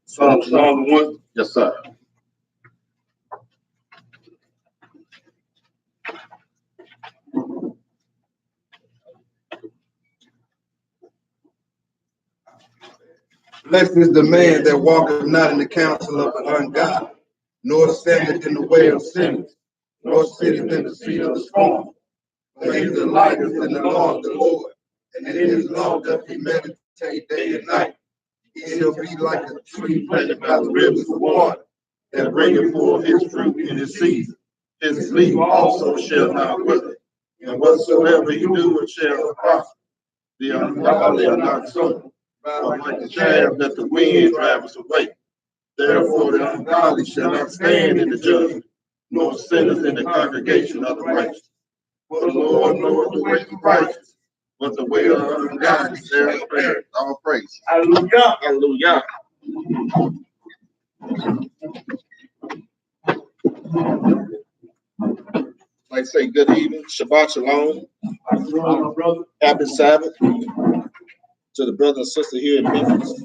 Psalm 1. Yes, sir. Blessed is the man that walketh not in the counsel of the ungodly, nor standeth in the way of sinners, nor sitteth in the seat of the scornful. But he delighteth in the law of the Lord, and in his law doth he meditate day and night. He shall be like a tree planted by the rivers of water, that bringeth forth his fruit in his season. His leaf also shall not wither, and whatsoever he doeth shall prosper. The ungodly are not so, but like the chaff that the wind driveth away. Therefore the ungodly shall not stand in the judgment, nor sinners in the congregation of the righteous. For the Lord knoweth the way of the righteous, but the way of the ungodly shall perish. All praise. Hallelujah. Hallelujah. Like say good evening, Shabbat Shalom, happy Sabbath to the brother and sister here in Memphis.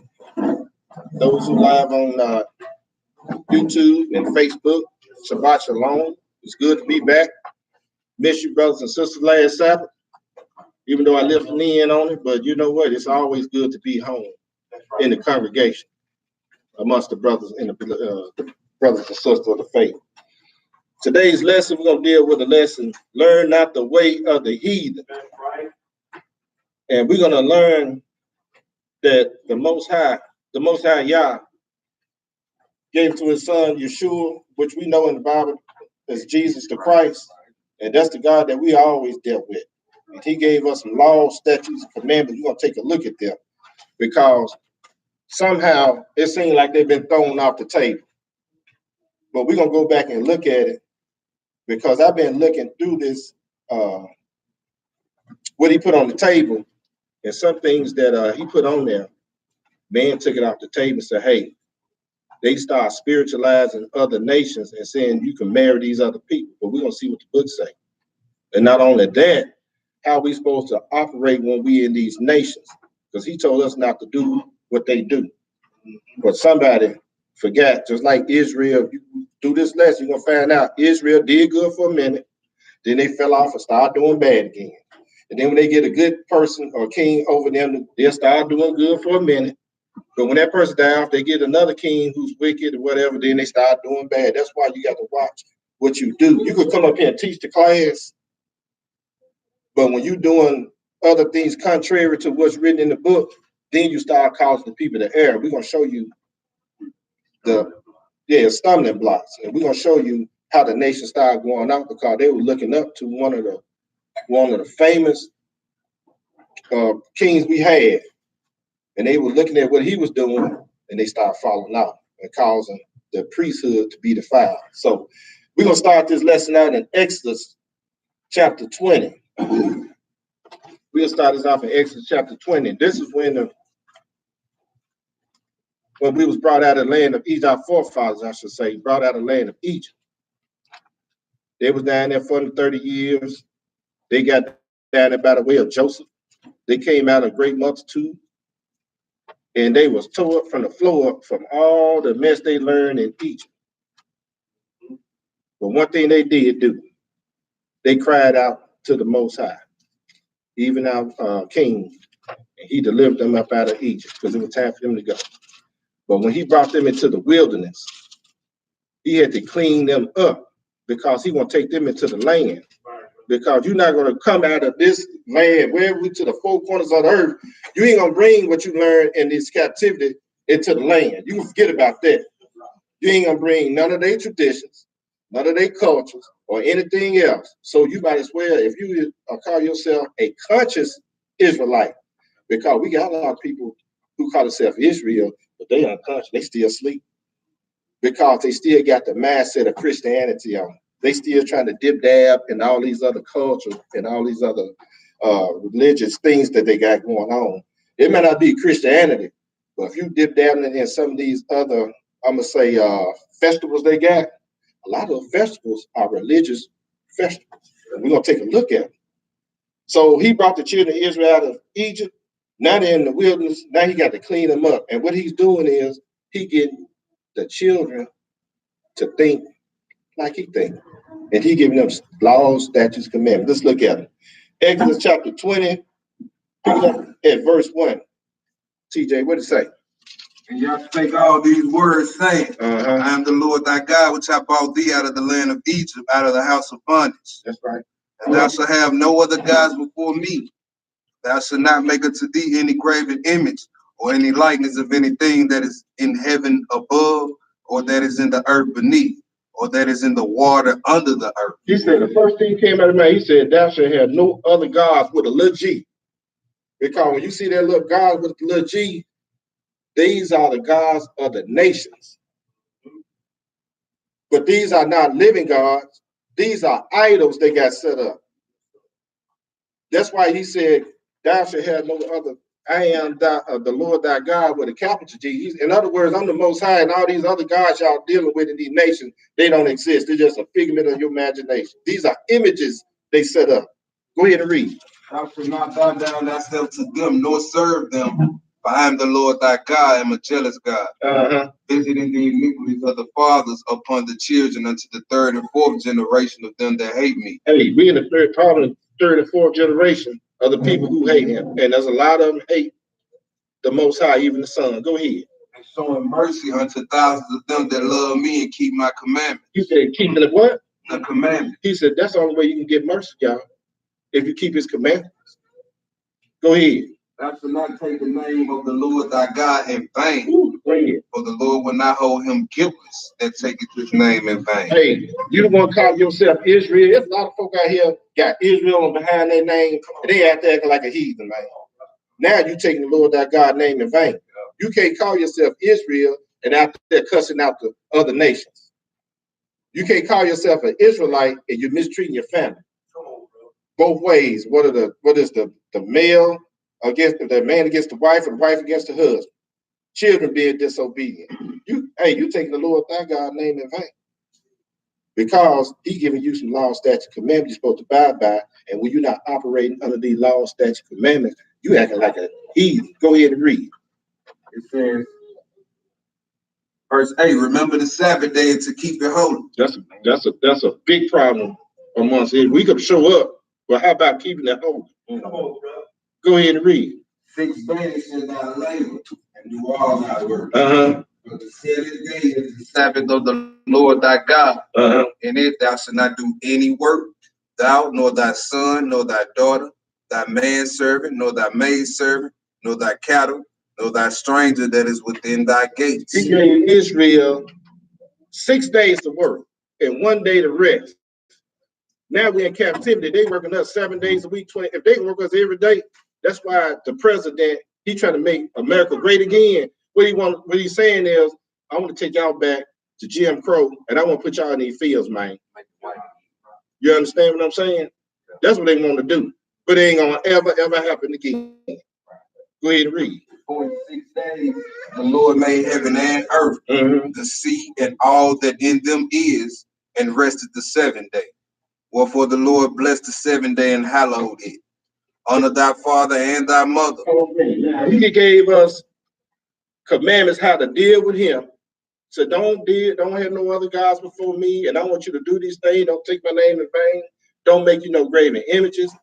Those who live on YouTube and Facebook, Shabbat Shalom. It's good to be back. Miss you, brothers and sisters, last Sabbath. Even though I listened in on it, but you know what? It's always good to be home in the congregation amongst the brothers and the brothers and sisters of the faith. Today's lesson, we're going to deal with the lesson, learn not the way of the heathen. And we're going to learn that the Most High Yah gave to his son Yeshua, which we know in the Bible as Jesus the Christ. And that's the God that we always dealt with. And he gave us some laws, statutes, and commandments. We're going to take a look at them because somehow it seems like they've been thrown off the table. But we're going to go back and look at it because I've been looking through this, what he put on the table, and some things that he put on there, man took it off the table and said, hey, they start spiritualizing other nations and saying you can marry these other people. But we're going to see what the book say. And not only that, how we supposed to operate when we in these nations, because he told us not to do what they do. But somebody forgot, just like Israel, you do this lesson, you're gonna find out Israel did good for a minute, then they fell off and started doing bad again. And then when they get a good person or king over them, they'll start doing good for a minute. But when that person dies, they get another king who's wicked or whatever, then they start doing bad. That's why you got to watch what you do. You could come up here and teach the class, but when you're doing other things contrary to what's written in the book, then you start causing the people to err. We're going to show you the stumbling blocks. And we're going to show you how the nation started going out because they were looking up to one of the famous kings we had. And they were looking at what he was doing, and they started falling out and causing the priesthood to be defiled. So we're going to start this lesson out in Exodus chapter 20. We'll start this off in Exodus chapter 20. This is when we was brought out of the land of Egypt, our forefathers, I should say, brought out of the land of Egypt. They was down there for 30 years. They got down there by the way of Joseph. They came out a great multitude. And they was tore up from the floor from all the mess they learned in Egypt. But one thing they did do, they cried out to the Most High, even our king, and he delivered them up out of Egypt because it was time for them to go. But when he brought them into the wilderness, he had to clean them up because he want to take them into the land. Because you're not going to come out of this land, wherever we to the four corners of the earth, you ain't going to bring what you learned in this captivity into the land. You can forget about that. You ain't going to bring none of their traditions, none of their cultures, or anything else. So you might as well, if you call yourself a conscious Israelite, because we got a lot of people who call themselves Israel, but they unconscious, they still sleep. Because they still got the mindset of Christianity on. They still trying to dip dab in all these other cultures and all these other religious things that they got going on. It may not be Christianity, but if you dip dabbing in some of these other, I'm gonna say festivals they got, a lot of festivals are religious festivals. And we're gonna take a look at them. So he brought the children of Israel out of Egypt, Now they're in the wilderness. Now he got to clean them up. And what he's doing is he getting the children to think like he think. And he giving them laws, statutes, commandments. Let's look at them. Exodus chapter 20, pick it up at verse 1. TJ, what did it say? And y'all spake all these words, saying, I am the Lord thy God, which I brought thee out of the land of Egypt, out of the house of bondage. That's right. And thou shalt have no other gods before me. Thou shalt not make unto thee any graven image or any likeness of anything that is in heaven above, or that is in the earth beneath, or that is in the water under the earth. He said the first thing came out of my mouth, he said, thou shalt have no other gods with a little G. Because when you see that little God with the little G, these are the gods of the nations. But these are not living gods. These are idols they got set up. That's why he said, thou shalt have no other. I am the Lord thy God with a capital G. In other words, I'm the Most High, and all these other gods y'all dealing with in these nations, they don't exist. They're just a figment of your imagination. These are images they set up. Go ahead and read. Thou shalt not bow down thyself to them, nor serve them. For I am the Lord thy God, I am a jealous God, visiting the iniquities of the fathers upon the children unto the third and fourth generation of them that hate me. Hey, we in the third and fourth generation of the people who hate him. And there's a lot of them hate the Most High, even the Son. Go ahead. And showing mercy unto thousands of them that love me and keep my commandments. He said, keeping the what? The commandments. He said, that's the only way you can get mercy, y'all, if you keep his commandments. Go ahead. Thou shalt not take the name of the Lord thy God in vain. Ooh, go ahead. For the Lord will not hold him guiltless that taketh his name in vain. Hey, you don't want to call yourself Israel. There's a lot of folk out here got Israel behind their name, and they acting like a heathen, man. Now you taking the Lord thy God name in vain. You can't call yourself Israel and out there cussing out the other nations. You can't call yourself an Israelite and you're mistreating your family. Both ways. What is the male against the man against the wife, and the wife against the husband? Children being disobedient. You taking the Lord thy God name in vain. Because he giving you some law, statute, commandments you're supposed to abide by, and when you're not operating under these law, statute, commandments, you acting like a heathen. Go ahead and read. It says, verse 8, remember the Sabbath day to keep it holy. That's a big problem amongst it. We could show up, but how about keeping it holy? Come on, bro. Go ahead and read. 6 days shall thou labor and do all thy work. But the 7th day is the Sabbath of the Lord thy God. In it thou shalt not do any work, thou, nor thy son, nor thy daughter, thy manservant, nor thy maidservant, nor thy cattle, nor thy stranger that is within thy gates. He gave Israel 6 days to work and 1 day to rest. Now we're in captivity. They working us 7 days a week, 20. If they can work us every day, that's why the president, he trying to make America great again. What he's saying is, I want to take y'all back to Jim Crow, and I want to put y'all in these fields, man. You understand what I'm saying? That's what they want to do. But it ain't gonna ever happen again. Go ahead and read. 46 days the Lord made heaven and earth, the sea and all that in them is, and rested the 7th day. Wherefore the Lord blessed the 7th day and hallowed it. Honor thy father and thy mother. Okay, now he gave us commandments how to deal with him. So don't have no other gods before me, and I want you to do these things. Don't take my name in vain. Don't make you no graven images.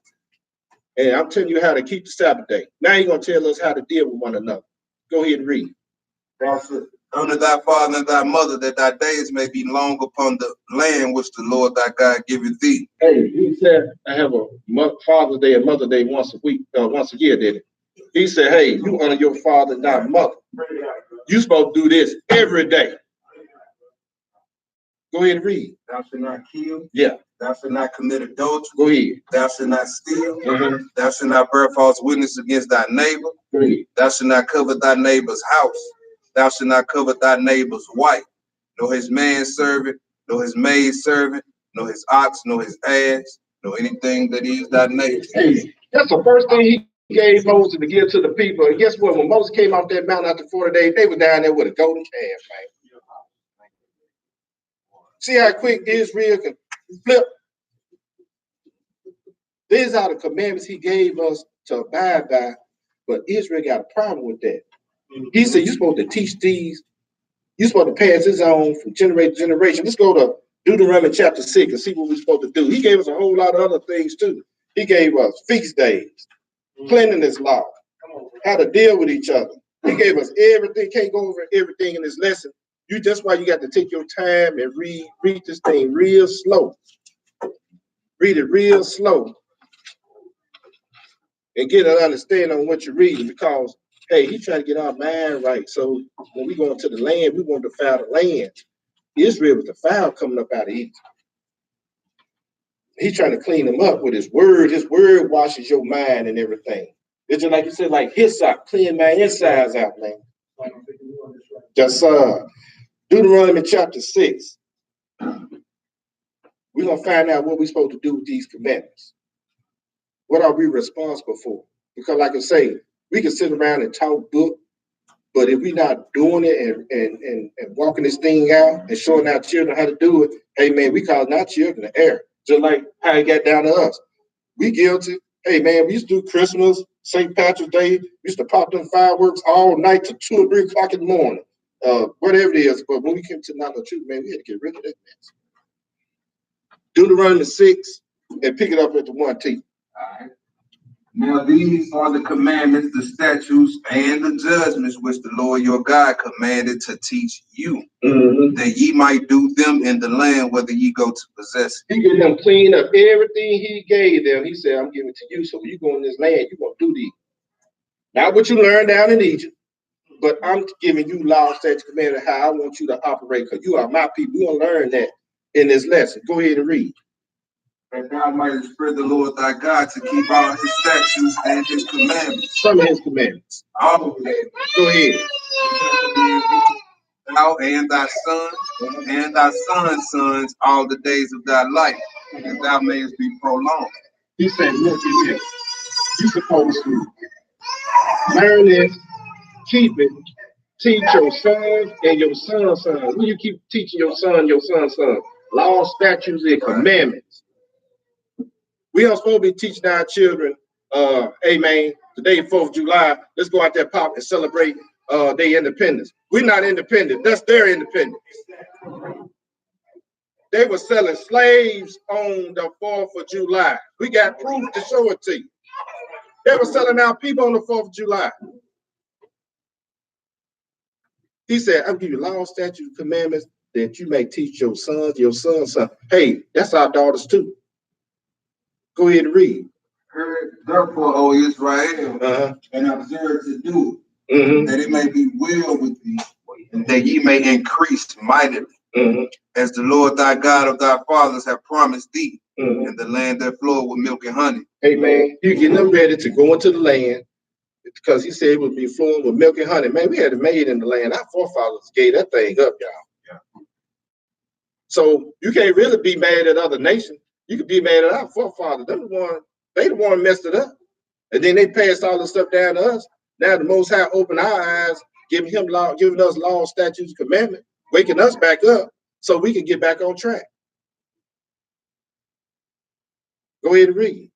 And I'm telling you how to keep the Sabbath day. Now you're going to tell us how to deal with one another. Go ahead and read. Honor thy father and thy mother, that thy days may be long upon the land which the Lord thy God giveth thee. Hey, he said, I have a Father's Day and Mother Day once a year, did it? He said, hey, you honor your father and thy mother. You're supposed to do this every day. Go ahead and read. Thou shalt not kill. Yeah. Thou shalt not commit adultery. Go ahead. Thou shalt not steal. Thou shalt not bear false witness against thy neighbor. Go ahead. Thou shalt not covet thy neighbor's house. Thou shalt not covet thy neighbor's wife, nor his manservant, nor his maidservant, nor his ox, nor his ass, nor anything that is thy neighbor. Hey, that's the first thing he gave Moses to give to the people. And guess what? When Moses came off that mountain after 40 days, they were down there with a golden calf, man. See how quick Israel can flip? These are the commandments he gave us to abide by. But Israel got a problem with that. He said, you're supposed to teach these, you're supposed to pass this on from generation to generation. Let's go to Deuteronomy chapter 6 and see what we're supposed to do. He gave us a whole lot of other things too. He gave us feast days, cleanliness law, how to deal with each other. He gave us everything. Can't go over everything in this lesson. That's why you got to take your time and read this thing real slow. Read it real slow and get an understanding on what you're reading, because hey, he's trying to get our mind right. So when we go into the land, we want to defile the land. Israel was defiled coming up out of Egypt. He's trying to clean them up with his word. His word washes your mind and everything. It's just like you said, like hyssop, clean my insides out, man. Just Deuteronomy chapter 6. We're going to find out what we're supposed to do with these commandments. What are we responsible for? Because like I say, we can sit around and talk book, but if we're not doing it and walking this thing out and showing our children how to do it, hey, man, we calling our children the error. Just like how it got down to us. We guilty. Hey, man, we used to do Christmas, St. Patrick's Day. We used to pop them fireworks all night to 2 or 3 o'clock in the morning. Whatever it is. But when we came to knowledge of truth, man, we had to get rid of that mess. Deuteronomy 6 and pick it up at the 1T. All right. Now these are the commandments, the statutes, and the judgments which the Lord your God commanded to teach you, that ye might do them in the land whether ye go to possess it. He gave them clean up everything he gave them. He said, I'm giving it to you. So when you go in this land, you're going to do these. Not what you learned down in Egypt, but I'm giving you law, statutes, commandments, how I want you to operate, because you are my people. We're going to learn that in this lesson. Go ahead and read. And thou mightest fear the Lord thy God to keep all his statutes and his commandments. Some of his commandments. All of them. Go ahead. Thou and thy son and thy son's sons all the days of thy life, and thou mayest be prolonged. He said, look at this. You're supposed to learn this, keep it, teach your sons and your son's sons. When you keep teaching your son's son, law, statutes, and commandments. We are supposed to be teaching our children, hey man, today 4th of July, let's go out there pop and celebrate their independence. We're not independent. That's their independence. They were selling slaves on the 4th of July. We got proof to show it to you. They were selling our people on the 4th of July. He said, I'm giving you law, statutes, commandments that you may teach your sons, son. Hey, that's our daughters too. Go ahead and read. Therefore, O Israel, and observe to do it, that it may be well with thee, and that ye may increase mightily, as the Lord thy God of thy fathers have promised thee, in the land that floweth with milk and honey. Amen. You getting them ready to go into the land, because he said it would be flowing with milk and honey. Man, we had it made in the land. Our forefathers gave that thing up, y'all. Yeah. So you can't really be mad at other nations. You could be mad at our forefathers. They the one messed it up. And then they passed all the stuff down to us. Now the Most High opened our eyes, giving us law, statutes, commandments, waking us back up so we can get back on track. Go ahead and read.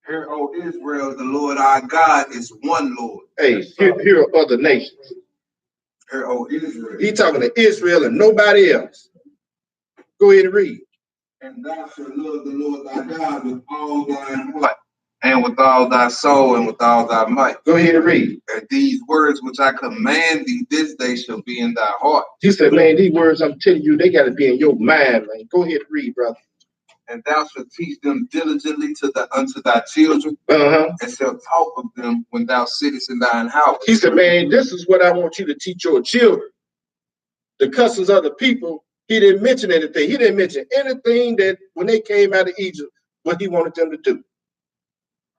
Hear, O Israel, the Lord our God is one Lord. Hey, here are other nations. Hear, O Israel. He's talking to Israel and nobody else. Go ahead and read. And thou shalt love the Lord thy God with all thy heart, and with all thy soul, and with all thy might. Go ahead and read. And these words which I command thee this day shall be in thy heart. He said, man, these words I'm telling you, they got to be in your mind, man. Go ahead and read, brother. And thou shalt teach them diligently unto thy children, and shalt talk of them when thou sittest in thine house. He said, man, this is what I want you to teach your children. The customs of the people. He didn't mention anything. He didn't mention anything that when they came out of Egypt, what he wanted them to do.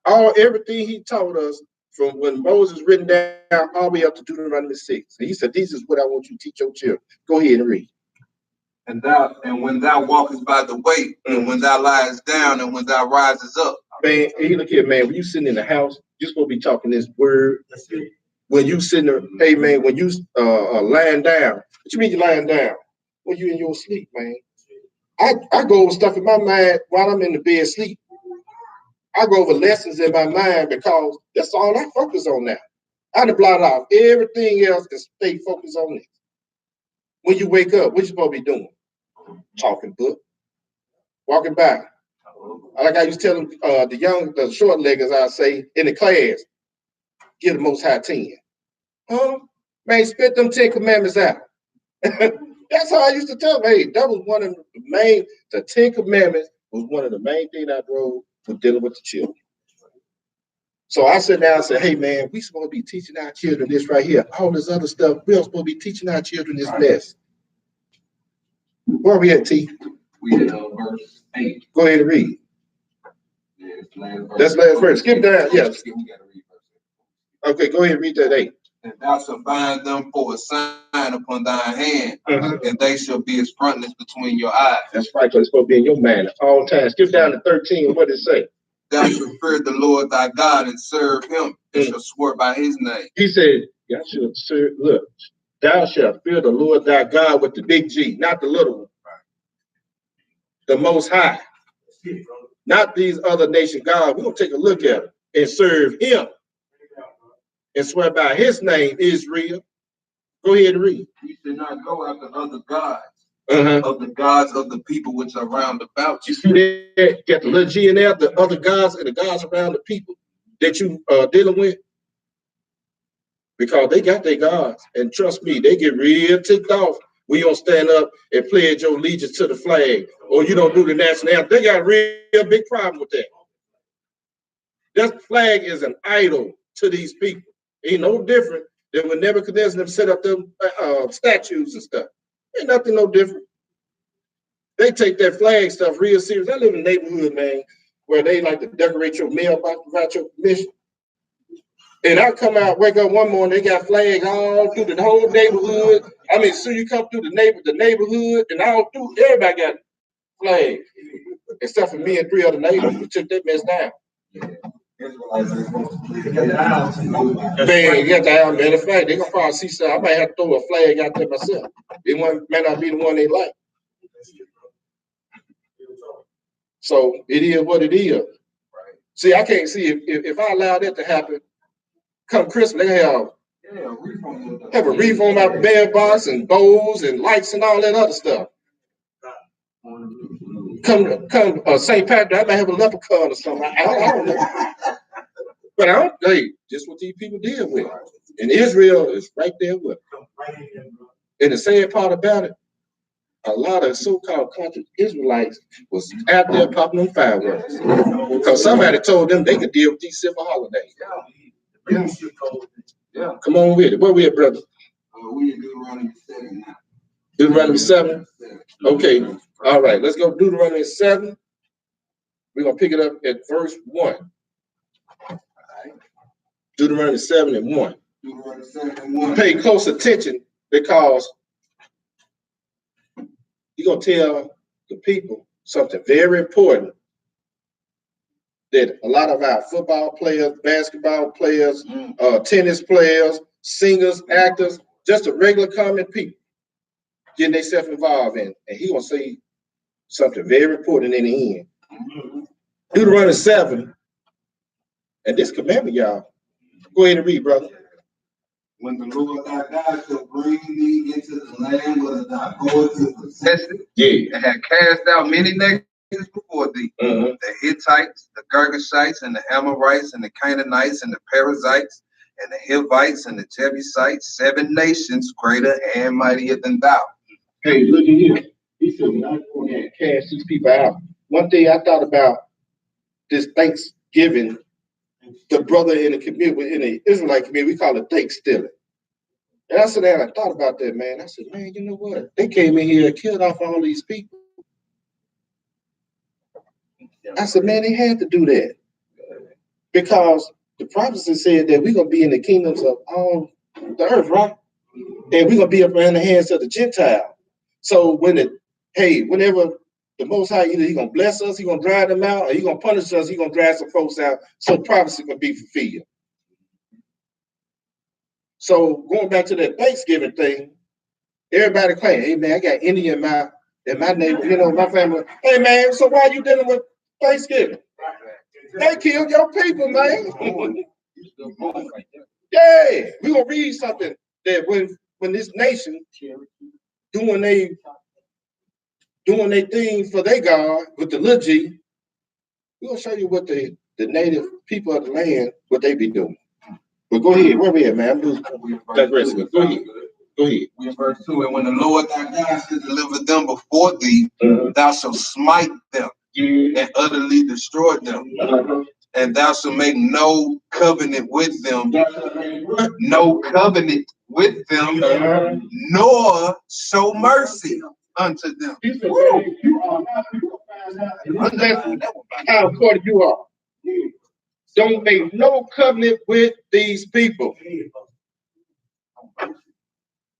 Everything he taught us from when Moses written down all the way up to Deuteronomy 6. And he said, this is what I want you to teach your children. Go ahead and read. And when thou walkest by the way, and when thou liest down, and when thou risest up. Man, hey, look here, man. When you sitting in the house, you're supposed to be talking this word. When you sitting there, hey man, when you lying down, what you mean you lying down? When you in your sleep, man. I go over stuff in my mind while I'm in the bed sleep. I go over lessons in my mind because that's all I focus on now. I done blot off everything else and stay focused on it. When you wake up, what you supposed to be doing? Talking book, walking by. Like I used to tell them, the short leggers, I say in the class, get the most high 10. Huh? Man, spit them 10 commandments out. That's how I used to tell them. Hey, that was one of the 10 commandments was one of the main things I drove for dealing with the children. So I sit down and say, hey man, we supposed to be teaching our children this right here. All this other stuff, we're supposed to be teaching our children this mess. Where are we at, T? We at verse 8. Go ahead and read. Yeah, that's last verse. Skip down. Yes. We gotta read verse 8. Okay, go ahead and read that 8. And thou shalt bind them for a sign upon thy hand, and they shall be as frontlets between your eyes. That's right, because it's supposed to be in your mind at all times. Skip down to 13. What does it say? Thou shalt fear the Lord thy God and serve him, and shall swear by his name. He said, "Thou shalt serve, look, thou shalt fear the Lord thy God with the big G, not the little one. The Most High. Not these other nation gods. We're going to take a look at them and serve him and swear by his name, Israel." Go ahead and read. You should not go after other gods. Of the gods of the people which are round about you. You see that? Get the little G in there, the other gods and the gods around the people that you dealing with. Because they got their gods. And trust me, they get real ticked off when you don't stand up and pledge your allegiance to the flag, or you don't do the national anthem. They got a real big problem with that. That flag is an idol to these people. Ain't no different than when Nebuchadnezzar them set up them statues and stuff. Ain't nothing no different. They take that flag stuff real serious. I live in a neighborhood, man, where they like to decorate your mailbox without your permission. And I come out, wake up one morning, they got flags all through the whole neighborhood. I mean, so you come through the neighborhood, and all through, everybody got flags. Except for me and 3 other neighbors who took that mess down. Man, get down. Matter of fact, they're gonna probably see something. I might have to throw a flag out there myself. It may not be the one they like. So it is what it is. See, I can't see if I allow that to happen. Come Christmas, they have a wreath on my mailbox and bows and lights and all that other stuff. Come St. Patrick, I might have a leprechaun or something. I don't know. But I don't, hey, just what these people deal with. And Israel is right there with them. And the sad part about it, a lot of so-called country Israelites was out there popping them fireworks. Because somebody told them they could deal with these civil holidays. Yeah. Come on with it. Where we at, brother? We in Deuteronomy 7 now. Deuteronomy 7? Okay. All right. Let's go Deuteronomy 7. We're going to pick it up at verse 1. Deuteronomy 7 and 1. Deuteronomy 7 and 1. Pay close attention because you're going to tell the people something very important that a lot of our football players, basketball players, tennis players, singers, actors, just a regular common people getting themselves involved in. And he's going to say something very important in the end. Deuteronomy 7, and this commandment, y'all. Go ahead and read, brother. When the Lord thy God shall bring thee into the land whether thou goest to possess it, and have cast out many nations before thee, the Hittites, the Girgashites, and the Amorites, and the Canaanites, and the Perizzites, and the Hivites, and the Jebusites, 7 nations greater and mightier than thou. Hey, look at here. He said, when I go ahead and cast these people out. One thing I thought about this Thanksgiving, the brother in the community, in the Israelite community, we call it Thanksgiving. And I said, and I thought about that, man. I said, man, you know what? They came in here and killed off all these people. I said, man, they had to do that. Because the prophecy said that we're going to be in the kingdoms of all the earth, right? And we're going to be up in the hands of the Gentile. So whenever the Most High, either he's going to bless us, he's going to drive them out, or he's going to punish us, he's going to drive some folks out. So prophecy can be fulfilled. So going back to that Thanksgiving thing, everybody claim, hey man, I got Indian in my neighborhood, my family. Hey man, so why are you dealing with Thanksgiving? They killed your people, man. Yeah, we gonna read something that when this nation doing they thing for their God with the little G, we're gonna show you what the native people of the land, what they be doing. But go ahead, where we at, man? Go ahead. Go ahead. We in verse 2, and when the Lord thy God shall deliver them before thee, thou shalt smite them and utterly destroy them. And thou shalt make no covenant with them, nor show mercy unto them. How important you are. Don't make no covenant with these people.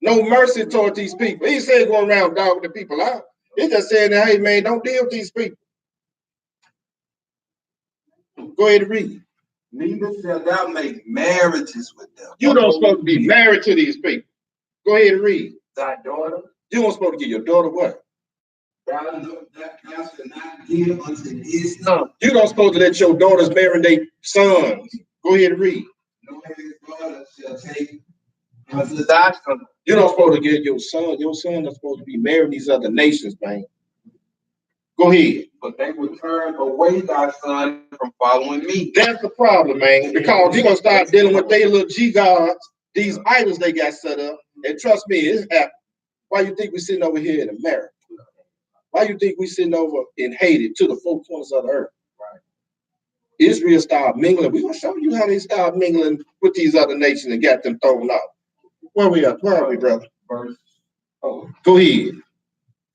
No mercy toward these people. He said going around dogging the people out. He just saying, hey man, don't deal with these people. Go ahead and read. Neither shalt thou make marriages with them. You don't supposed to be married to these people. Go ahead and read. Thy daughter. You don't supposed to give your daughter what? Thou shalt not give unto his son. You don't supposed to let your daughters marry their sons. Go ahead and read. Nor his daughter shall take unto thy son. You don't supposed to get your son. Your son is supposed to be marrying these other nations, man. Go ahead. But they will turn away thy son from following me. That's the problem, man. Because you're gonna start dealing with their little G gods, these idols they got set up. And trust me, it's happening. Why you think we're sitting over here in America? Why you think we're sitting over in Haiti to the four corners of the earth? Right. Israel started mingling. We're gonna show you how they started mingling with these other nations and got them thrown out. Where we at? Where are we, brother? Verse. Go ahead.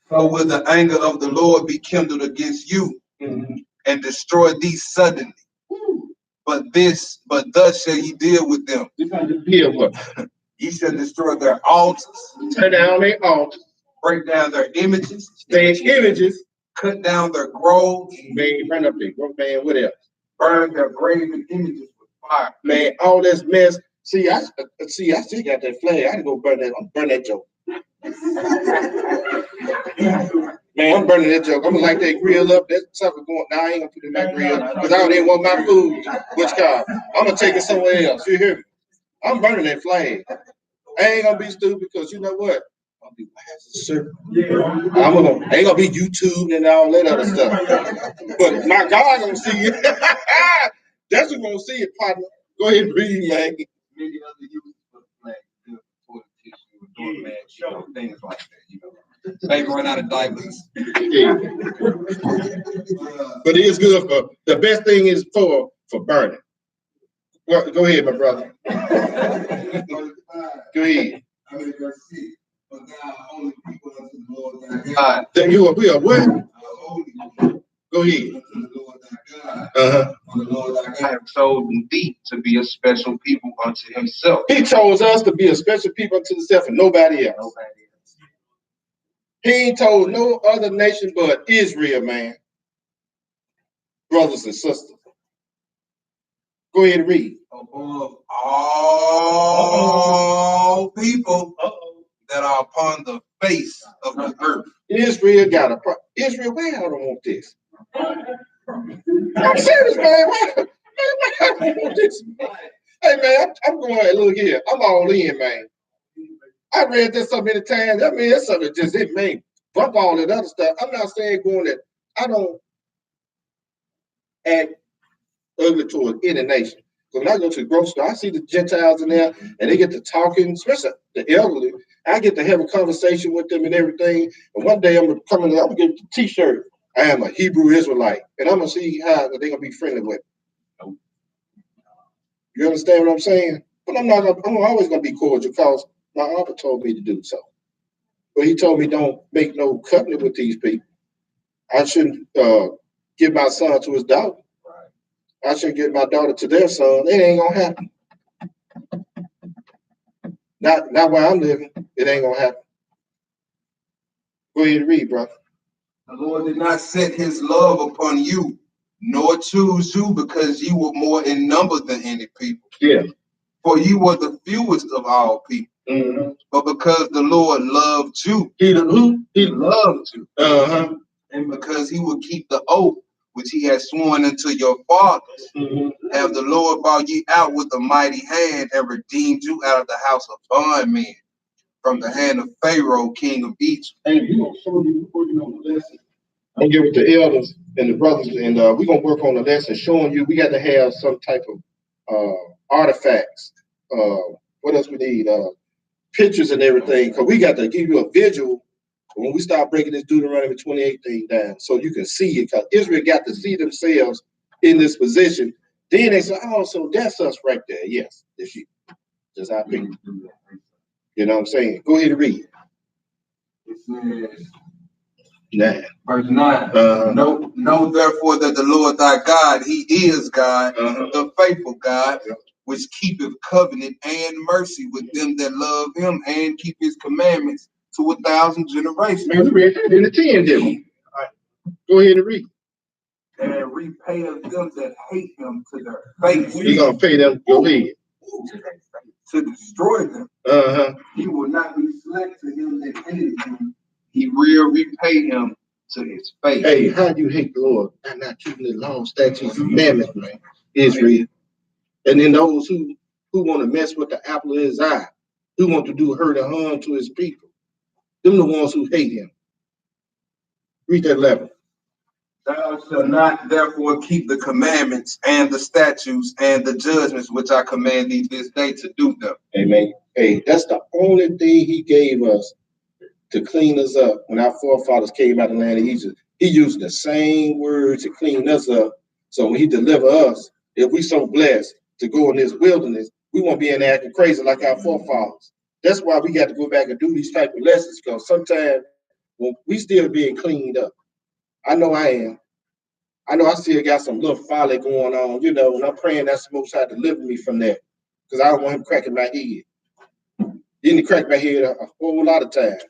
So will the anger of the Lord be kindled against you, and destroy thee suddenly. But thus shall ye deal with them. Deal with. Ye shall destroy their altars. Tear down their altars. Break down their images. Cut down their groves. Man, burn up their grove, man, what else? Burn their graven images with fire. Man, all this mess. See, I still got that flag. I can go burn that. I'm burning that joke. Man, I'm burning that joke. I'm gonna light that grill up. That sucker going. Now I ain't gonna put it in my grill because I don't even want my food. Which car? I'm gonna take it somewhere else. You hear me? I'm burning that flag. I ain't gonna be stupid because you know what? I'll be I ain't gonna be YouTube and all that other stuff. But my God gonna see it. That's who's gonna see it, partner. Go ahead and read, man. Many other uses for the flag, for the tissue, doormat, things like that, you know. They run out of diapers. Yeah. But it is good for the best thing is for burning. Well, go ahead, my brother. Go ahead. I mean, verse 6. But thou holy people unto the Lord thy God. Then we are what? Holy. Go ahead. Unto the Lord thy God. For the Lord thy God have chosen thee to be a special people unto himself. He chose us to be a special people unto himself and nobody else. He ain't told no other nation but Israel, man. Brothers and sisters. Go ahead and read. Above all people that are upon the face of the earth. Israel got a problem. Israel, why I don't want this? I'm serious, man. Why I don't want this? Hey, man, I'm going to look here. I'm all in, man. I read this so many times. I mean, it's something just it made bump all that other stuff. I'm not saying going that I don't act ugly towards any nation. Because when I go to the grocery store, I see the Gentiles in there and they get to talking, especially the elderly. I get to have a conversation with them and everything. And one day I'm gonna come in, I'm gonna get a t-shirt. I am a Hebrew Israelite, and I'm gonna see how they're gonna be friendly with me. You understand what I'm saying? But I'm always gonna be cordial because my uncle told me to do so. But he told me don't make no covenant with these people. I shouldn't give my son to his daughter. I shouldn't give my daughter to their son. It ain't gonna happen. Not where I'm living. It ain't gonna happen. Go ahead and read, brother. The Lord did not set his love upon you, nor choose you because you were more in number than any people. Yeah. For you were the fewest of all people. Mm-hmm. But because the Lord loved you. He loved you. And because he would keep the oath which he has sworn unto your fathers, have the Lord brought ye out with a mighty hand and redeemed you out of the house of bondmen, from the hand of Pharaoh, king of Egypt. And we're going to show you before you know the lesson. I'm going to give it to elders and the brothers, and we're going to work on the lesson showing you we got to have some type of artifacts. What else we need? Pictures and everything, because we got to give you a visual when we start breaking this Deuteronomy 28 thing down, so you can see it, because Israel got to see themselves in this position. Then they say, oh, so that's us right there. Yes, it's you. Just our picture. You know what I'm saying? Go ahead and read. It says, 9. Verse 9. Know therefore that the Lord thy God, he is God, the faithful God, which keepeth covenant and mercy with them that love him and keep his commandments to 1,000 generations. Man, we read that in the 10, didn't we? All right. Go ahead and read. And repay of them that hate him to their face. He's going to pay them. Go ahead. To destroy them. He will not be slack to him that hated him. He will repay him to his face. Hey, how do you hate the Lord and not keeping the law, statutes, and commandments, man? Israel. And then those who want to mess with the apple of his eye, who want to do hurt and harm to his people, them the ones who hate him. Read that 11. Thou shalt not therefore keep the commandments and the statutes and the judgments which I command thee this day to do them. Amen. Hey, that's the only thing he gave us to clean us up when our forefathers came out of the land of Egypt. He used the same word to clean us up. So when he deliver us, if we so blessed to go in this wilderness, we won't be in there acting crazy like our forefathers. That's why we got to go back and do these type of lessons, because sometimes when we still being cleaned up. I know I am. I know I still got some little folly going on, you know, and I'm praying that's the Most High deliver me from that, because I don't want him cracking my head. He didn't crack my head a whole lot of times.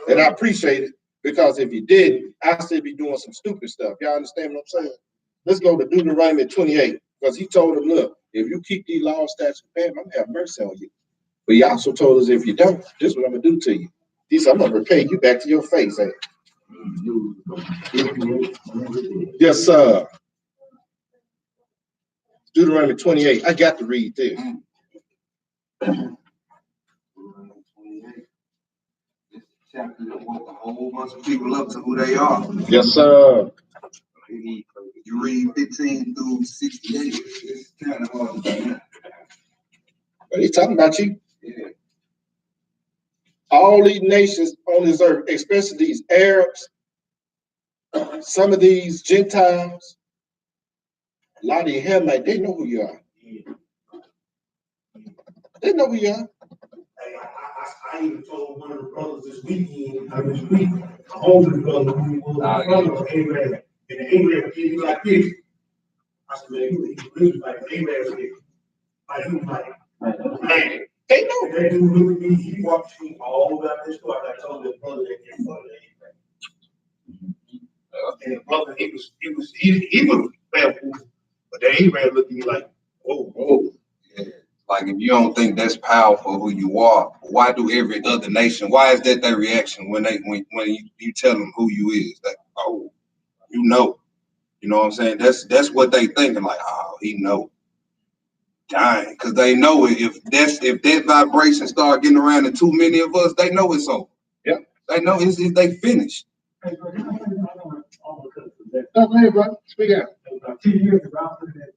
And I appreciate it, because if he didn't, I'd still be doing some stupid stuff. Y'all understand what I'm saying? Let's go to Deuteronomy 28, because he told him, look, if you keep these laws, statutes, and commandments, I'm going to have mercy on you. But he also told us, if you don't, this is what I'm going to do to you. He said, I'm going to repay you back to your face. Eh? Yes, sir. Deuteronomy 28. I got to read this. Chapter that woke a whole bunch of people up to who they are. Yes, sir. You read 15 through 68. It's kind of hard to do. But he's talking about you. Yeah. All these nations on this earth, especially these Arabs, some of these Gentiles, a lot of you Hamites, they know who you are. They know who you are. I even told one of the brothers this weekend, the older brother who was brother of Abraham, and Abraham did it like this. I said, man, he was like Abraham did. Like he was like, man, They know. and that dude looked at me, he walked me all about this store. I told the brother that came from Abraham. And the brother, he was bad, but then Abraham looked at me like, oh. Yeah. Like, if you don't think that's powerful who you are, why do every other nation, why is that their reaction when you tell them who you is? Like, oh, you know what I'm saying? That's what they thinking, like, oh, he know. Dying, because they know it. If that vibration start getting around to too many of us, they know it's over. Yeah. They know they finished. Hey, bro. Speak out. About 2 years ago, I was looking at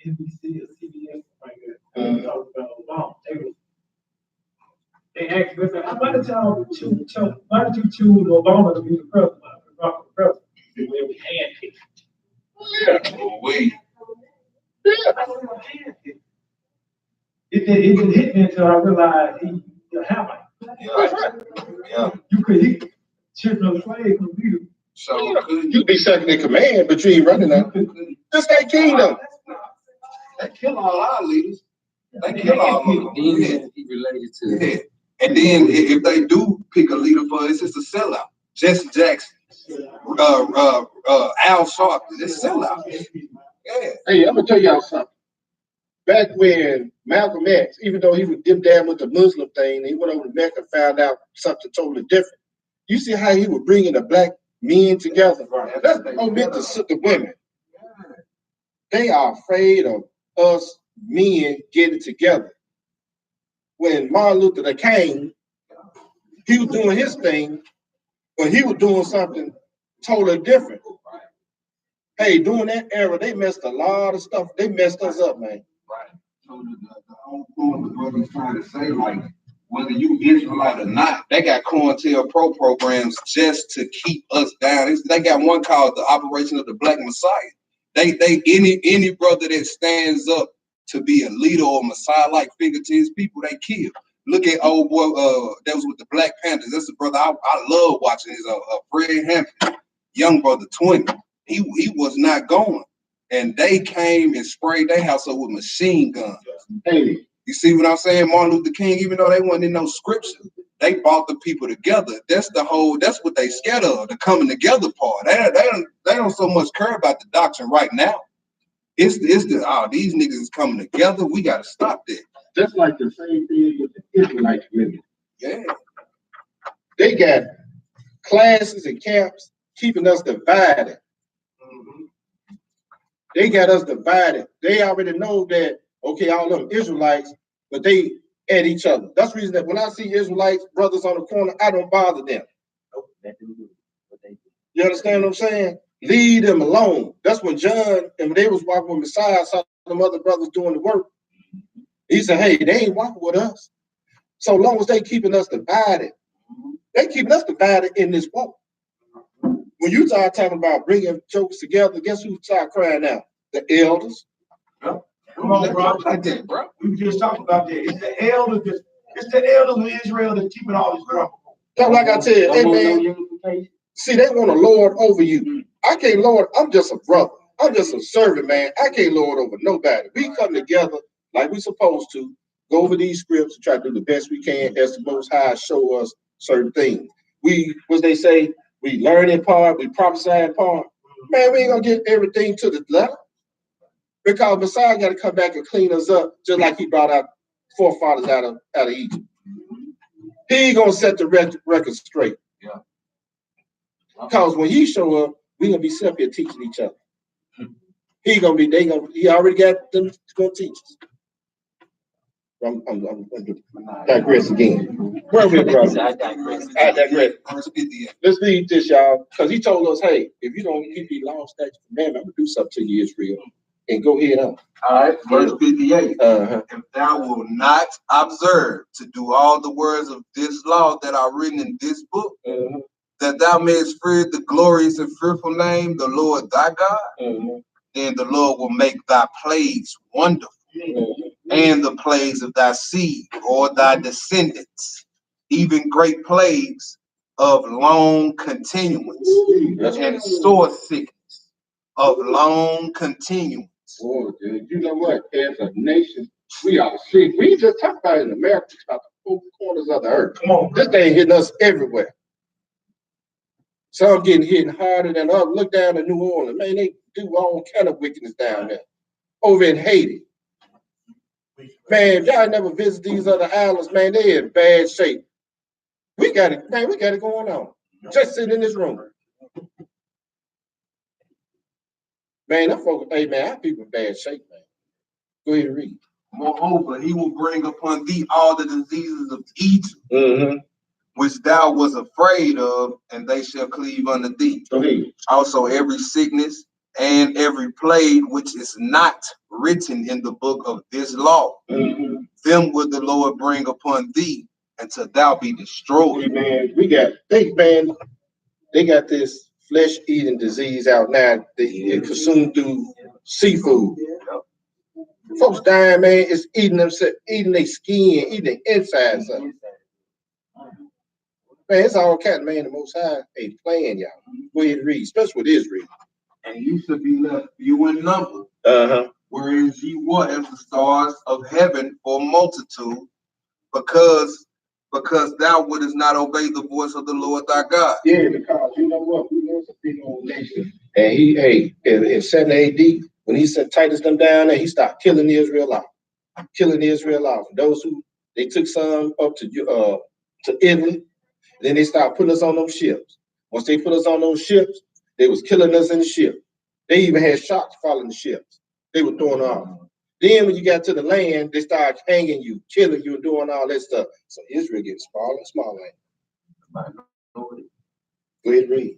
NBC or CBS, like that. Talking about Obama. They asked me, why did you choose Obama to be the president? When we handpicked. Yeah. Wait. It didn't hit me until I realized he Hamite. Yeah. You could eat children of slaves from you. So you be second in command, but you ain't running out. Just that kingdom. They kill all our leaders. They kill all of them. He related to. Yeah. And then if they do pick a leader for us, it's a sellout. Jesse Jackson, Al Sharpton, it's a sellout. Yeah. Hey, I'm gonna tell y'all something. Back when Malcolm X, even though he was dipped down with the Muslim thing, he went over to Mecca and found out something totally different. You see how he was bringing the black men together? That's what meant to sit the women. They are afraid of us men getting together. When Martin Luther King, he was doing his thing, but he was doing something totally different. Hey, during that era, they messed a lot of stuff. They messed us up, man. Right. So the whole point of what he's trying to say, like, whether you Israelite or not, they got COINTELPRO programs just to keep us down. They got one called the Operation of the Black Messiah. They any brother that stands up to be a leader or Messiah-like figure to his people, they kill. Look at old boy that was with the Black Panthers. That's a brother I love watching. He's Fred Hampton, young brother, 20. He was not going. And they came and sprayed their house up with machine guns. Hey, you see what I'm saying? Martin Luther King, even though they wasn't in no scripture, they brought the people together. That's what they scared of, the coming together part. They don't so much care about the doctrine right now. It's these niggas is coming together. We gotta stop that. Just like the same thing with the Israelite community. Yeah. They got classes and camps keeping us divided. They got us divided. They already know that, okay, all them Israelites, but they at each other. That's the reason that when I see Israelites, brothers on the corner, I don't bother them. You understand what I'm saying? Leave them alone. That's when John, and when they was walking with Messiah, I saw them other brothers doing the work. He said, hey, they ain't walking with us. So long as they keeping us divided, they keeping us divided in this walk. When you start talking about bringing jokes together, guess who start crying out? The elders. Come on, bro. Like that, bro. We just talked about that. It's the elders. It's the elders of Israel that's keeping all this trouble. So like I said, hey man, see, they want to lord over you. I can't lord. I'm just a brother. I'm just a servant, man. I can't lord over nobody. We come together like we supposed to, go over these scripts and try to do the best we can as the Most High show us certain things. What they say, we learn in part, we prophesy in part. Man, we ain't gonna get everything to the letter. Because Messiah got to come back and clean us up, just like he brought our forefathers out of Egypt. He ain't gonna set the record straight. Yeah. Because when he show up, we gonna be sitting up here teaching each other. He already got them gonna teach us. I'm digress again. Where we, brother? I digress. Let's read this, y'all, because he told us, hey, if you don't keep these laws, statutes, commandments, I'm gonna do something to you, Israel. And go ahead on. All right, verse 58. If thou wilt not observe to do all the words of this law that are written in this book, that thou mayest fear the glorious and fearful name, the Lord thy God, then the Lord will make thy plagues wonderful, and the plagues of thy seed or thy descendants, even great plagues of long continuance and sore sickness of long continuance. Oh, dude, you know what? As a nation, we are sick. We just talked about it in America, about the four corners of the earth. Come on, this thing hitting us everywhere. Some getting hit harder than others. Look down in New Orleans, man. They do all kind of wickedness down there. Over in Haiti, man. If y'all never visit these other islands, man, they in bad shape. We got it, man. We got it going on. Just sitting in this room. Man, them folks, hey man, our people in bad shape, man. Go ahead and read. Moreover, he will bring upon thee all the diseases of Egypt, which thou was afraid of, and they shall cleave unto thee. Also every sickness and every plague which is not written in the book of this law, them will the Lord bring upon thee until thou be destroyed. Man, they got this flesh-eating disease out now that is consumed through seafood. Folks dying, man, it's eating their skin, eating their insides up. Man, it's all kind of, man, the Most High ain't playing, y'all. Go ahead and read, especially with Israel. And you should be left few in number, whereas ye were as the stars of heaven for multitude, because thou wouldest not obey the voice of the Lord thy God. Yeah, because you know what? We was a big old nation. And in 7 AD, when he sent Titus them down there, he started killing the Israelites. Those who, they took some up to Italy, then they started putting us on those ships. Once they put us on those ships, they was killing us in the ship. They even had sharks following the ships. They were throwing off. Then when you got to the land, they started hanging you, killing you, and doing all that stuff. So Israel gets smaller and smaller. Go ahead and read.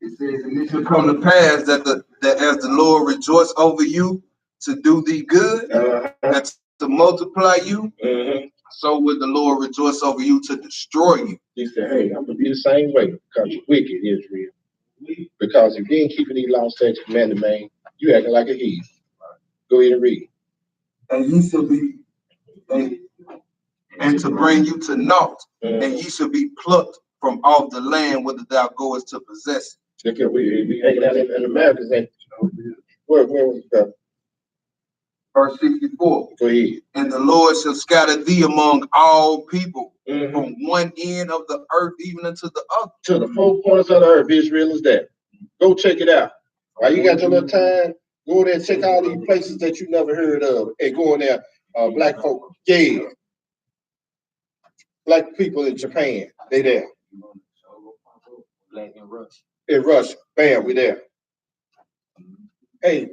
It says, and it shall come to pass that as the Lord rejoice over you to do thee good and to multiply you, so will the Lord rejoice over you to destroy you. He said, hey, I'm gonna be the same way because you're wicked, Israel. Because if you ain't keeping these laws, statutes, commandments, man, you acting like a heathen. Go ahead and read. And ye shall be, and to bring you to naught, and ye shall be plucked from off the land whither thou goest to possess it. Look at we hanging out in America, and where was it? Verse 64. Go ahead. And the Lord shall scatter thee among all people, from one end of the earth even unto the other. To the four corners of the earth, Israel is there. Go check it out. While you got your little time, go there and check all these places that you never heard of, and go in there. Black folk, yeah. Black people in Japan, they there. Black in Russia. In Russia, bam, we there. Hey,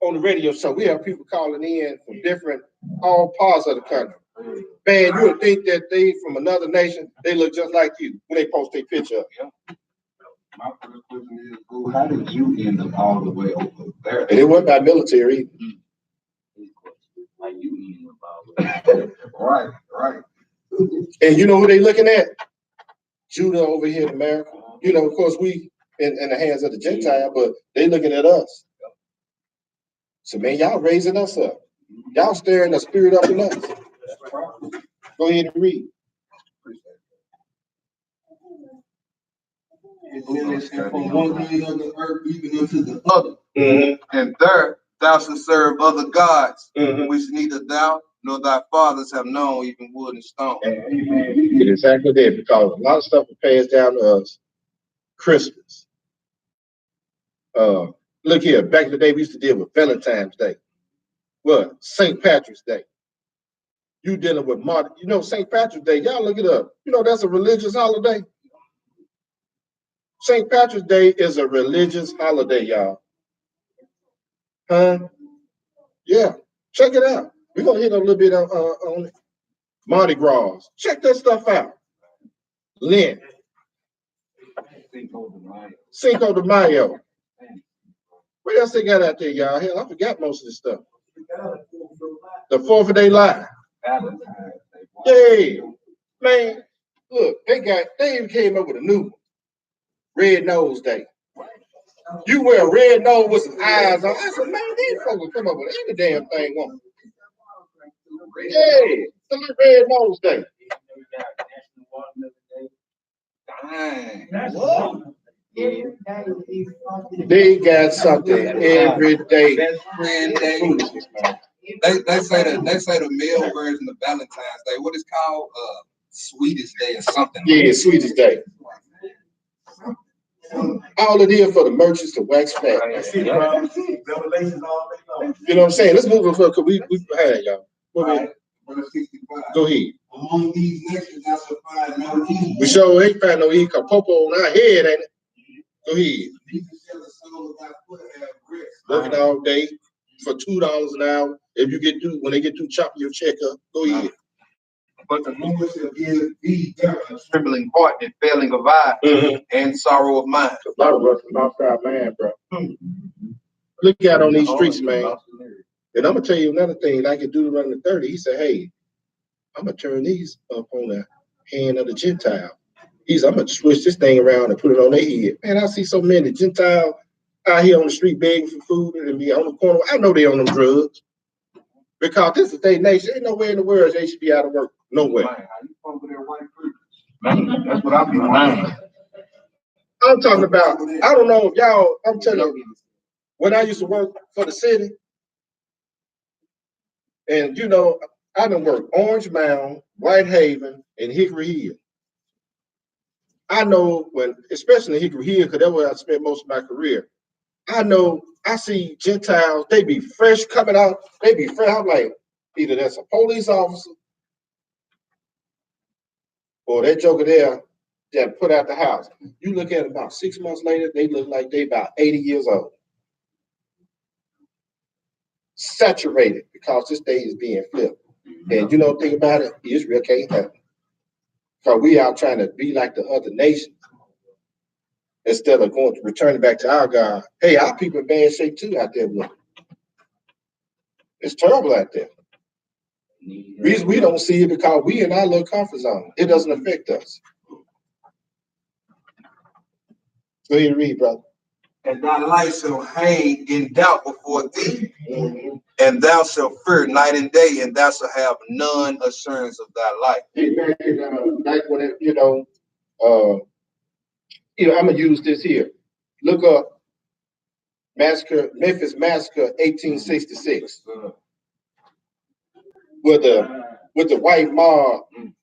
on the radio show, we have people calling in from different, all parts of the country. Man, you would think that they from another nation, they look just like you when they post their picture up. My first question is, how did you end up all the way over there? And it wasn't by military. How you end up all the way? Right. And you know who they looking at? Judah over here in America. You know, of course, we in the hands of the Gentile, but they looking at us. So, man, y'all raising us up. Y'all stirring the spirit up in us. Go ahead and read. And from one end of the earth even unto the other. And there thou shalt serve other gods, which neither thou nor thy fathers have known, even wood and stone. Amen. You get exactly that, because a lot of stuff was passed down to us. Christmas. Look here, back in the day, we used to deal with Valentine's Day. What? St. Patrick's Day. You dealing with Martin. You know, St. Patrick's Day, y'all look it up. You know, that's a religious holiday. St. Patrick's Day is a religious holiday, y'all. Huh? Yeah, check it out. We're going to hit a little bit on it. Mardi Gras. Check that stuff out. Lent. Cinco de Mayo. What else they got out there, y'all? Hell, I forgot most of this stuff. The 4th of July. Yeah. Man, look, they even came up with a new one. Red Nose Day. You wear a red nose with some eyes on. I said, man, these folks come up with any damn thing on. Yeah, the Red Nose Day. Dang. They got something every day. They say the male version of Valentine's Day. What is called Sweetest Day or something. Yeah, Sweetest Day. All it is for the merchants to wax fat. You know what I'm saying? Let's move on because we behind y'all. Go ahead. Among these nations I shall find no heed. We sure ain't find no heed because Popo on our head, ain't it? Go ahead. Working all day for $2 an hour. If you get through, when they get through chopping your check up, go ahead. But the Lord shall give thee a trembling heart and failing of eye and sorrow of mind. A lot of us lost our mind, bro. Look out on these streets, man. And I'm gonna tell you another thing. Like it do around the 30. He said, "Hey, I'm gonna turn these up on the hand of the Gentile. I'm gonna switch this thing around and put it on their head." Man, I see so many Gentiles out here on the street begging for food and be on the corner. I know they on them drugs because this is their nation. Ain't nowhere in the world they should be out of work. Nowhere. Man, that's what I be lying. I'm talking about. I don't know if y'all. I'm telling you, when I used to work for the city, and you know, I done worked Orange Mound, Whitehaven, and Hickory Hill. I know when, especially in Hickory Hill, because that's where I spent most of my career. I know I see Gentiles, they be fresh coming out, they be fresh. I'm like, either that's a police officer or that joker there that put out the house. You look at it about 6 months later, they look like they about 80 years old. saturated because this thing is being flipped. And you know, think about it, Israel can't happen. Because we are trying to be like the other nations instead of going to returning back to our God. Hey, our people in bad shape too out there. With it's terrible out there. Reason we don't see it because we in our little comfort zone. It doesn't affect us. Go ahead and read, brother. And thy life shall hang in doubt before thee, and thou shalt fear night and day, and thou shalt have none assurance of thy life. Hey, back when it, I'm gonna use this here. Look up Memphis Massacre, 1866, with the white mob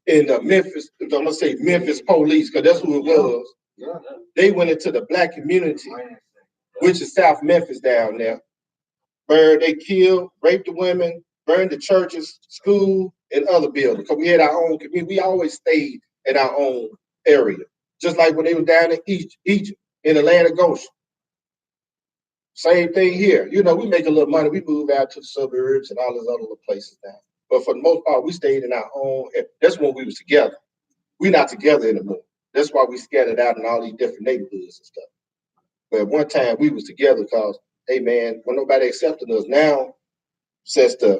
in the Memphis. I'm gonna say Memphis police, because that's who it was. They went into the black community, which is South Memphis down there. They killed, raped the women, burned the churches, school, and other buildings. Because we had our own community. We always stayed in our own area. Just like when they were down in Egypt, in the land of Goshen. Same thing here. You know, we make a little money. We move out to the suburbs and all those other little places now. But for the most part, we stayed in our own. That's when we was together. We're not together anymore. That's why we scattered out in all these different neighborhoods and stuff. But at one time, we was together because, hey, man, when nobody accepting us now, says I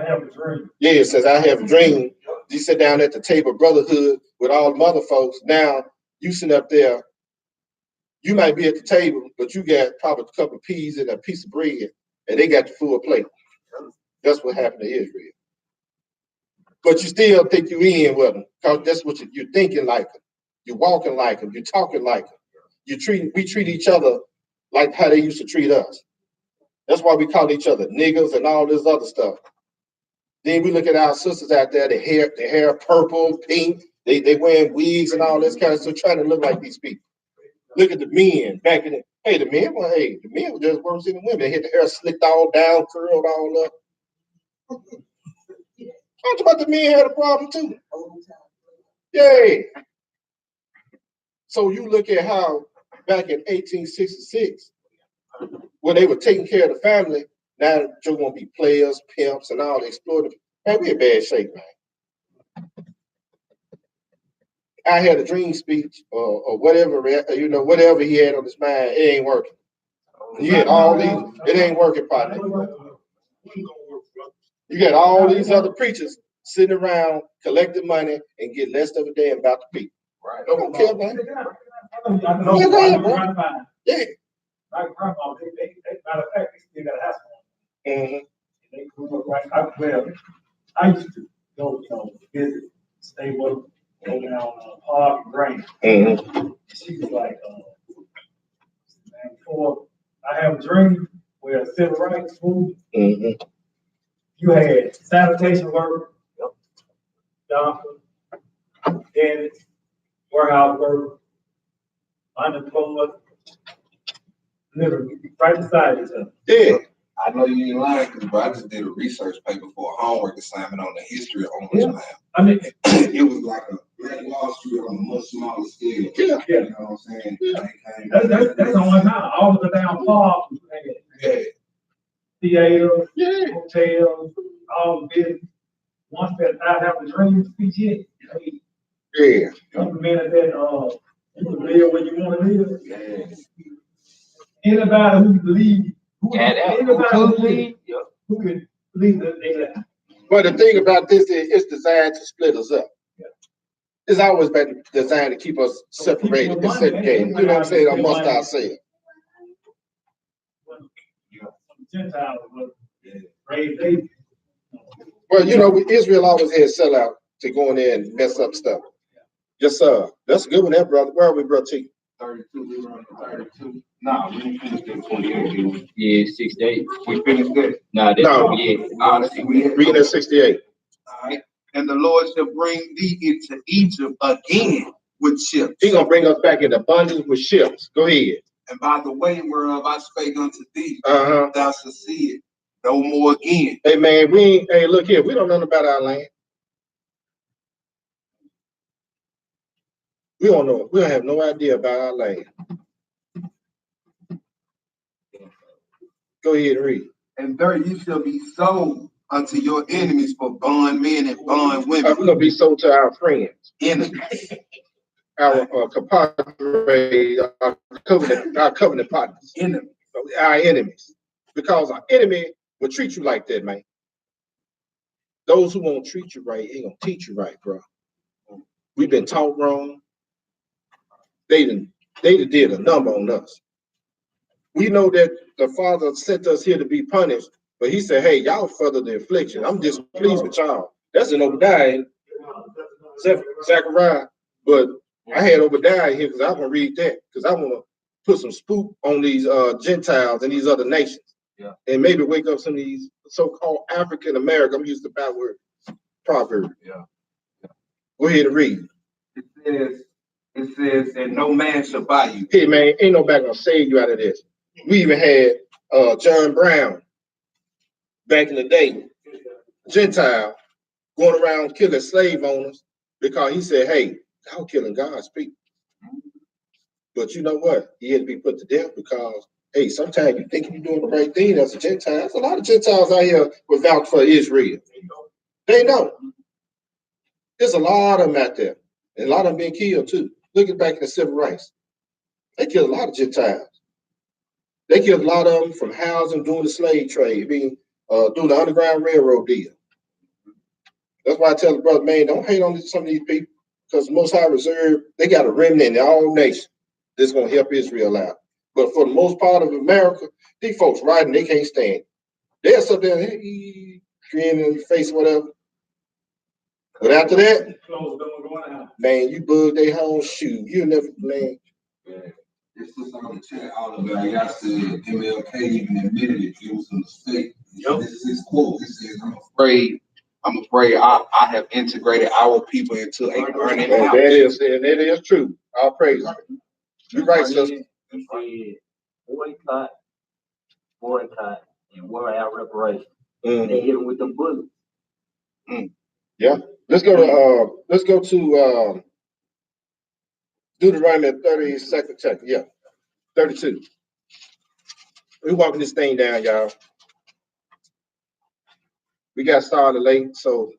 have a dream. Yeah, it says, I have a dream. You sit down at the table of brotherhood with all the other folks. Now, you sit up there. You might be at the table, but you got probably a couple of peas and a piece of bread, and they got the full plate. That's what happened to Israel. But you still think you in with them, because that's what you're thinking like them. You're walking like them. You're talking like them. We treat each other like how they used to treat us. That's why we call each other niggas and all this other stuff. Then we look at our sisters out there, the hair purple, pink, they wearing wigs and all this kind of stuff, trying to look like these people. Look at the men back in the, the men were just worse than the women. They had the hair slicked all down, curled all up. Talk about the men had a problem too. Yeah. So you look at how back in 1866, when they were taking care of the family, now you're gonna be players, pimps, and all the exploited. Man, we in bad shape, man. I had a dream speech or whatever, whatever he had on his mind, it ain't working. You had all these, it ain't working, partner. You got all these other preachers sitting around collecting money and get less of a damn about the people. Right. They don't care, man. Yeah. My grandma, they matter of fact, they still got a house on. Mm-hmm. They grew up right out where I used to go, visit, stay with them, go down Park and Grain. Mm-hmm. She was like, before I have a dream where civil rights movement, you had sanitation workers, doctors, dentists, warehouse workers, unemployed, literally right beside each other. Yeah. I know you ain't lying, because I just did a research paper for a homework assignment on the history of Orange Town. I mean, it was like a Black Wall Street on a much smaller scale. Yeah. You know what I'm saying? Yeah. That's the only time. All of the down Park, Yeah. theaters, hotels, all the business. Once that I have a dream speech hit, Yeah. implemented that you can live where you want to live. Yeah. Anybody who believe, who can believe that they live. But the thing about this is it's designed to split us up. Yeah. It's always been designed to keep us separated and segregated. You know what I'm saying? Amongst ourselves. Gentiles were raised babies. Well, Israel always had sellout to go in there and mess up stuff. Yes, sir. That's a good one there, brother. Where are we, brother T? 32, we were on 32. No, we didn't finish that 28. Yeah, 68. We finished that. Yeah. Let's see, we had Reading at 68. All right. And the Lord shall bring thee into Egypt again with ships. He's gonna bring us back into bondage with ships. Go ahead. And by the way whereof I spake unto thee, Uh-huh. thou shalt see it no more again. Hey man, look here, we don't know about our land. We don't know. We don't have no idea about our land. Go ahead and read. and there you shall be sold unto your enemies for bondmen and bondwomen. We're gonna be sold to our friends, Enemies. our compadre, our covenant partners, Enemies. our enemies, because our enemy will treat you like that, man. Those who won't treat you right ain't gonna teach you right, bro. We've been taught wrong. They did a number on us. We know that the Father sent us here to be punished, but he said, hey, y'all further the affliction. I'm displeased with y'all. That's an Obadiah, Zechariah. But I had Obadiah here because I want to read that, because I want to put some spook on these Gentiles and these other nations. Yeah. And maybe wake up some of these so-called African American, I'm used to bad word, proverb. Yeah. Go ahead and read. It says, and no man shall buy you. Hey, man, ain't nobody gonna save you out of this. We even had John Brown back in the day, Gentile, going around killing slave owners because he said, hey, y'all killing God's people. But you know what? He had to be put to death because, hey, sometimes you think you're doing the right thing as a Gentile. There's a lot of Gentiles out here who vouch for Israel. They know. There's a lot of them out there. And a lot of them being killed too. Looking back at the civil rights. They killed a lot of Gentiles. They killed a lot of them from housing, doing the slave trade, doing the Underground Railroad deal. That's why I tell the brother, man, don't hate on some of these people, because the Most High Reserve, they got a remnant in all nations that's going to help Israel out. But for the most part of America, these folks riding, they can't stand. They'll sit there and grin in your face, whatever. But after that, man, you bug their whole shoe. You never, man. This was on the chat all of it. I said MLK even admitted it. It was a mistake. Yep. This is his quote. He says, I'm afraid I have integrated our people into a burning house. That is true. All praise. You're right, sister. Boycott, and wear out reparations. They hit them with them bullets. Yeah. Let's go to Deuteronomy 32nd chapter. Yeah. 32. We're walking this thing down, y'all. We got started late, so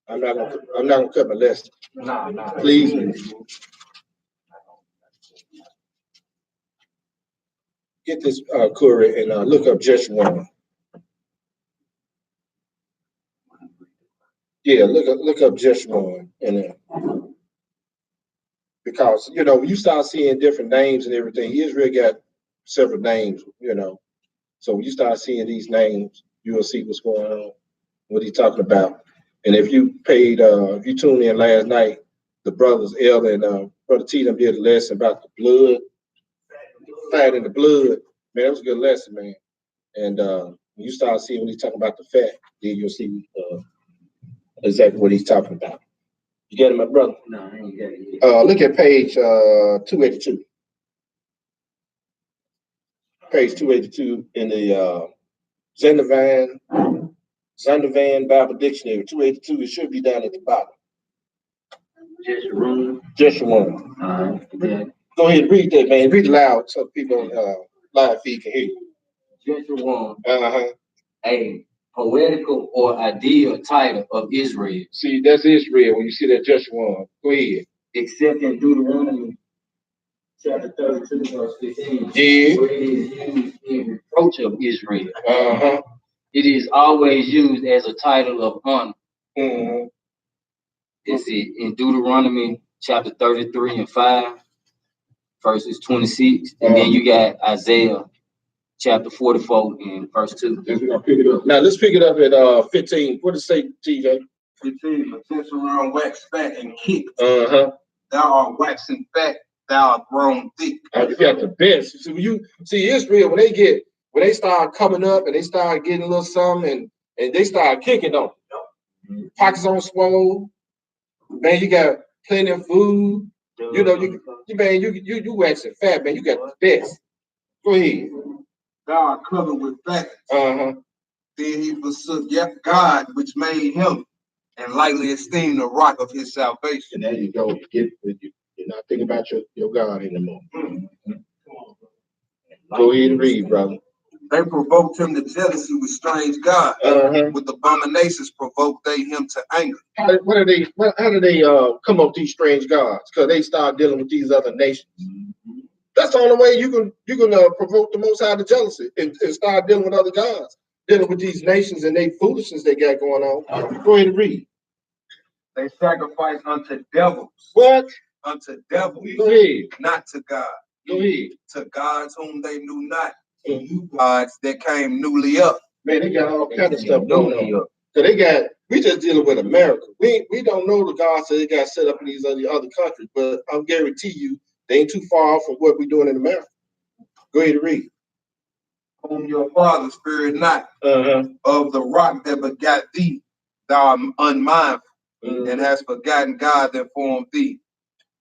I'm not gonna cut my lesson. Nah. Please. Get this Curry and look up Jeshua. Yeah, look up Jeshua and because when you start seeing different names and everything, Israel got several names, So when you start seeing these names, you will see what's going on, what he's talking about. And if you tuned in last night, the brothers Elder and Brother T them did a lesson about the blood, fat in the blood. Man, it was a good lesson, man. And when you start seeing when he's talking about the fat, then you'll see exactly what he's talking about. You get it, my brother? No, I ain't got it. Look at page 282. Page 282 in the Zondervan Bible Dictionary. 282. It should be down at the bottom. Jeshua. Yeah. Go ahead and read that, man. Read it loud so people on live feed can hear you. Jeshua. A poetical or ideal title of Israel. See, that's Israel when you see that Jeshua. Go ahead. Except in Deuteronomy chapter 32, verse 15. Yeah. Where it is used in reproach of Israel. It is always used as a title of honor. It's in Deuteronomy chapter 33 and 5, verses 26. And then you got Isaiah chapter 44 and verse 2. Now let's pick it up at 15. What does it say, TJ? 15. But since around wax fat and kicked, thou art waxing fat, thou art grown thick. You got the best. So you see Israel when they start coming up and they start getting a little something and they start kicking on. Pockets on swole. Man, you got plenty of food. You waxing fat, man. You got the best. Go ahead. Thou art covered with fat. Then he forsook God, which made him, and lightly esteemed the rock of his salvation. And there you go. You're not thinking about your God anymore. Go ahead and read, brother. They provoked him to jealousy with strange gods. With abominations provoked they him to anger. How do they come up with these strange gods? Because they start dealing with these other nations. That's the only way you can provoke the Most High to jealousy and start dealing with other gods, dealing with these nations and their foolishness they got going on. Go ahead and read. They sacrifice unto devils. What? Unto devils. Go ahead. Not to God. Go ahead. To gods whom they knew not. To you gods that came newly up. Man, they got all kinds of stuff going on. So we just dealing with America. We don't know the gods that they got set up in these other countries, but I guarantee you they ain't too far off from what we're doing in America. Go ahead and read. Whom your father spared not, of the rock that begat thee, thou art unmindful, and hast forgotten God that formed thee.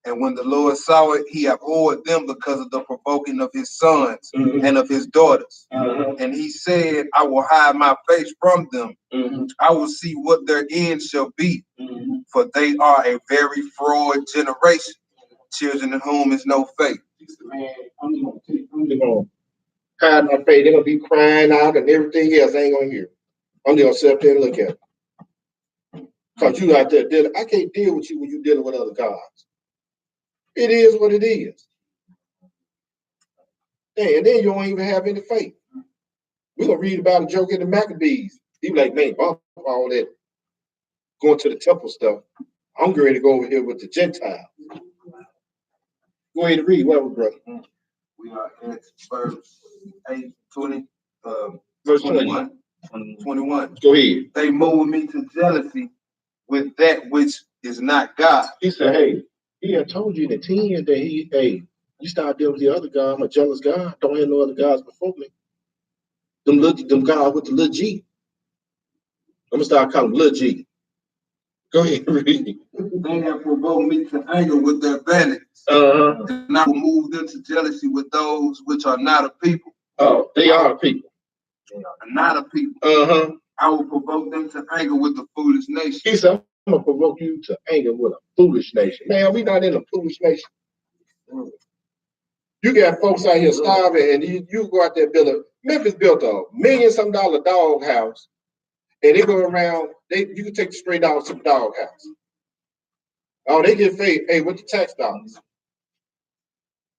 And when the Lord saw it, he abhorred them because of the provoking of his sons and of his daughters. And he said, I will hide my face from them. I will see what their end shall be. For they are a very fraud generation, children in whom is no faith. Man, I'm just gonna hide my face. They're gonna be crying out and everything else. I ain't gonna hear. I'm just gonna sit up there and look at it. Because you out there dealing, I can't deal with you when you're dealing with other gods. It is what it is. And then you don't even have any faith. We're gonna read about a joke in the Maccabees. He be like, man, all that going to the temple stuff. I'm ready to go over here with the Gentiles. Go ahead and read. What was, brother? We are at verse 8, 20, verse 21. 21. Go ahead. They move me to jealousy with that which is not God. He said, hey, he had told you in the 10 that you start dealing with the other God. I'm a jealous God. Don't have no other gods before me. Them God with the little G. I'm gonna start calling them little G. Go ahead, read. They have provoked me to anger with their vanities. And I will move them to jealousy with those which are not a people. Oh, they are a people. They are not a people. I will provoke them to anger with the foolish nation. He said, I'm gonna provoke you to anger with a foolish nation. Man, we not in a foolish nation. You got folks out here starving, and you go out there Memphis built a $1 million-some dog house, and they go around. You can take the stray dogs to the dog house. Oh, they get paid. Hey, with the tax dollars.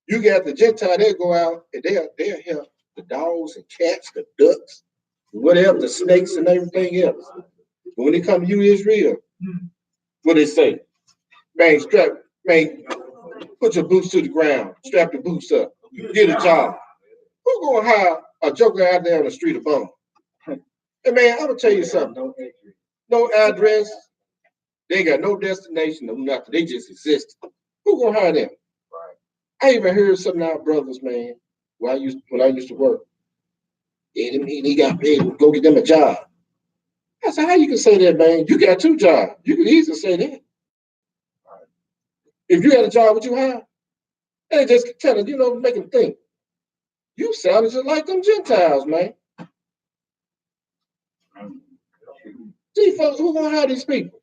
You got the Gentile. They go out and they'll help the dogs and cats, the ducks, whatever, the snakes and everything else. But when they come to you, Israel, what they say? Man, put your boots to the ground, strap your boots up, get a job. Who gonna hire a joker out there on the street of bum? Hey man, I'm gonna tell you something. No address, they ain't got no destination, no nothing. They just exist. Who gonna hire them? I even heard some of our brothers, man, when I used to work. He got paid to go get them a job. I said, how you can say that, man? You got 2 jobs. You can easily say that. If you had a job, would you hire? And just tell them, make them think. You sounded just like them Gentiles, man. See, folks, who gonna hire these people?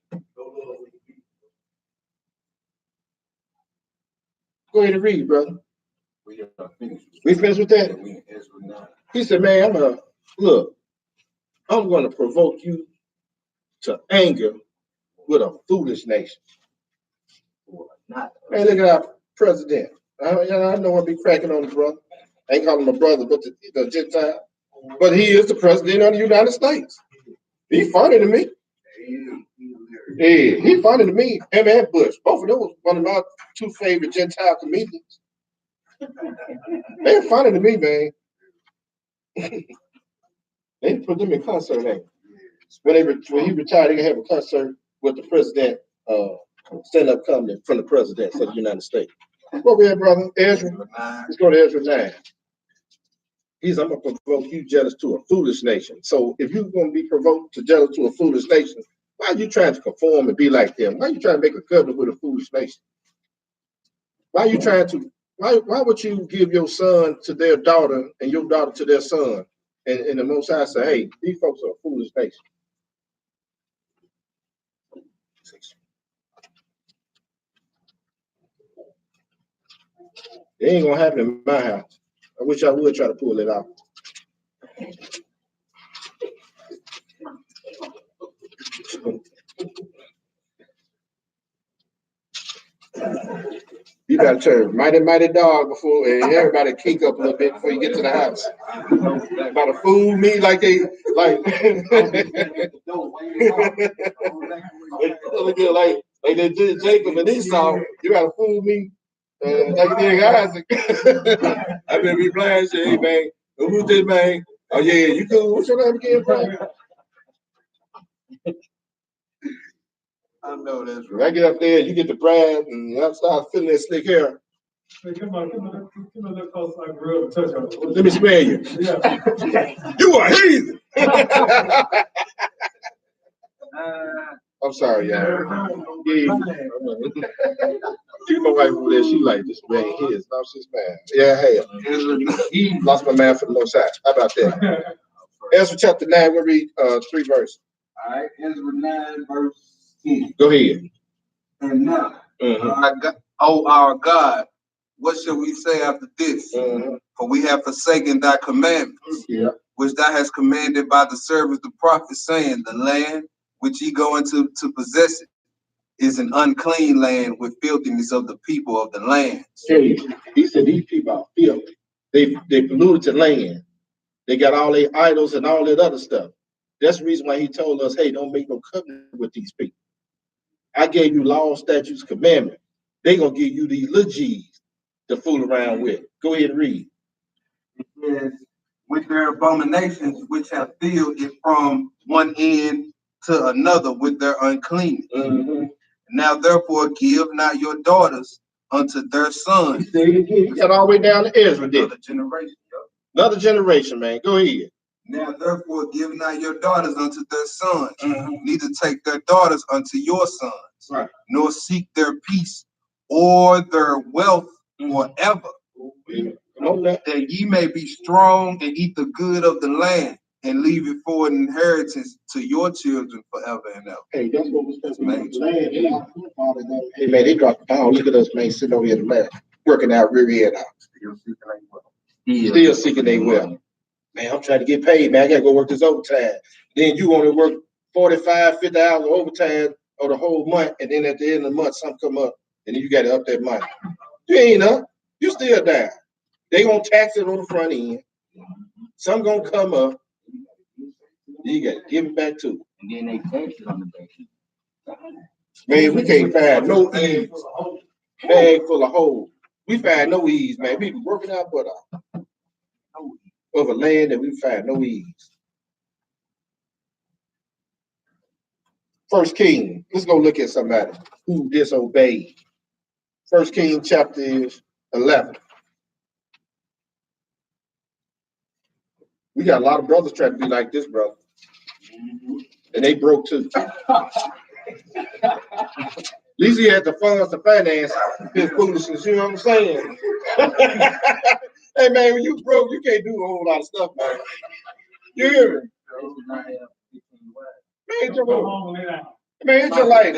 Go ahead and read, brother. We finished with that? He said, man, I'm gonna provoke you to anger with a foolish nation. Man, look at our president. I know I'll be cracking on the brother. I ain't calling him a brother, but the Gentile. But he is the president of the United States. He funny to me. Yeah, he funny to me. Him and Bush. Both of them was one of my 2 favorite Gentile comedians. They're funny to me, man. They put them in concert, ain't they? When he retired, they gonna have a concert with the president, stand-up comedy from the president of the United States. What we had, brother? Ezra? Let's go to Ezra 9. I'm gonna provoke you jealous to a foolish nation. So if you're gonna be provoked to jealous to a foolish nation, why are you trying to conform and be like them? Why are you trying to make a covenant with a foolish nation? Why would you give your son to their daughter and your daughter to their son? And the Most High say, hey, these folks are a foolish nation. It ain't gonna happen in my house. I wish I would try to pull it out. You gotta turn mighty dog before, and everybody kick up a little bit before you get to the house. About to fool me like they like. Like they did Jacob and Esau. You gotta fool me like you did Isaac. I better be blind. Say, hey man, who's this man? Oh yeah, you cool? What's your name again, bro? I know that's When I get up there, you get the brand, and I start feeling that slick hair. Hey, come on, look close. I grew up and touch on it. Let me smell you. Yeah. You are heathen. I'm sorry, y'all. Yeah. My wife over there, she like this man his. No, she's mad. Yeah, hey. He lost my man for the most side. How about that? Ezra chapter 9, we'll read 3 verses. all right. Ezra 9 verse 10. Go ahead. And now, our God, what shall we say after this? For we have forsaken thy commandments, which thou hast commanded by the servants the prophets, saying, the land which ye go into to possess it is an unclean land with filthiness of the people of the land. He said these people are filthy. They polluted the land. They got all their idols and all that other stuff. That's the reason why he told us, hey, don't make no covenant with these people. I gave you law, statutes, commandments. They gonna give you these little G's to fool around with. Go ahead and read. It says, with their abominations which have filled it from one end to another with their uncleanness. Now therefore give not your daughters unto their sons. He got all the way down to Ezra. Another generation. Another generation, man. Go ahead. Now therefore give not your daughters unto their sons, neither take their daughters unto your sons, nor seek their peace or their wealth forever, that ye may be strong and eat the good of the land, and leave it for an inheritance to your children forever and ever. Hey, that's what we're supposed to do. Hey, man, they dropped the ball. Look at us, man, sitting over here at the left, working out, rear end out. Still seeking their wealth. Man, I'm trying to get paid, man. I got to go work this overtime. Then you want to work 45, 50 hours of overtime or the whole month, and then at the end of the month, something come up, and then you got to up that money. You ain't up. You still down. They gonna tax it on the front end. Some gonna come up. You got to give it back to them. And then they tax it on the back end. Man, we can't find no ease. Bag full of holes. We find no ease, man. We be working out but of a land that we find no ease. First King, let's go look at somebody who disobeyed. First King chapter 11. We got a lot of brothers trying to be like this, brother. And they broke too. At least he had the funds to finance his foolishness, you know what I'm saying? Hey man, when you broke, you can't do a whole lot of stuff, man. You hear me? Man, it's just like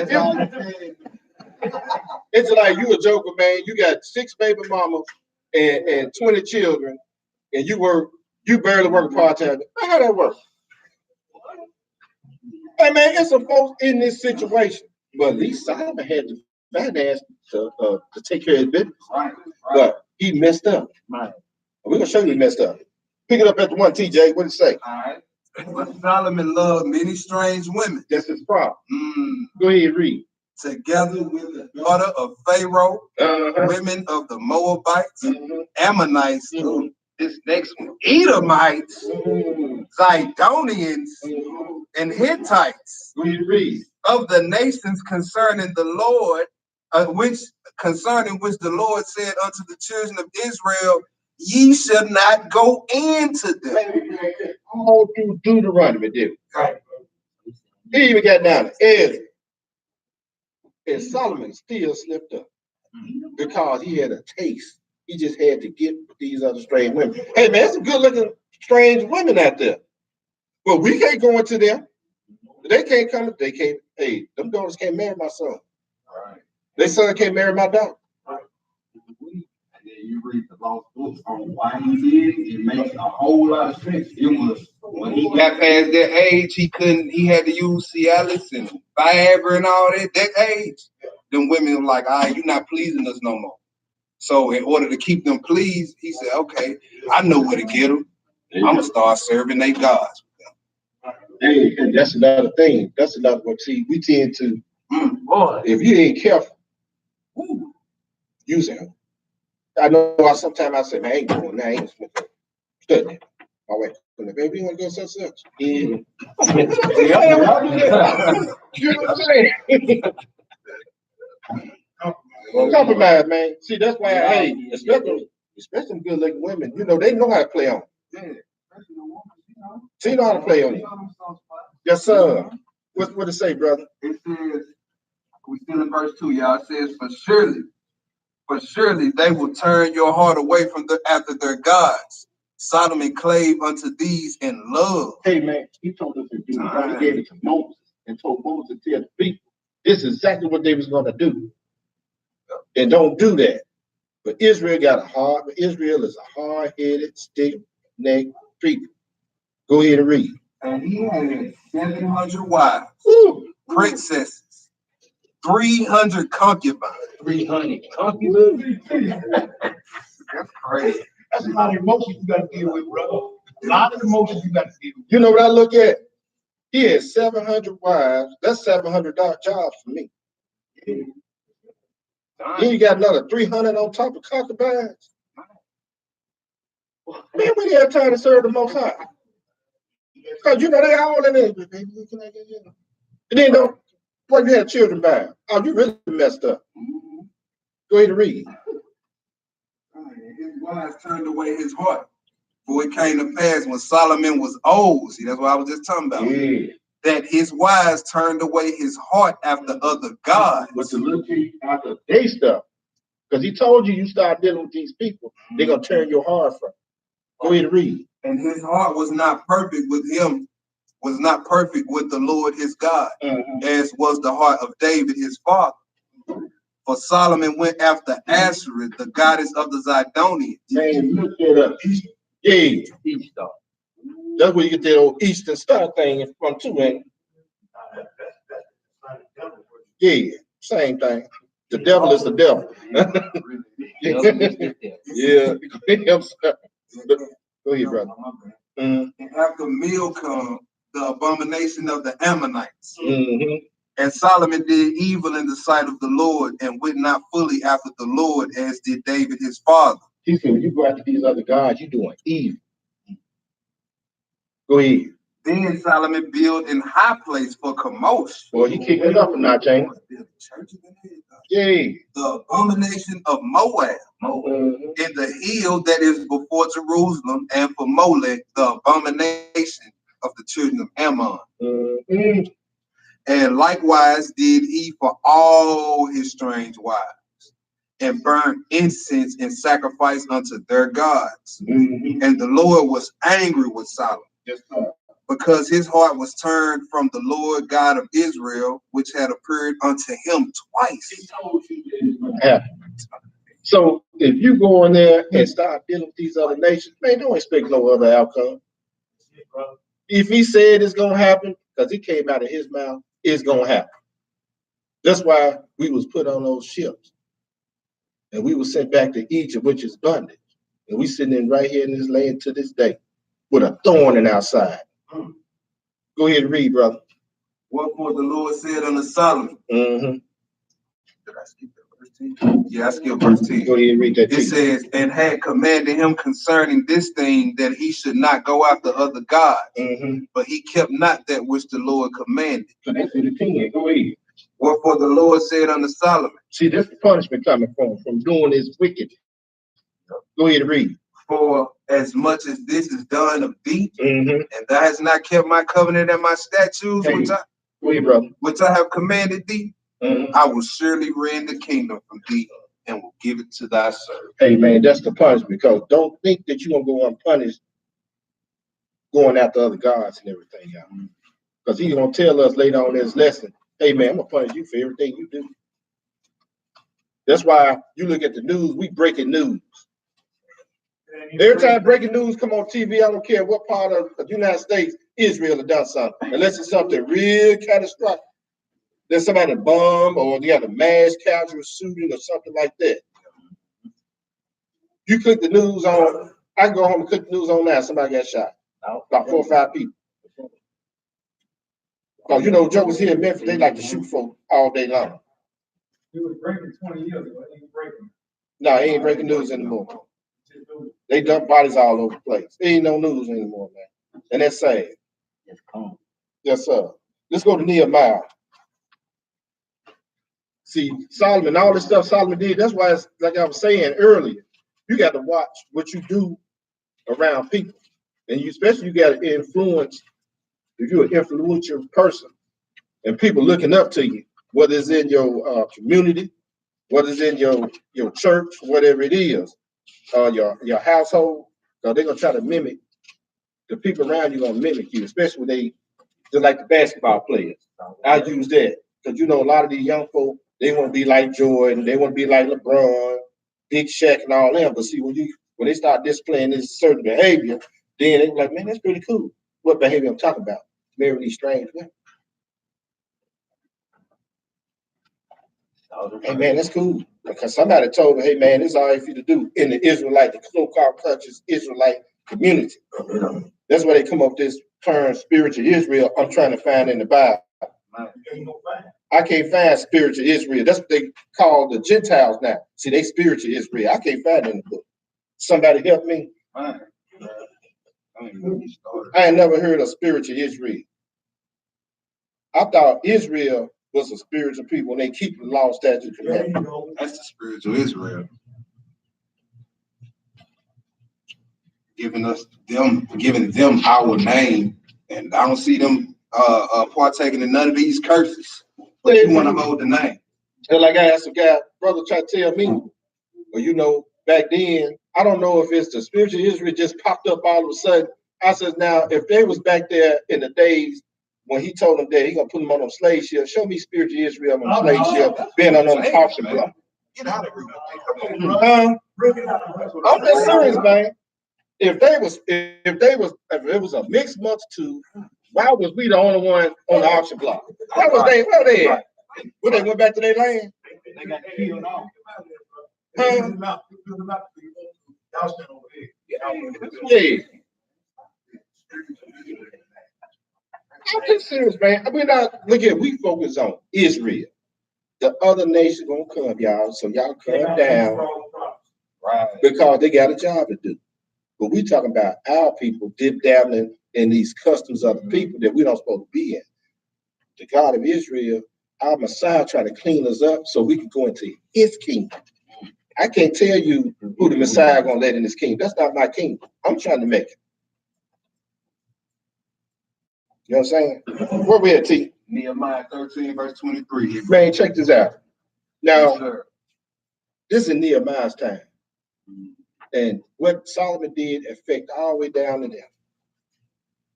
it's like you a joker, man. You got 6 baby mamas and 20 children, and you barely work part-time. How that work? Hey man, it's some folks in this situation. But at least Solomon had the finance to take care of his business. But he messed up. We're gonna show you he messed up. Pick it up at the 1, TJ. What did it say? All right. But Solomon loved many strange women. That's his problem. Go ahead and read. Together with the daughter of Pharaoh, women of the Moabites, Ammonites, this next one, Edomites, Zidonians, and Hittites. Go ahead and read. Of the nations concerning the Lord, concerning which the Lord said unto the children of Israel, ye shall not go into them. All through Deuteronomy, did it? He even got down to Ezra. And Solomon still slipped up because he had a taste. He just had to get with these other strange women. Hey man, some good looking strange women out there. But we can't go into them. They can't come. They can't. Hey, them daughters can't marry my son. Their son can't marry my daughter. You read the lost books on why he did it, it makes a whole lot of sense. It was when he got past that age, he had to use Cialis and Viagra and all that age. them women were like, all right, you're not pleasing us no more. So in order to keep them pleased, he said, okay, I know where to get them. I'm gonna start serving their gods. Hey, and that's another thing. That's another one. See, we tend to, if you ain't careful, use it. I know sometimes I say, man, I ain't doing that. I ain't studying. My wife, baby, you want to go such? Yeah. You know what I'm saying? Compromise, man. See, that's why, hey, especially good looking women, you know, they know how to play on. See, you know how to play on you. Yes, sir. What it say, brother? It says, we still in verse 2, y'all. It says, for surely they will turn your heart away from after their gods. Sodom and clave unto these in love. Hey, man, he told us to do it. He gave it to Moses and told Moses to tell the people. This is exactly what they was going to do. And don't do that. But Israel Israel is a hard-headed, stiff-necked people. Go ahead and read. And he had 700 wives, princesses, 300 concubines. 300 concubines? That's crazy. That's a lot of emotions you got to deal with, brother. A lot of emotions you got to deal with. You know what I look at? He had 700 wives. That's $700 jobs for me. Then you got another 300 on top of concubines. Man, we didn't have time to serve the Most High. Because you know they all in there. Baby, can I get in? And then don't. What you had children by? Oh, you really messed up. Go ahead and read. His wives turned away his heart. For it came to pass when Solomon was old. See, that's what I was just talking about. Yeah. That his wives turned away his heart after other gods. But to look after they stuff. Because he told you start dealing with these people, they're going to turn your heart from. Go ahead and read. And his heart was not perfect with him, was not perfect with the Lord his God, as was the heart of David his father. For Solomon went after Ashereth, the goddess of the Zidonians. Man, look at up. Yeah. East Star. That's where you get that old Eastern Star thing from too, man. Yeah, same thing. The devil is the devil. Yeah. Go ahead, brother. And after Milcom, the abomination of the Ammonites. And Solomon did evil in the sight of the Lord and went not fully after the Lord as did David his father. He said, when you go after these other gods, you're doing evil. Go ahead. Then Solomon built in high place for commotion. Well, he kicked it up a notch, ain't he? The abomination of Moab in the hill that is before Jerusalem, and for Molech, the abomination of the children of Ammon. And likewise did he for all his strange wives, and burned incense and sacrifice unto their gods. And the Lord was angry with Solomon, because his heart was turned from the Lord God of Israel, which had appeared unto him twice. Yeah. So if you go in there and start dealing with these other nations, man, don't expect no other outcome. If he said it's gonna happen, because it came out of his mouth, it's gonna happen. That's why we was put on those ships, and we were sent back to Egypt, which is bondage, and we sitting in right here in this land to this day with a thorn in our side. Go ahead and read, brother. Wherefore the Lord said unto Solomon. Did I skip that verse 10? Yeah, I skipped verse 10. Go ahead and read that. It says, and had commanded him concerning this thing that he should not go after other gods, but he kept not that which the Lord commanded. So that's in the 10. Go ahead. Wherefore the Lord said unto Solomon. See, that's the punishment coming from doing this wicked. Go ahead and read. For as much as this is done of thee, and thou hast not kept my covenant and my statutes, which I have commanded thee, I will surely rend the kingdom from thee and will give it to thy servant. Hey, man, that's the punishment, because don't think that you're going to go unpunished going after other gods and everything, y'all. Because he's going to tell us later on in this lesson, hey, man, I'm going to punish you for everything you do. That's why you look at the news, we breaking news. Every time breaking news come on TV, I don't care what part of the United States, Israel has done something, unless it's something real catastrophic. there's somebody bomb or they got a mass casual shooting or something like that. You click the news on, I can go home and click the news on now, somebody got shot. About 4 or 5 people. Because you know, jokers here in Memphis, they like to shoot folk all day long. It was breaking 20 years ago. It ain't breaking. No, it ain't breaking news anymore. They dump bodies all over the place. It ain't no news anymore, man. And that's sad. Yes, sir. Let's go to Nehemiah. See, Solomon, all this stuff Solomon did, that's why it's like I was saying earlier, you got to watch what you do around people. And you especially you got to influence, if you're an influential person and people looking up to you, whether it's in your community, whether it's in your church, whatever it is, your household, so they're gonna try to mimic the people around you, gonna mimic you, especially when they just like the basketball players. I use that because you know a lot of these young folk, they want to be like Jordan, they want to be like LeBron, Big Shaq, and all them. But see, when they start displaying this certain behavior, then they be like, man, that's pretty cool. What behavior I'm talking about? Marrying these strange women. Hey man, that's cool. Because somebody told me, hey man, it's all right for you to do in the Israelite, the so-called conscious Israelite community. That's why they come up with this term spiritual Israel I'm trying to find in the Bible. I can't find spiritual Israel. That's what they call the Gentiles now. See, they spiritual Israel. I can't find it in the book. Somebody help me. I ain't never heard of spiritual Israel. I thought Israel was a spiritual people and they keep the law, statutes, and commandments. That's the spiritual Israel. Giving them our name, and I don't see them partaking in none of these curses. But you want to hold the name. And like I asked a guy, brother, try to tell me, well, you know, back then, I don't know if it's the spiritual Israel just popped up all of a sudden. I said, now, if they was back there in the days when he told them that he gonna put them on them slave ships, show me spiritual Israel on the slave ship, being on them auction block. Get out of here. I'm just serious, man. If it was a mixed multitude, why was we the only one on the auction block? Where they at? When they went back to their land? They got killed off. Yeah. I'm just serious, man. We're not, look at, we focus on Israel. The other nation gonna come, y'all. So y'all calm down. Right. Because they got a job to do. But we talking about our people dip down in these customs of the people that we don't supposed to be in. The God of Israel, our Messiah, trying to clean us up so we can go into his kingdom. I can't tell you who the Messiah gonna let in his kingdom. That's not my kingdom. I'm trying to make it. You know what I'm saying? Where we at, T? Nehemiah 13, verse 23. Man, check this out. Now, this is Nehemiah's time. And what Solomon did affect all the way down to them.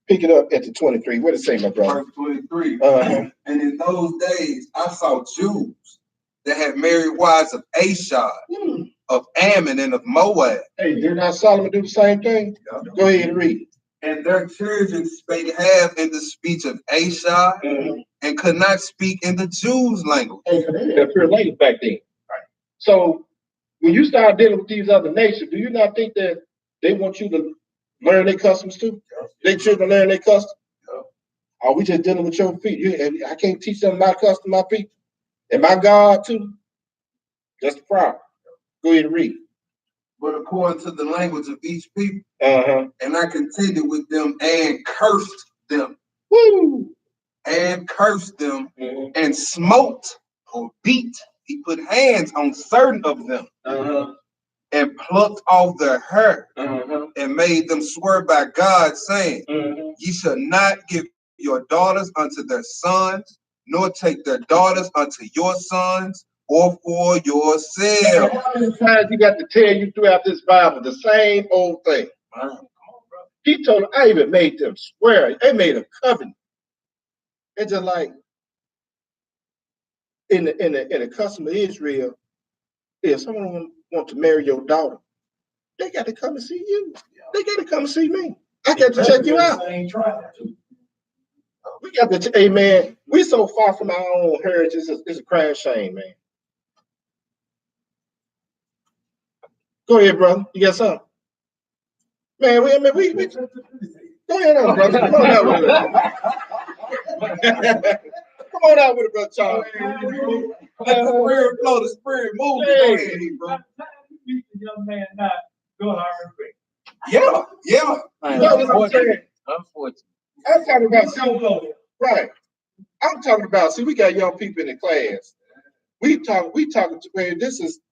Pick it up at the 23. What did it say, my brother? Verse 23. And in those days, I saw Jews that had married wives of Ashad, of Ammon, and of Moab. Hey, did not Solomon do the same thing? Yeah. Go ahead and read. And their children spake half in the speech of Ashad, and could not speak in the Jews' language. Hey, they're pure language back then. Right. So when you start dealing with these other nations, do you not think that they want you to learn their customs too? Their children learn their customs? Are we just dealing with your people? I can't teach them my custom, my people. And my God too? That's the problem. Go ahead and read. But according to the language of each people, and I contended with them and cursed them. Woo! And cursed them and smote or beat. He put hands on certain of them and plucked off their hair and made them swear by God, saying, ye shall not give your daughters unto their sons, nor take their daughters unto your sons, or for yourselves. How many times he got to tell you throughout this Bible the same old thing? He told them, I even made them swear. They made a covenant. It's just like in the custom of Israel, if someone wants to marry your daughter, they got to come and see you. They got to come and see me. I got to check you out. We got the, hey man, we so far from our own heritage, it's a crying shame, man. Go ahead, brother. You got something? Man, we go ahead on, brother. Come on out with it. Come on out with it, brother Charles. Let the spirit flow, the spirit move. Go ahead, bro. Young man not doing our respect. Yeah, yeah. Unfortunately. I'm talking about something, right? I'm talking about, see, we got young people in the class. We talking to, man,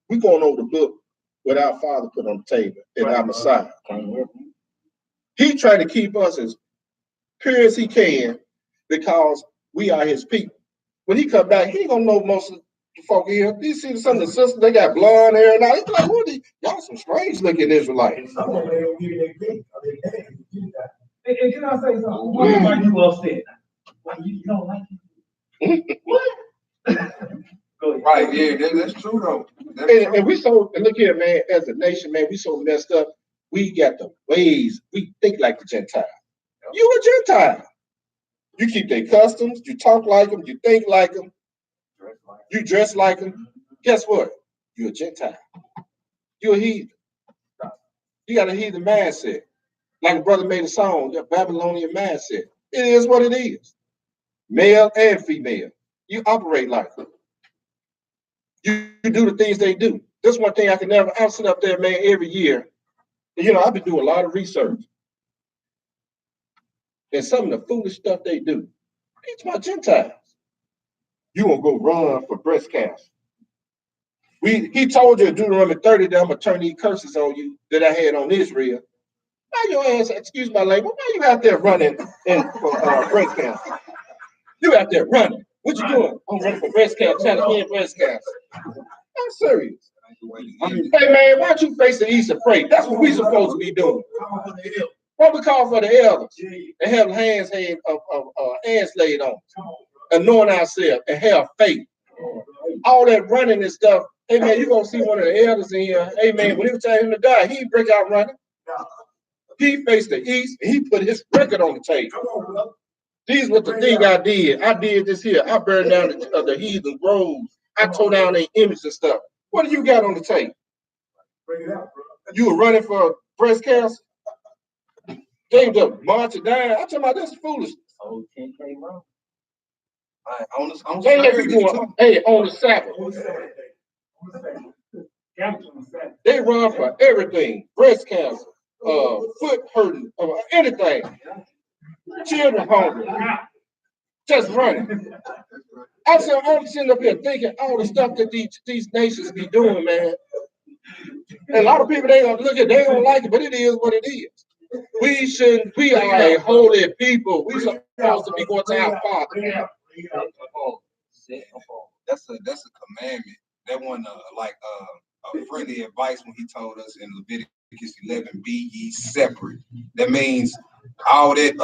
we going over the book what our Father put on the table in our Messiah. He tried to keep us as pure as he can because we are his people. When he come back, he ain't gonna know most of the folk here. You see some of the sisters, they got blonde hair and all. He's like, what are these? Y'all some strange looking Israelites. And can I say something? Why are you upset? Why you don't like it? What? Right, yeah, that's true though. And we so, and look here, man, as a nation, man, we so messed up. We got the ways, we think like the Gentile. You a Gentile. You keep their customs, you talk like them, you think like them, you dress like them. Guess what? You're a Gentile. You're a heathen. You got a heathen mindset. Like a brother made a song, the Babylonian mindset. It is what it is. Male and female. You operate like them. You do the things they do. This one thing I'll sit up there, man, every year. And, I've been doing a lot of research. And some of the foolish stuff they do. It's my Gentiles. You gonna go run for breast cancer. He told you in Deuteronomy 30 that I'm gonna turn these curses on you that I had on Israel. Why your ass, excuse my language, why you out there running for breast cancer? You out there running. What you doing? I'm running for breast cancer, trying to win breast cancer. I'm serious. Hey man, why don't you face the east and pray? That's what we supposed to be doing. What we call for the elders and have hands laid on, anoint ourselves and have faith. All that running and stuff. Hey man, you gonna see one of the elders in here. Hey man, when it was time him to die, he break out running. He faced the east and he put his record on the table. These was the thing I did. I did this here. I burned down the heathen groves. I tore down their images and stuff. What do you got on the table? You were running for breast cancer? Came to march it down. I'm talking about this foolishness. Oh, 10K wrong. On the Sabbath. They run for everything. Breast cancer, foot hurting, anything. Children hungry. Just running. I'm sitting up here thinking all the stuff that these nations be doing, man. And a lot of people, they don't like it, but it is what it is. We are a holy people. We supposed to be going to our Father. That's a commandment. That one a friendly advice when he told us in Leviticus 11, be ye separate. That means all that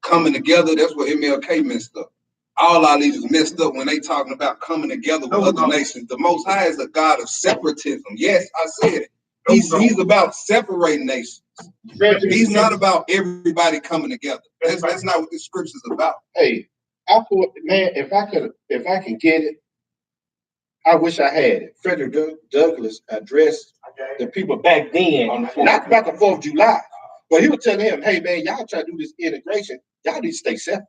coming together, that's what MLK messed up. All our leaders messed up when they talking about coming together with other nations. The Most High is a God of separatism. Yes, I said it. He's about separating nations. He's not about everybody coming together. That's not what the scripture's about. Hey, if I can get it, I wish I had it. Frederick Douglass addressed the people back then, not about the 4th of July, but he was telling him, hey man, y'all try to do this integration, y'all need to stay separate.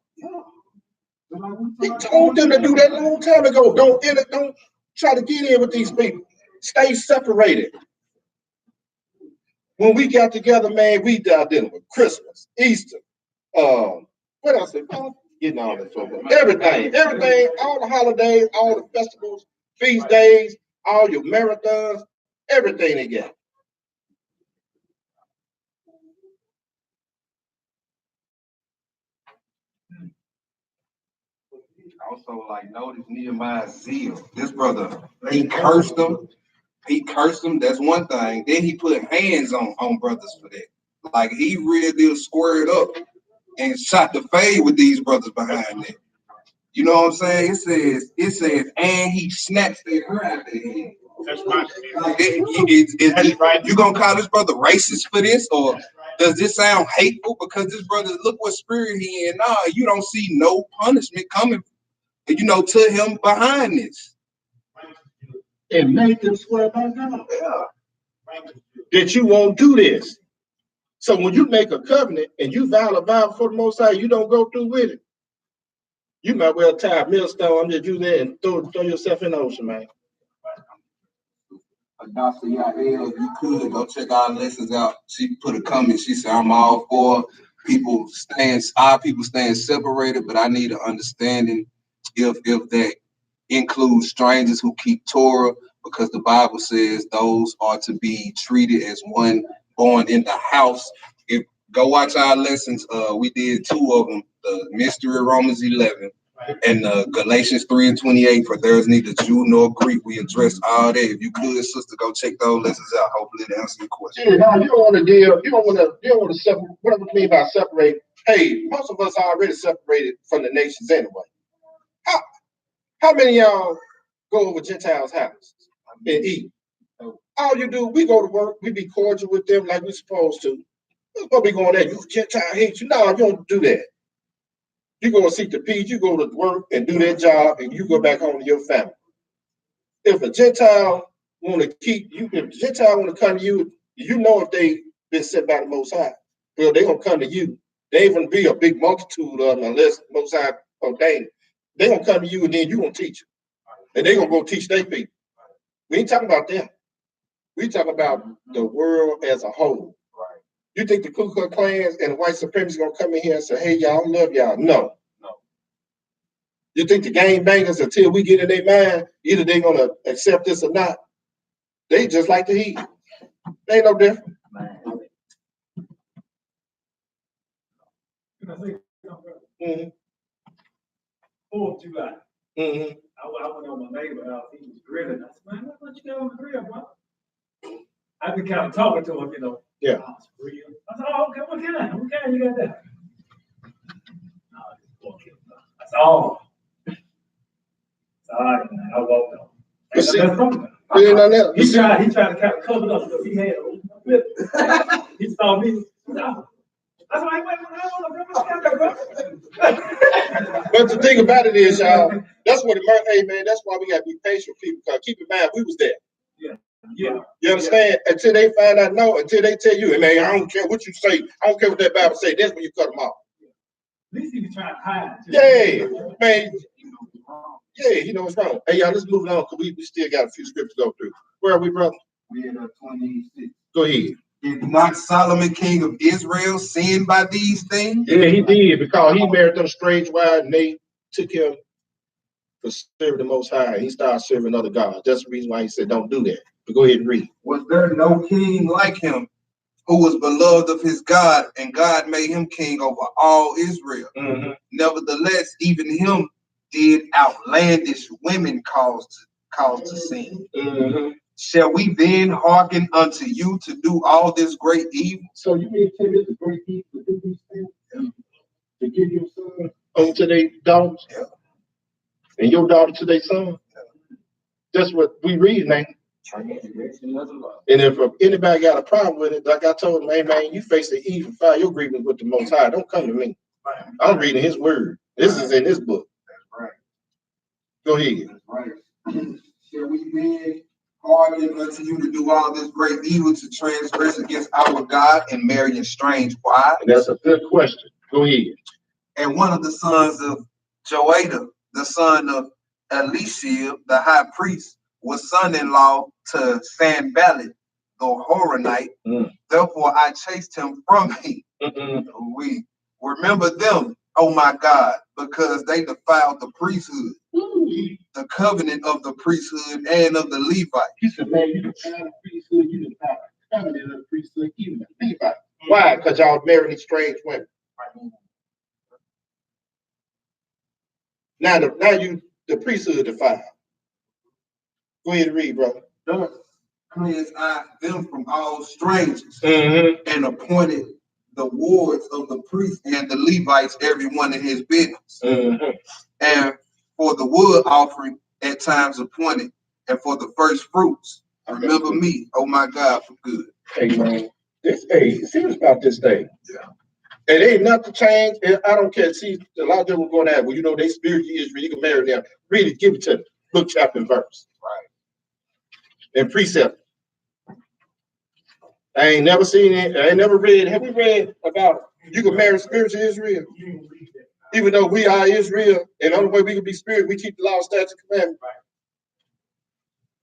He told them to do that a long time ago. Don't try to get in with these people. Stay separated. When we got together, man, we dealing with Christmas, Easter, what else? Getting all that stuff. Everything, all the holidays, all the festivals, feast days, all your marathons, everything they got. Also, notice Nehemiah's zeal. This brother, he cursed them. That's one thing. Then he put hands on brothers for that. He really did square it up and shot the fade with these brothers behind it. You know what I'm saying? It says, and he snatched their hair out their head. That's right. You gonna call this brother racist for this, or Does this sound hateful? Because this brother, look what spirit he in. Nah, you don't see no punishment coming, to him behind this. And make them swear by God that you won't do this. So when you make a covenant and you vow a vow for the Most High, you don't go through with it. You might well tie a millstone under you there and throw yourself in the ocean, man. Dr. Yael, if you could go check our lessons out. She put a comment. She said, I'm all for our people staying separated, but I need an understanding if that includes strangers who keep Torah, because the Bible says those are to be treated as one born in the house. Go watch our lessons. We did 2 of them, the mystery of Romans 11 and Galatians 3:28, for there is neither Jew nor Greek. We addressed all that. If you could, sister, go check those lessons out. Hopefully it answers your question. Yeah, no, you don't want to deal, you don't want to separate. What do I mean by separate? Hey, most of us are already separated from the nations anyway. How many of y'all go over Gentiles' houses and eat? All you do, we go to work, we be cordial with them like we're supposed to. We're supposed to be going there, you Gentile hate you. No, you don't do that. You go and seek the peace, you go to work and do their job, and you go back home to your family. If a Gentile want to come to you, you know if they've been sent by the Most High. Well, they're going to come to you. They ain't going to be a big multitude of them unless the Most High ordained. They're going to come to you, and then you're going to teach them. And they're going to go teach their people. We ain't talking about them. We talk about the world as a whole. You think the Ku Klux Klans and the white supremacists gonna come in here and say, hey, y'all, love y'all? No. You think the gang bangers, until we get in their mind, either they're gonna accept this or not? They just like the heat. They ain't no different. Mm-hmm. 4th of July. Mm-hmm. I went on my neighbor house. He was grilling. I said, man, what you got on the grill, bro? I've been kind of talking to him, Yeah. Oh, it's real. I said, oh, okay, what kind you got there? No, it's pork. That's all. It's all right, man. I walked on. He tried to kind of cover it up because he had a flip. He saw me. No. That's why But the thing about it is, y'all, that's what that's why we gotta be patient with people, because keep in mind we was there. Yeah. You understand? Yeah. Until they find out, until they tell you, hey man, I don't care what you say, I don't care what that Bible say, that's when you cut them off. At least he was trying to hide. Yeah, man. Yeah, he knows what's wrong. Hey, y'all, let's move on, because we still got a few scripts to go through. Where are we, brother? We in 26. Go ahead. Did not Solomon, king of Israel, sin by these things? Yeah, he did, because he married them strange wives, and they took him for serving the Most High. He started serving other gods. That's the reason why he said, don't do that. But go ahead and read. Was there no king like him, who was beloved of his God, and God made him king over all Israel? Mm-hmm. Nevertheless, even him did outlandish women cause to sin. Mm-hmm. Shall we then hearken unto you to do all this great evil? So you mean to tell me it's a great evil to do these things? Yeah. To give your son over to their daughters? Yeah. And your daughter to their son? Yeah. That's what we read, man. And if anybody got a problem with it, like I told him, hey man, you face the evil, file your grievance with the Most High. Don't come to me. I'm reading his word. This is in his book. That's right. Go ahead. That's right. Shall we then hearken unto you to do all this great evil, to transgress against our God and marry a strange wife? And that's a good question. Go ahead. And one of the sons of Joada, the son of Eliashib, the high priest, was son-in-law to Sanballat, the Horonite. Therefore I chased him from me. We remember them, oh my God, because they defiled the priesthood, the covenant of the priesthood and of the Levite. He said, man, you defiled the priesthood, you defiled the covenant of the priesthood, even the Levite. Why? Because y'all marrying strange women. Now the priesthood defiled. Go ahead and read, brother. Thus cleansed I them from all strangers, and appointed the wards of the priests and the Levites, everyone in his business. And for the wood offering at times appointed, and for the first fruits, remember me, oh my God, for good. Amen. This, hey, serious about this thing. Yeah. It ain't nothing changed. I don't care. See, a lot of them were going to have, well, you know, they spiritual Israel. You can marry them. Read it, give it to them. Book, chapter, and verse. Right. And precept. I ain't never seen it. I ain't never read. Have we read about you can marry spiritual Israel? Even though we are Israel, and the only way we can be spirit, we keep the law, statutes, and commandments.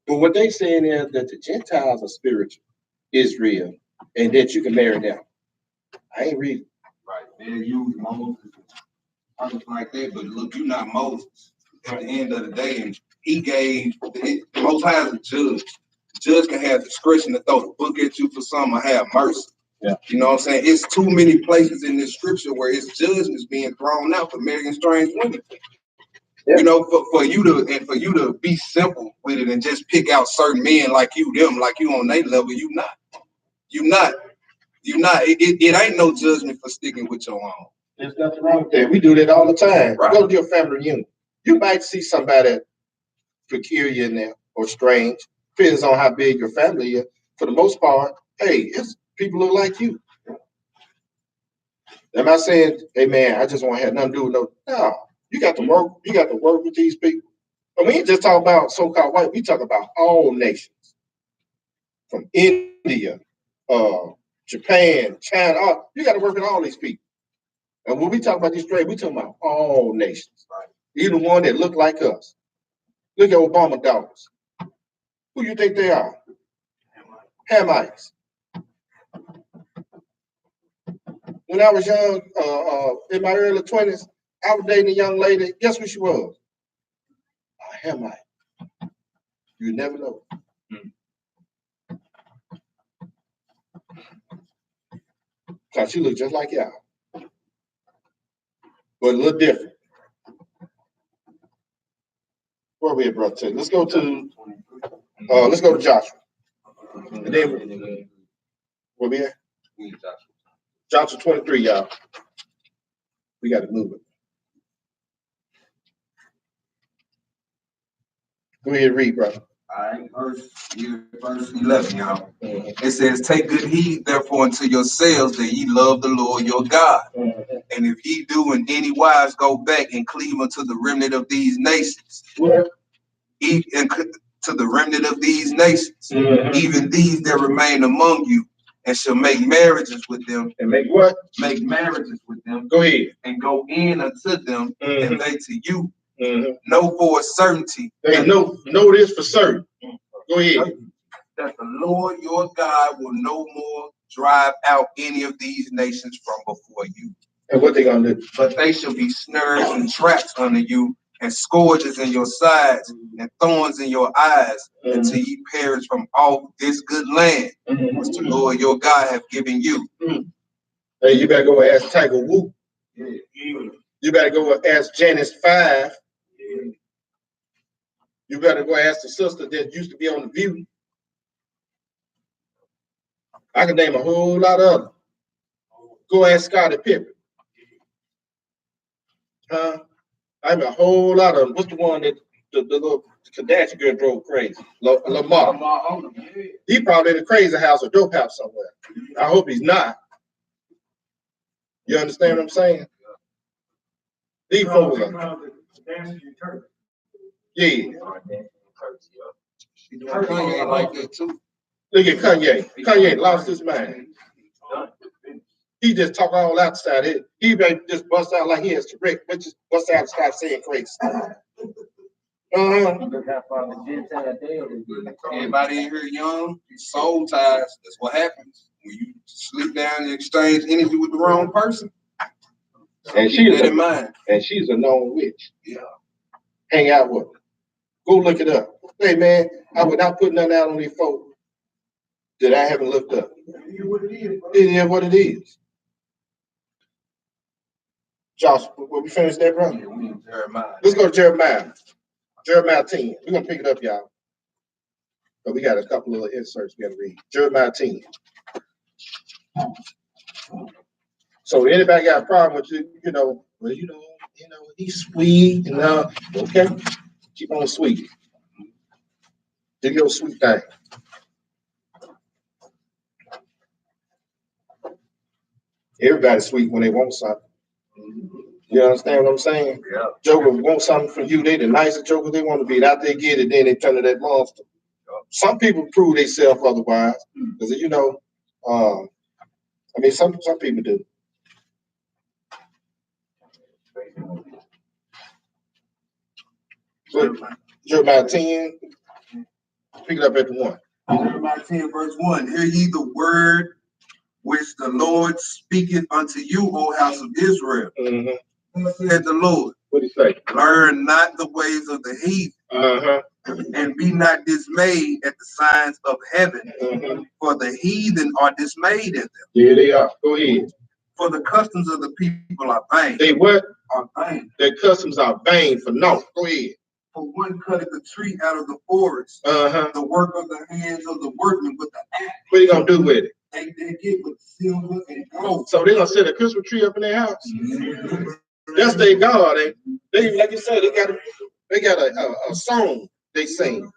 But what they saying is that the Gentiles are spiritual Israel, and that you can marry them. I ain't reading. Right. They use Moses, others like that, but look, you're not Moses. At the end of the day, and he gave the Most High as a judge. The judge can have discretion to throw the book at you for some or have mercy. Yeah. You know what I'm saying? It's too many places in this scripture where it's judgments being thrown out for marrying strange women. Yeah. You know, for you to be simple with it and just pick out certain men like you on their level, you not. It ain't no judgment for sticking with your own. There's nothing wrong with that. We do that all the time. Right. Go to your family reunion. You might see somebody peculiar in there or strange. Depends on how big your family is. For the most part, hey, it's people look like you. Am I saying, hey man, I just want to have nothing to do with no. You got to work. You got to work with these people. And we ain't just talk about so-called white. We talk about all nations, from India, Japan, China. You got to work with all these people. And when we talk about these trade, we talking about all nations. Right? Even one that look like us. Look at Obama daughters. Who you think they are? Hamites. When I was young, in my early 20s, I was dating a young lady. Guess what she was? A Hamite. You never know. Because she looked just like y'all. But a little different. Where we at, brother? Let's go to Joshua. And then where we at? Joshua 23, y'all. We got to move it. Go ahead and read, brother. All right, verse 11, y'all. It says, take good heed, therefore, unto yourselves that ye love the Lord your God. And if ye do in any wise go back and cleave unto the remnant of these nations, even to the remnant of these nations, even these that remain among you, and shall make marriages with them. And make what? Make marriages with them. Go ahead. And go in unto them, and they to you. Know for a certainty. Hey, know this for certain. Go ahead. That the Lord your God will no more drive out any of these nations from before you. And what they gonna do? But they shall be snares and traps under you, and scourges in your sides, and thorns in your eyes, until ye perish from off this good land, which the Lord your God have given you. Hey, you better go ask Tiger Woo. Yeah. You better go ask Janice 5. Yeah. You better go ask the sister that used to be on The View. I can name a whole lot of them. Go ask Scottie Pippen. I mean a whole lot of them. What's the one that the little Kardashian girl drove crazy? Lamar. He probably in a crazy house or dope house somewhere. I hope he's not. You understand what I'm saying? These folks are. Yeah. Kanye like that too. Look at Kanye. Kanye lost his mind. He just talk all outside it. He just bust out like he has Tourette, but just bust out and start saying crazy stuff. Everybody in here young, soul ties. That's what happens when you sleep down and exchange energy with the wrong person. And she's a known witch. Yeah. Hang out with her. Go look it up. Hey man, I would not put nothing out on these folks that I haven't looked up. It is what it is. Josh, will we finish that, brother? Jeremiah. Let's go to Jeremiah. Jeremiah 10. We're gonna pick it up, y'all. But we got a couple of inserts we gotta read. Jeremiah 10. So anybody got a problem with he's sweet and okay. Keep on sweet. Do your sweet thing. Everybody's sweet when they want something. You understand what I'm saying? Yeah. Joker want something from you. They the nicest joker they want to be. After they get it, then they turn to that monster. Some people prove themselves otherwise. Because you know, I mean some people do. So, Jeremiah 10, pick it up at the 1. Jeremiah 10, verse 1. Hear ye the word which the Lord speaketh unto you, O house of Israel. Said the Lord. What did he say? Learn not the ways of the heathen, and be not dismayed at the signs of heaven, for the heathen are dismayed at them. Yeah, they are. Go ahead. For the customs of the people are vain. They what? Are vain. Their customs are vain for naught. Go ahead. For one cutteth the tree out of the forest, the work of the hands of the workmen with the axe. What are you gonna do with it? They get with silver and gold. So they're gonna set a Christmas tree up in their house. That's their God. They like you said, they got a song they sing.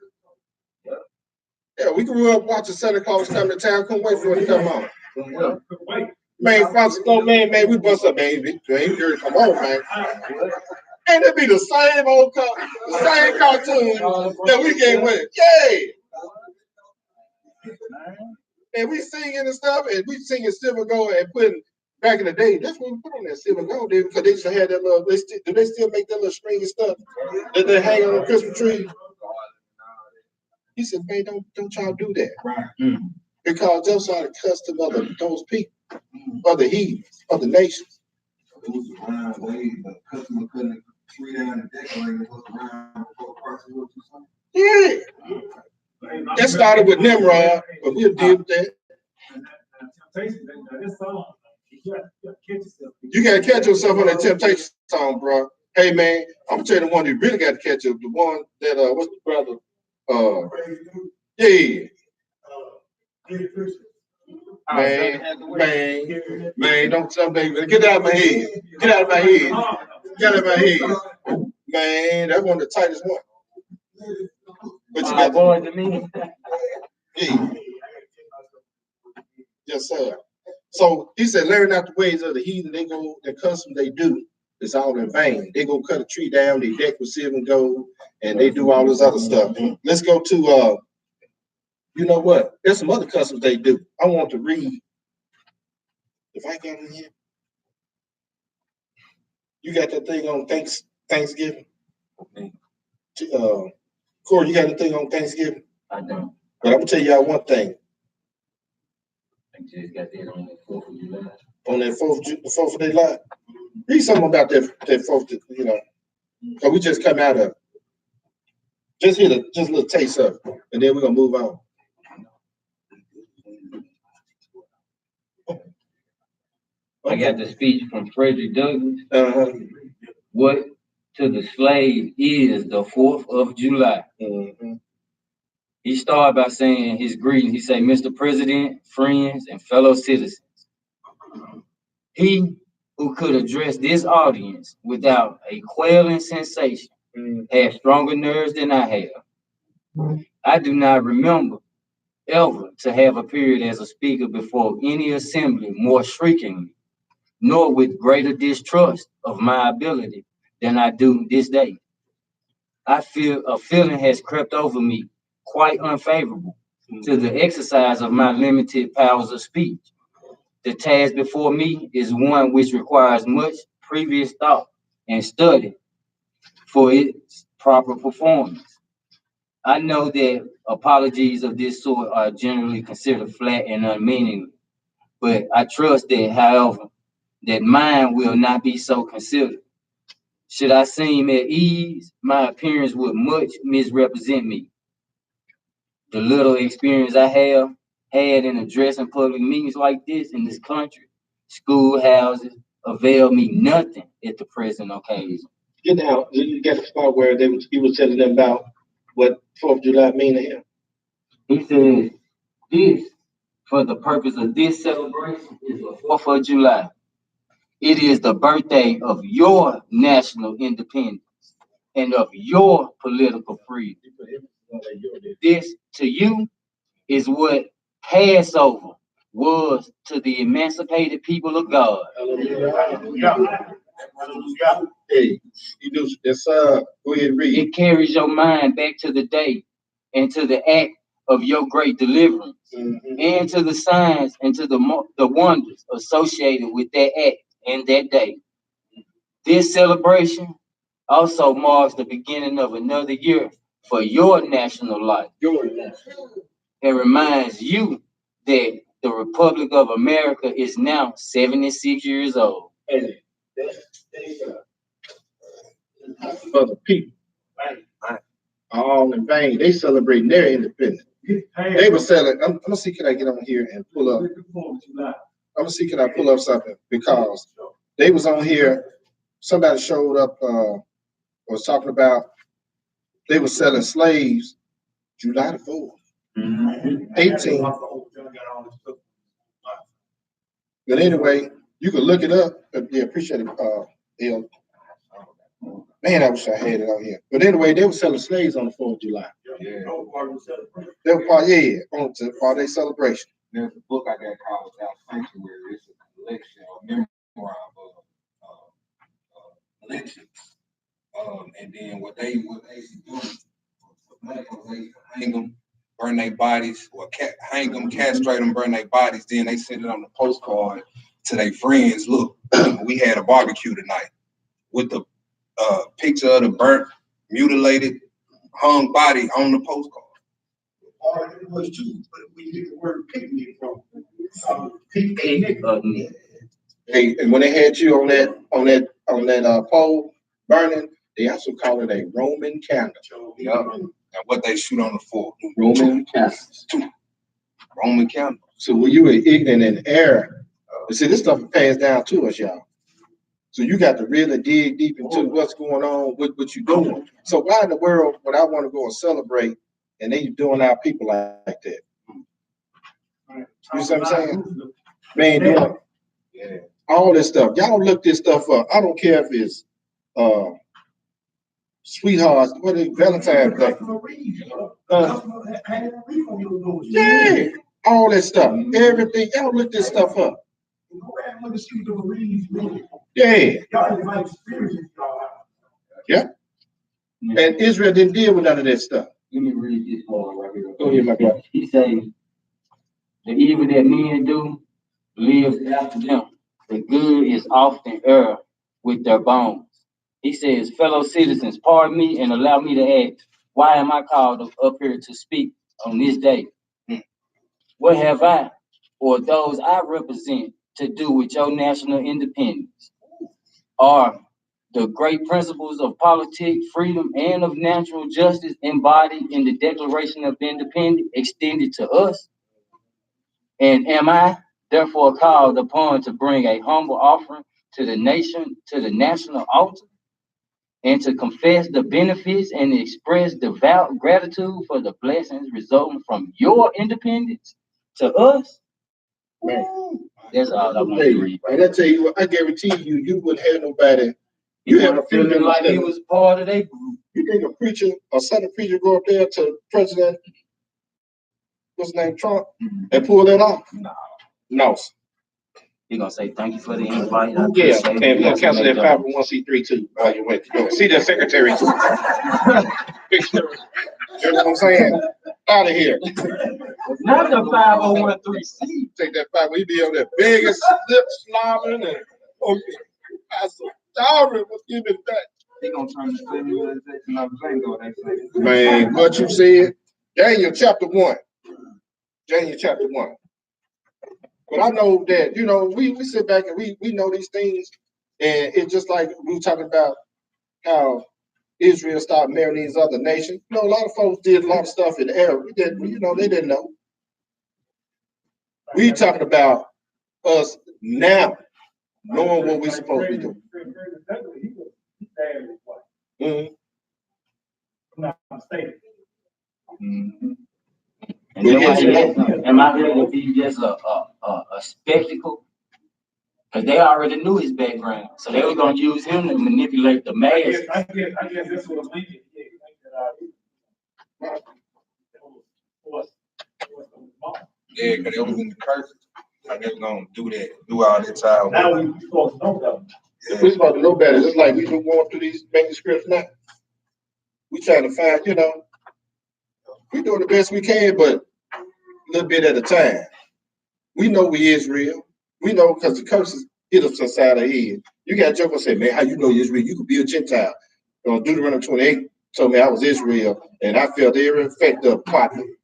Yeah, we grew up watching Santa Claus come to town. Couldn't wait for it to come on. Man, man, we bust up, man. Come on, man. And it be the same old same cartoon that we get with. Yay! And we singing and stuff, and we singing Silver Gold and putting back in the day. That's what we put on that Silver Gold, dude, because they used to have that little. Do they still make that little stringy stuff that they hang on the Christmas tree? He said, "Man, don't y'all do that, because those are the custom of those people, of the heathens, of the nations." It was around the customer couldn't tree down and decorate. It was around before Christ was or something. Yeah. That started with Nimrod, but we'll deal with that. You gotta catch yourself on that temptation song, bro. Hey man, I'm gonna tell you the one you really got to catch up. The one that what's the brother? Yeah. Man, don't tell me. Get out of my head. Get out of my head. Get out of my head. Man, that's one of the tightest ones. But you got boy to me. Yeah. Yes, sir. So he said, learn not the ways of the heathen. They go, the custom they do is all in vain. They go cut a tree down, they deck with silver and gold, and they do all this other stuff. Let's go to you know what? There's some other customs they do. I want to read. If I got in here, you got that thing on Thanksgiving? Corey, you got the thing on Thanksgiving? I don't. But I'm gonna tell y'all one thing. I just got that on that 4th of July. On that 4th of July? Read something about that 4th, you know. So we just come out of just hit a little taste of it, and then we're gonna move on. I got the speech from Frederick Douglass. What to the slave is the 4th of July. He started by saying his greeting. He said, Mr. President, friends, and fellow citizens. He who could address this audience without a quelling sensation had stronger nerves than I have. I do not remember ever to have appeared as a speaker before any assembly more shriekingly, nor with greater distrust of my ability than I do this day. I feel a feeling has crept over me quite unfavorable to the exercise of my limited powers of speech. The task before me is one which requires much previous thought and study for its proper performance. I know that apologies of this sort are generally considered flat and unmeaning, but I trust that, however, that mine will not be so considered. Should I seem at ease, my appearance would much misrepresent me. The little experience I have had in addressing public meetings like this in this country, schoolhouses, avail me nothing at the present occasion. Get down. You get the spot where he was telling them about what 4th of July mean to him. He says, this, for the purpose of this celebration, is the 4th of July. It is the birthday of your national independence and of your political freedom. This, to you, is what Passover was to the emancipated people of God. Hey, you do this. Go ahead and read. It carries your mind back to the day and to the act of your great deliverance, and to the signs and to the wonders associated with that act and that day. This celebration also marks the beginning of another year for your national life. It reminds you that the Republic of America is now 76 years old. Other people are all in vain. They celebrating their independence. They were selling. I'm gonna see, can I get on here and pull up? I'm gonna see, can I pull up something, because they was on here. Somebody showed up. Was talking about they were selling slaves July the 4th, 18. But anyway, you can look it up. Yeah, appreciate it. Man, I wish I had it on here. But anyway, they were selling slaves on the 4th of July. Yeah. They were part, on for their celebration. There's a book I got called Without Sanctuary. It's a collection of memoir of lynchings. And then what they used to do, they hang them, burn their bodies, or hang them, castrate them, burn their bodies. Then they send it on the postcard to their friends. Look, we had a barbecue tonight with the picture of the burnt, mutilated, hung body on the postcard. It was too, but we get the word picnic from. Hey, and when they had you on that pole burning, they also call it a Roman candle. Yep. And what they shoot on the 4th. Roman candles. Roman candle. So when you were ignorant and error, see, this stuff is passed down to us, y'all. So you got to really dig deep into what's going on with what you're doing. So why in the world would I want to go and celebrate and they doing our people like that? You see what I'm saying? Man, doing all this stuff. Y'all look this stuff up. I don't care if it's sweethearts, what is Valentine's Day? Yeah, all that stuff. Everything. Y'all look this stuff up. Yeah. Yeah. And Israel didn't deal with none of that stuff. Let me read this part right here. Go ahead, my brother. He says, the evil that men do lives after them. The good is often err with their bones. He says, fellow citizens, pardon me and allow me to ask, why am I called up here to speak on this day? What have I or those I represent to do with your national independence? Are the great principles of politics, freedom, and of natural justice embodied in the Declaration of Independence extended to us? And am I therefore called upon to bring a humble offering to the nation, to the national altar, and to confess the benefits and express devout gratitude for the blessings resulting from your independence to us? Man. That's all I want to read. And I tell you what, I guarantee you, you wouldn't have nobody. You have a feeling like he was part of their group. You think a preacher, a Southern preacher, go up there to President, what's his name, Trump, and pull that off? No. You're gonna say thank you for the invite. Yeah, and we're gonna cancel that 501c3 too while you wait to go. See that secretary. You know what I'm saying? Out of here. Not the 501c3. Take that 5. We be on that biggest lip slobbering and okay. I said, sorry, what's giving that? They gonna turn the civilization of Zango, they say. Man, what you said? Daniel chapter 1. Daniel chapter 1. But I know that, you know, we sit back and we know these things, and it's just like we were talking about how Israel started marrying these other nations. You know, a lot of folks did a lot of stuff in the era. They didn't know. We talking about us now knowing what we're supposed to be doing. Mm-hmm. Not mistaken. Mm-hmm. And am I here to be just a spectacle? Because they already knew his background, so they were gonna use him to manipulate the mass. I guess that's what I'm thinking. Yeah, because it was in the curses. Like they're gonna do that, do all that time. Now we supposed to know better. Yeah. We're supposed to know better. Just like we been going through these manuscripts now. We trying to find, we doing the best we can, but a little bit at a time. We know we Israel. We know because the curses hit us inside our head. You got a joke and say, man, how you know Israel? You could be a Gentile. Deuteronomy 28 told me I was Israel, and I felt every effect of popping.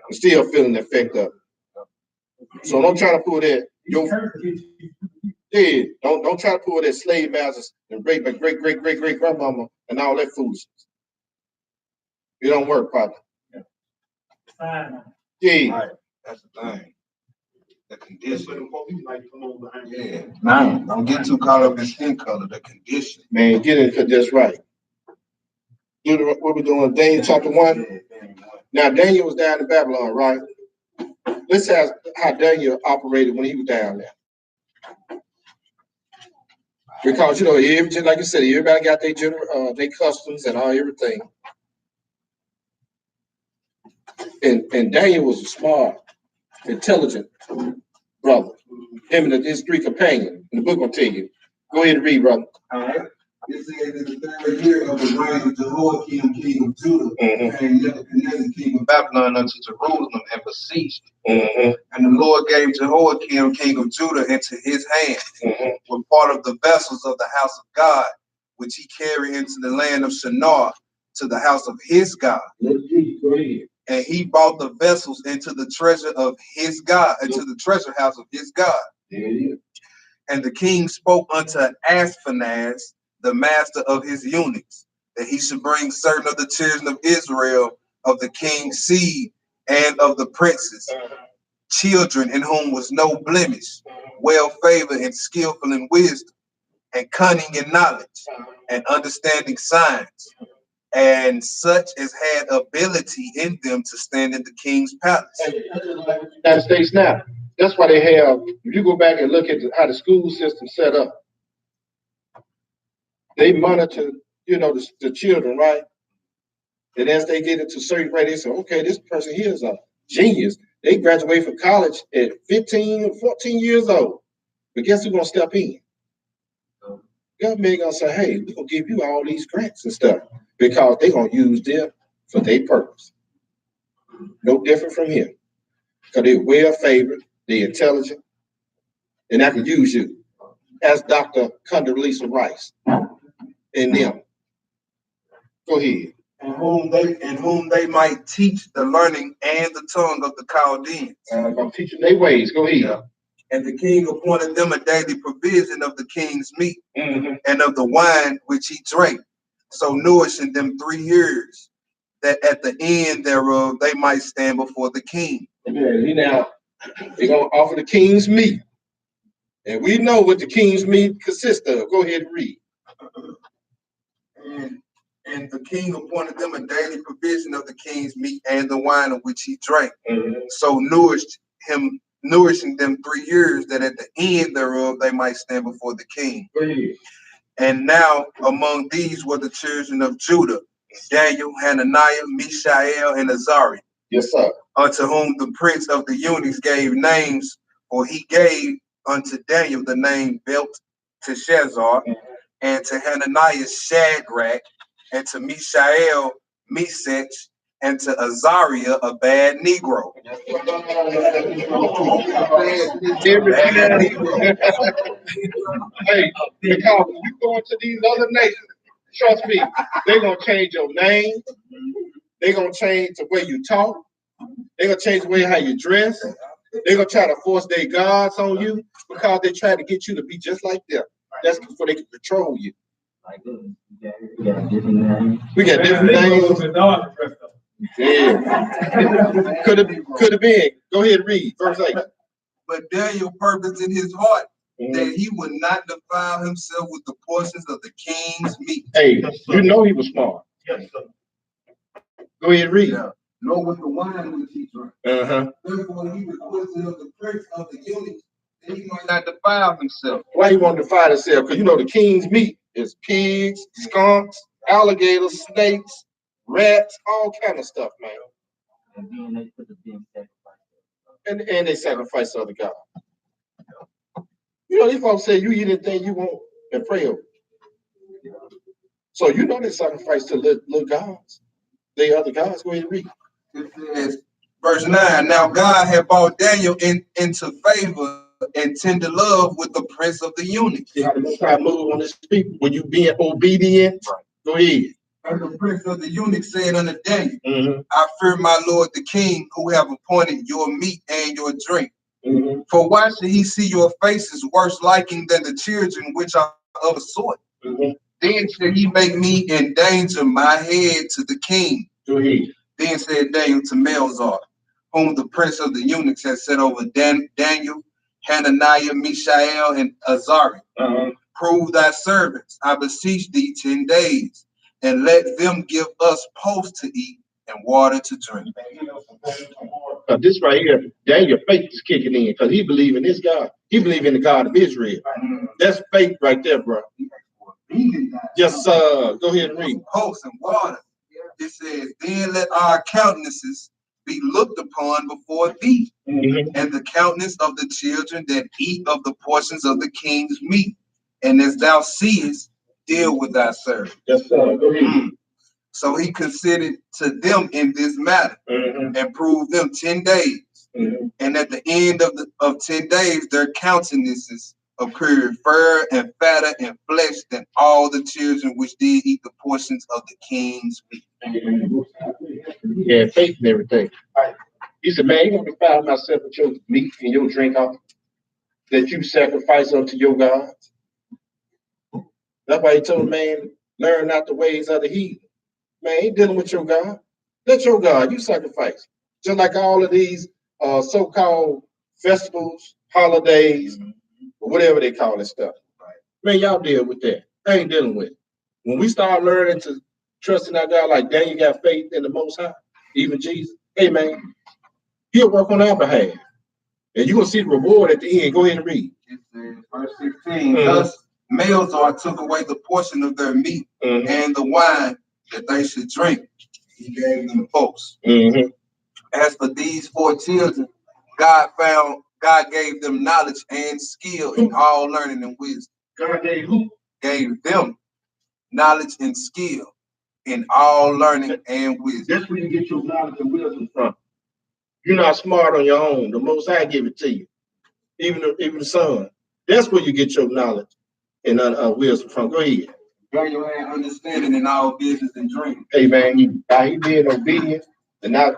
I'm still feeling the effect of it. So don't try to pull that. Don't try to pull that slave masters and rape my great grandmama and all that foolishness. It don't work, partner. Yeah. Right. That's the thing. The condition. Yeah. Man, Don't get too caught up in skin color. The condition. Man, get it just right. What we doing? Daniel chapter 1. Now Daniel was down in Babylon, right? Let's ask how Daniel operated when he was down there. Because everything, like you said, everybody got their customs and all everything. And Daniel was a smart, intelligent brother. Him and his 3 companions. And the book will tell you. Go ahead and read, brother. All right. It says in the 3rd year of the reign of Jehoiakim, king of Judah, came Nebuchadnezzar, king of Babylon, unto Jerusalem and besieged it. And the Lord gave Jehoiakim, king of Judah, into his hand, with part of the vessels of the house of God, which he carried into the land of Shinar, to the house of his God. And he brought the vessels into the treasure of his God, into the treasure house of his God. And the king spoke unto Ashpenaz, the master of his eunuchs, that he should bring certain of the children of Israel, of the king's seed, and of the princes, children in whom was no blemish, well favored and skillful in wisdom, and cunning in knowledge, and understanding signs, and such as had ability in them to stand in the king's palace. United States now. That's why they have, if you go back and look at how the school system set up, they monitor, the children, right? And as they get into certain grade, they say, okay, this person here is a genius. They graduate from college at 15 or 14 years old. But guess who's going to step in? Government going to say, hey, we're going to give you all these grants and stuff because they're going to use them for their purpose. No different from here. Because they're well favored, they're intelligent, and I can use you. As Dr. Condoleezza Rice and them. Go ahead. And whom they might teach the learning and the tongue of the Chaldeans. I'm teaching their ways. Go ahead. Yeah. And the king appointed them a daily provision of the king's meat and of the wine which he drank, so nourishing them 3 years, that at the end thereof they might stand before the king. Now, they're going to offer the king's meat. And we know what the king's meat consists of. Go ahead and read. And the king appointed them a daily provision of the king's meat and the wine of which he drank. So nourishing them 3 years, that at the end thereof they might stand before the king. And now among these were the children of Judah, Daniel, Hananiah, Mishael, and Azariah. Yes, sir. Unto whom the prince of the eunuchs gave names, for he gave unto Daniel the name Belteshazzar, and to Hananiah Shadrach, and to Mishael Meshach, and to Azariah a bad Negro. Hey, because when you go into these other nations, trust me, they're going to change your name. They're going to change the way you talk. They're going to change the way how you dress. They're going to try to force their gods on you because they try to get you to be just like them. That's before they can control you. We got different names. Yeah. Could have been. Go ahead and read. Verse 8. But Daniel purposed in his heart that he would not defile himself with the portions of the king's meat. Hey, you know he was smart. Go ahead and read. Yeah. Nor with the wine which he drank. Therefore he requested of the prince of the eunuchs that he might not defile himself. Why he want to defile himself? Because the king's meat is pigs, skunks, alligators, snakes, rats, all kind of stuff, man. And they sacrifice to other gods. You know, these folks say you eat anything you want and pray over. So you know they sacrifice to little gods. They other gods. Go ahead and read. It says, verse 9, now God had brought Daniel into favor and tender love with the prince of the eunuchs. See how the Most High move on this people? When you being obedient, right. Go ahead. And the prince of the eunuchs said unto Daniel, I fear my lord the king, who have appointed your meat and your drink. For why should he see your faces worse liking than the children which are of a sort? Then should he make me endanger my head to the king. Go ahead. Then said Daniel to Melzar, whom the prince of the eunuchs had set over Daniel, Hananiah, Mishael, and Azariah. Prove thy servants, I beseech thee, 10 days, and let them give us post to eat and water to drink. This right here, Daniel faith is kicking in because he believe in this God. He believe in the God of Israel. That's faith right there, bro. Yes, go ahead and read. Post and water. It says, then let our countenances be looked upon before thee, and the countenance of the children that eat of the portions of the king's meat. And as thou seest, deal with thy servant. Yes, sir. Go ahead. So he considered to them in this matter, and proved them 10 days. And at the end of 10 days, their countenances appeared fairer and fatter in flesh than all the children which did eat the portions of the king's meat. Yeah, faith and everything. He said, man, you're gonna defile myself with your meat and your drink off that you sacrifice unto your gods. That's why he told man, learn not the ways of the heathen. Man, he dealing with your God. Let your God, you sacrifice. Just like all of these so-called festivals, holidays, or whatever they call this stuff. Man, y'all deal with that. I ain't dealing with it. When we start learning to trust in our God, like Daniel got faith in the Most High, even Jesus, hey man, he'll work on our behalf. And you're going to see the reward at the end. Go ahead and read. It says, verse 16, thus Melzar took away the portion of their meat and the wine that they should drink. He gave them posts. As for these 4 children, God gave them knowledge and skill in all learning and wisdom. God gave who? Gave them knowledge and skill in all learning and wisdom. That's where you get your knowledge and wisdom from. You're not smart on your own. The Most High give it to you. Even the Son. That's where you get your knowledge and wisdom from. Go ahead. Daniel had understanding in all business and dreams. Hey man, he being obedient and not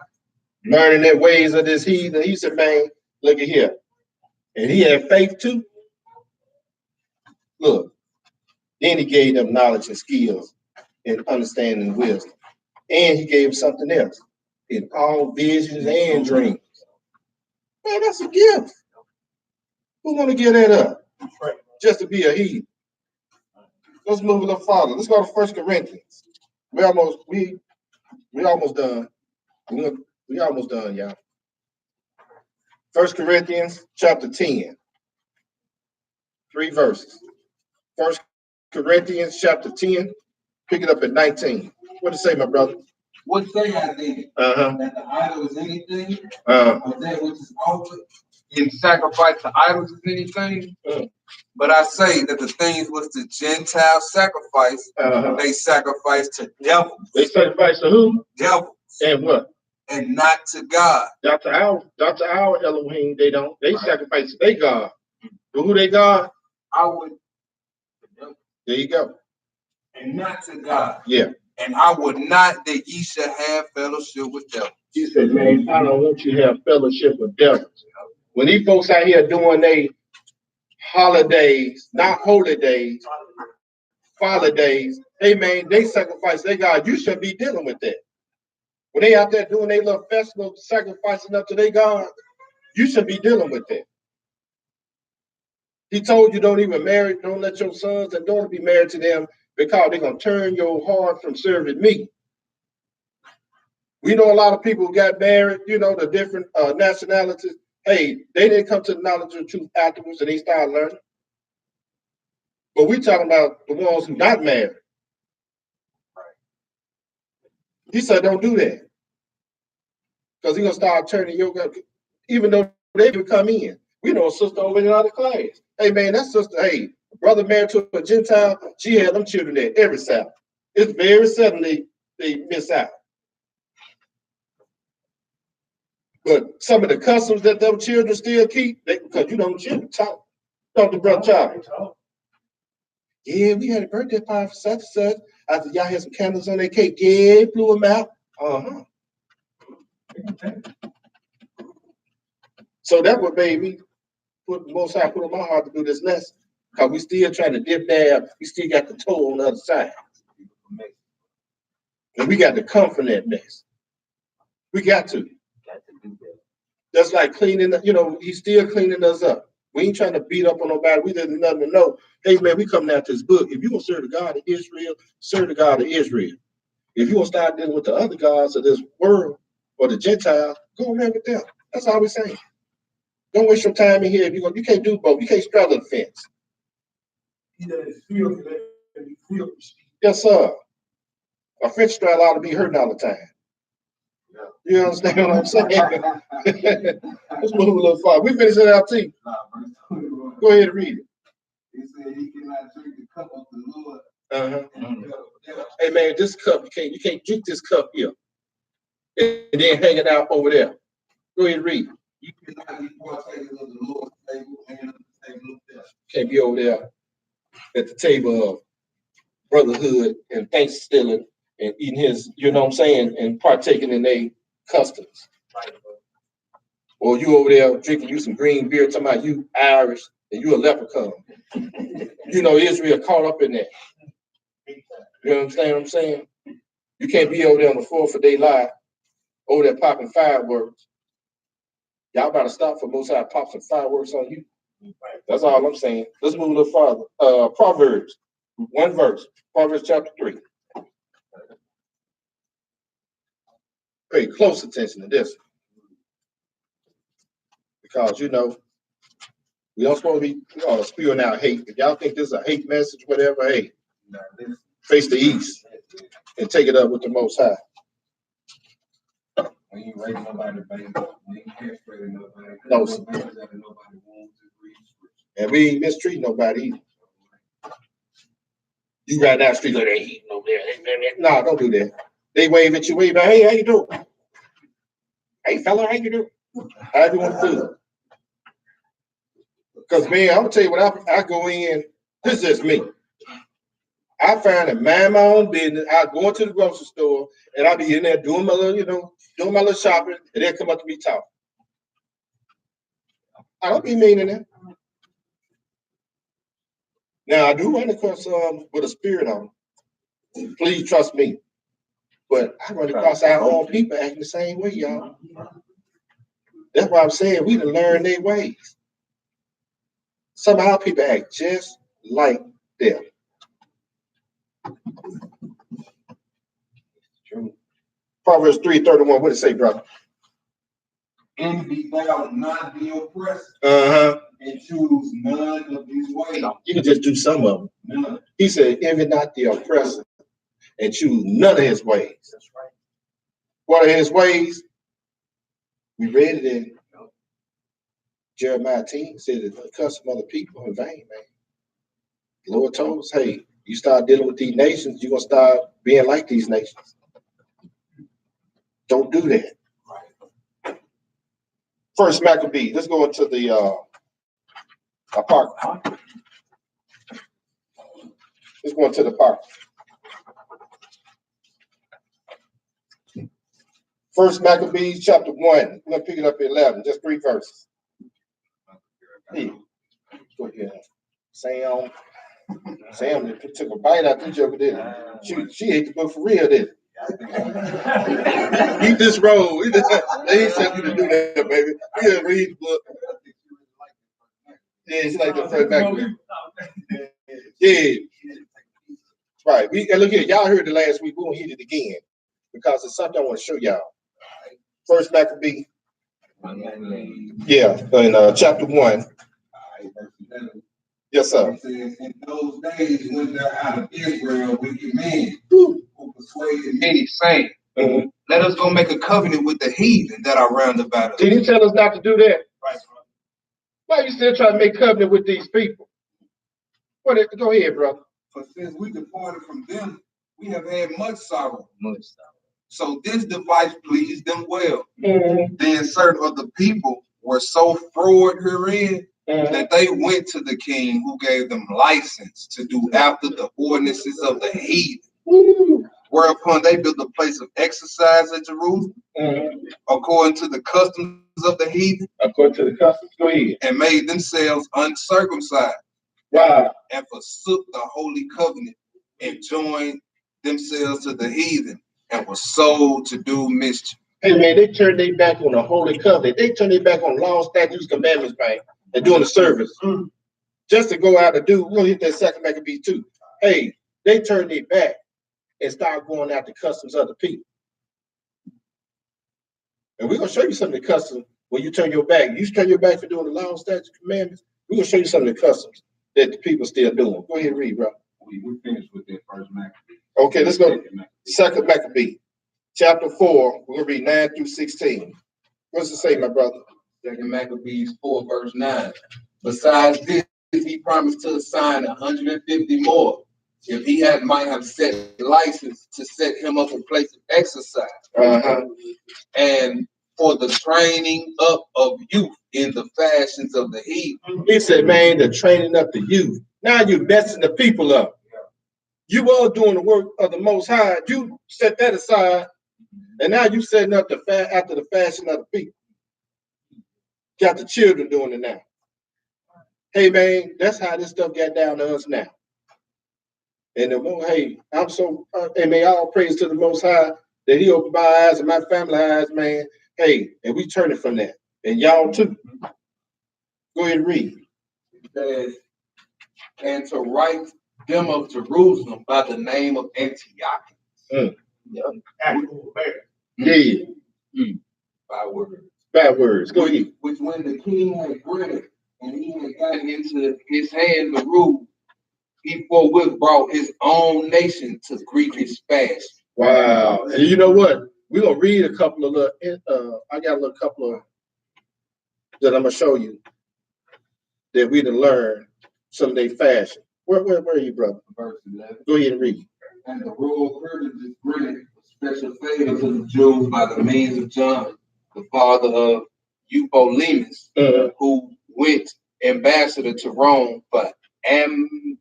learning the ways of this heathen. He said, man, look at here. And he had faith too. Look. Then he gave them knowledge and skills and understanding and wisdom. And he gave something else. In all visions and dreams. Man, that's a gift. Who's gonna give that up? Just to be a heathen. Let's move a little farther. Let's go to 1 Corinthians. We almost done. We almost done, y'all. 1 Corinthians chapter 10. 3 verses. 1 Corinthians chapter 10. Pick it up at 19. What does it say, my brother? What say I then? That the idol is anything? Or that which is offered in sacrifice to idols is anything? But I say that the things which the Gentiles sacrifice, they sacrifice to devils. They sacrifice to who? Devils. And what? And not to God. Dr. Our Elohim, they don't. They sacrifice to their God. But who they God? There you go. And not to God. Yeah. And I would not that ye should have fellowship with devils. He said, man, I don't want you to have fellowship with devils. When these folks out here doing their holidays, not holy days, holidays, hey man, they sacrifice their God. You shouldn't be dealing with that. When they out there doing their little festival, sacrificing up to their God, you should be dealing with that. He told you don't even marry, don't let your sons and daughters be married to them because they're going to turn your heart from serving me. We know a lot of people who got married, you know, the different nationalities. Hey, they didn't come to the knowledge of the truth afterwards and they started learning. But we're talking about the ones who not married. He said, don't do that. Because he's going to start turning your God, even though they would come in. We know a sister over in another class. Hey, man, that sister, hey, brother married to a Gentile, she had them children there every Sabbath. It's very seldom they miss out. But some of the customs that them children still keep, because you know, children talk to Brother Charles. Yeah, we had a birthday party for such and such. After y'all had some candles on their cake, yeah, blew them out. So that what made me put on my heart to do this lesson. Because we still trying to dip there. We still got the toe on the other side. And we got to come from that mess. We got to. That's like cleaning, he's still cleaning us up. We ain't trying to beat up on nobody. We didn't nothing to know. Hey, man, we coming out this book. If you want to serve the God of Israel, serve the God of Israel. If you want to start dealing with the other gods of this world or the Gentiles, go on there with them. That's all we're saying. Don't waste your time in here. If you can't do both. You can't straddle the fence. Yes, sir. A fence straddle ought to be hurting all the time. You understand what I'm saying? Let's move a little far. We finished it out, T. Go ahead and read it. He said he cannot drink the cup of the Lord. Hey, man, this cup, you can't drink this cup here. And then hang it out over there. Go ahead and read it. You cannot be partakers of the Lord's table and of the table of death. Can't be over there at the table of brotherhood and thanks stealing and eating his, you know what I'm saying, and partaking in their customs. Or you over there drinking you some green beer, talking about you Irish and you a leprechaun. You know, Israel caught up in that. You understand what I'm saying? You can't be over there on the 4th of July, over there popping fireworks. Y'all better stop for Most High pop some fireworks on you. That's all I'm saying. Let's move a little farther. Proverbs, one verse. Proverbs chapter 3. Pay close attention to this. Because, we don't supposed to be spewing out hate. If y'all think this is a hate message, whatever, hey, face the east and take it up with the Most High. When you raise nobody, baby, when you castrate nobody, no, sir. And we ain't mistreating nobody either. You right down the street like they eating over there. No, don't do that. They wave at you, wave back. Hey, how you doing? Hey, fella, how you doing? How you want to do? Because, man, I'm going to tell you what, I go in, this is just me. I find that mind my own business. I go into the grocery store and I be in there doing my little, doing my little shopping, and they'll come up to me talking. I don't be meaning that. Now I do run across with a spirit on them. Please trust me. But I run across our own people acting the same way, y'all. That's why I'm saying we done learn their ways. Some of our people act just like them. Proverbs 3:31. What did it say, brother? Envy thou not the oppressor. And choose none of his ways. You can just do some of them. None. He said, envy not the oppressor and choose none of his ways. That's right. What are his ways? We read it in Jeremiah 10. It said that custom other people in vain, man. The Lord told us, hey, you start dealing with these nations, you're going to start being like these nations. Don't do that. First Maccabees. Let's go into the park. Let's go into the park. First Maccabees chapter 1. We're going to pick it up at 11. Just 3 verses. Hey, go ahead. Sam took a bite out the joke, didn't she ate the book for real, didn't Eat this roll. They ain't tell you to do that, baby. You gotta read the book. Yeah, she like the first Maccabees. Yeah. Right. And look here, y'all heard it last week. We're gonna hit it again because it's something I want to show y'all. First Maccabees. Yeah, in chapter 1. Yes, sir. It says, in those days when they're out of Israel, wicked men who persuaded many, saying, let us go make a covenant with the heathen that are round about us. Did he tell us not to do that? Right. Why you still trying to make covenant with these people? Go ahead, brother. For since we departed from them, we have had much sorrow. So this device pleased them well. Then certain of the people were so froward herein that they went to the king, who gave them license to do after the ordinances of the heathen. Whereupon they built a place of exercise at Jerusalem, according to the customs of the heathen. According to the customs, go ahead. And made themselves uncircumcised. Wow. And forsook the holy covenant and joined themselves to the heathen and were sold to do mischief. Hey man, they turned their back on the holy covenant. They turned their back on law, statutes, commandments, man, and doing the service. Just to go out and do, we're gonna hit that second Maccabees 2. Hey, they turned their back and start going out the customs of the people. And we're gonna show you some of the customs when you turn your back. You turn your back for doing the law, statutes, commandments. We're gonna show you some of the customs that the people still doing. Go ahead and read, bro. We finished with that first Maccabee. Okay, let's go to second Maccabee, chapter 4. We're gonna read 9 through 16. What's it say, my brother? Second Maccabees 4, verse 9. Besides this, he promised to assign 150 more, if he might have set license to set him up a place of exercise, and for the training up of youth in the fashions of the heathen. He said, man, the training up the youth. Now you're messing the people up. You were doing the work of the Most High. You set that aside, and now you setting up after the fashion of the people. Got the children doing it now. Hey man, that's how this stuff got down to us now. And the more, hey, I'm so, and may all praise to the Most High that He opened my eyes and my family eyes, man. Hey, and we turning from that, and y'all too. Go ahead and read. It says, and to write them of Jerusalem by the name of Antiochus. Yeah. By words. Bad words. Go ahead. Which when the king had granted and he had gotten into his hand the rule, he forthwith brought his own nation to greet his fast. Wow. And you know what? We're gonna read a couple of little I got a little couple of that I'm gonna show you that we done learn some of their fashion. Where are you, brother? Verse 11. Go ahead and read. And the royal privileges granted special favor to the Jews by the means of John, the father of Eupolemus, who went ambassador to Rome for amity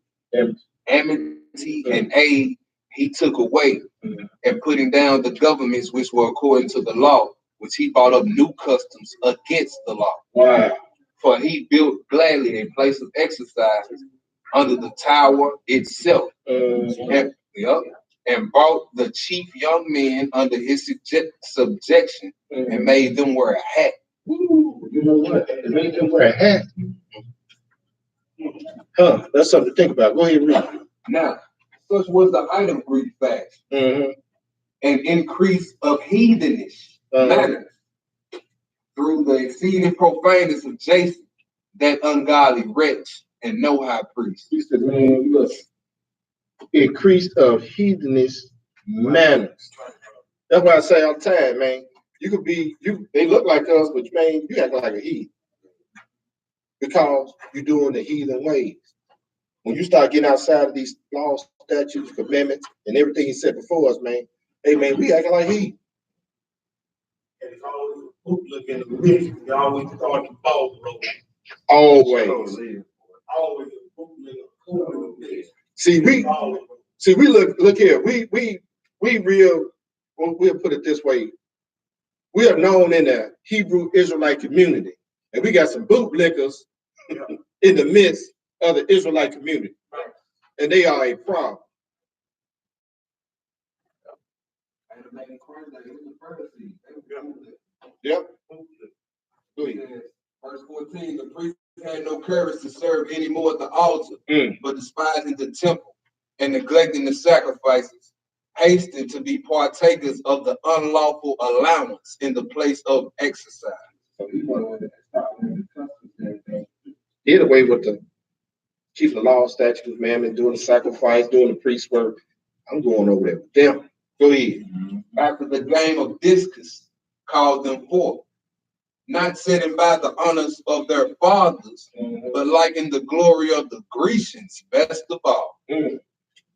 and aid. He took away and putting down the governments which were according to the law, which he brought up new customs against the law. Wow. For he built gladly a place of exercise under the tower itself, and brought the chief young men under his subjection, and made them wear a hat. Ooh, you know what? They made them wear a hat. That's something to think about. Go ahead and read. Now, such was the height of Greek fast, an increase of heathenish manners through the exceeding profaneness of Jason, that ungodly wretch and no high priest. He said, man, look, increase of heathenish manners. That's why I say all the time, man. You could be, they look like us, but man, you act like a heathen. Because you're doing the heathen ways. When you start getting outside of these laws, statutes, commandments, and everything He said before us, man, hey man, we acting like heathen. And it's always a boot look in the midst. We always start the ball rolling. Always. Always a boot look in the midst. See, we look here. We real. We'll put it this way. We are known in the Hebrew Israelite community, and we got some bootlickers in the midst of the Israelite community, and they are a problem. Yep. Verse 14, the priest had no courage to serve any more at the altar, but despising the temple and neglecting the sacrifices, hastened to be partakers of the unlawful allowance in the place of exercise. Did away with the keeping the law, statutes, commandments, doing the sacrifice, doing the priest work. I'm going over there with them. Go ahead. After the game of discus called them forth, not sitting by the honors of their fathers, but like in the glory of the Grecians, best of all,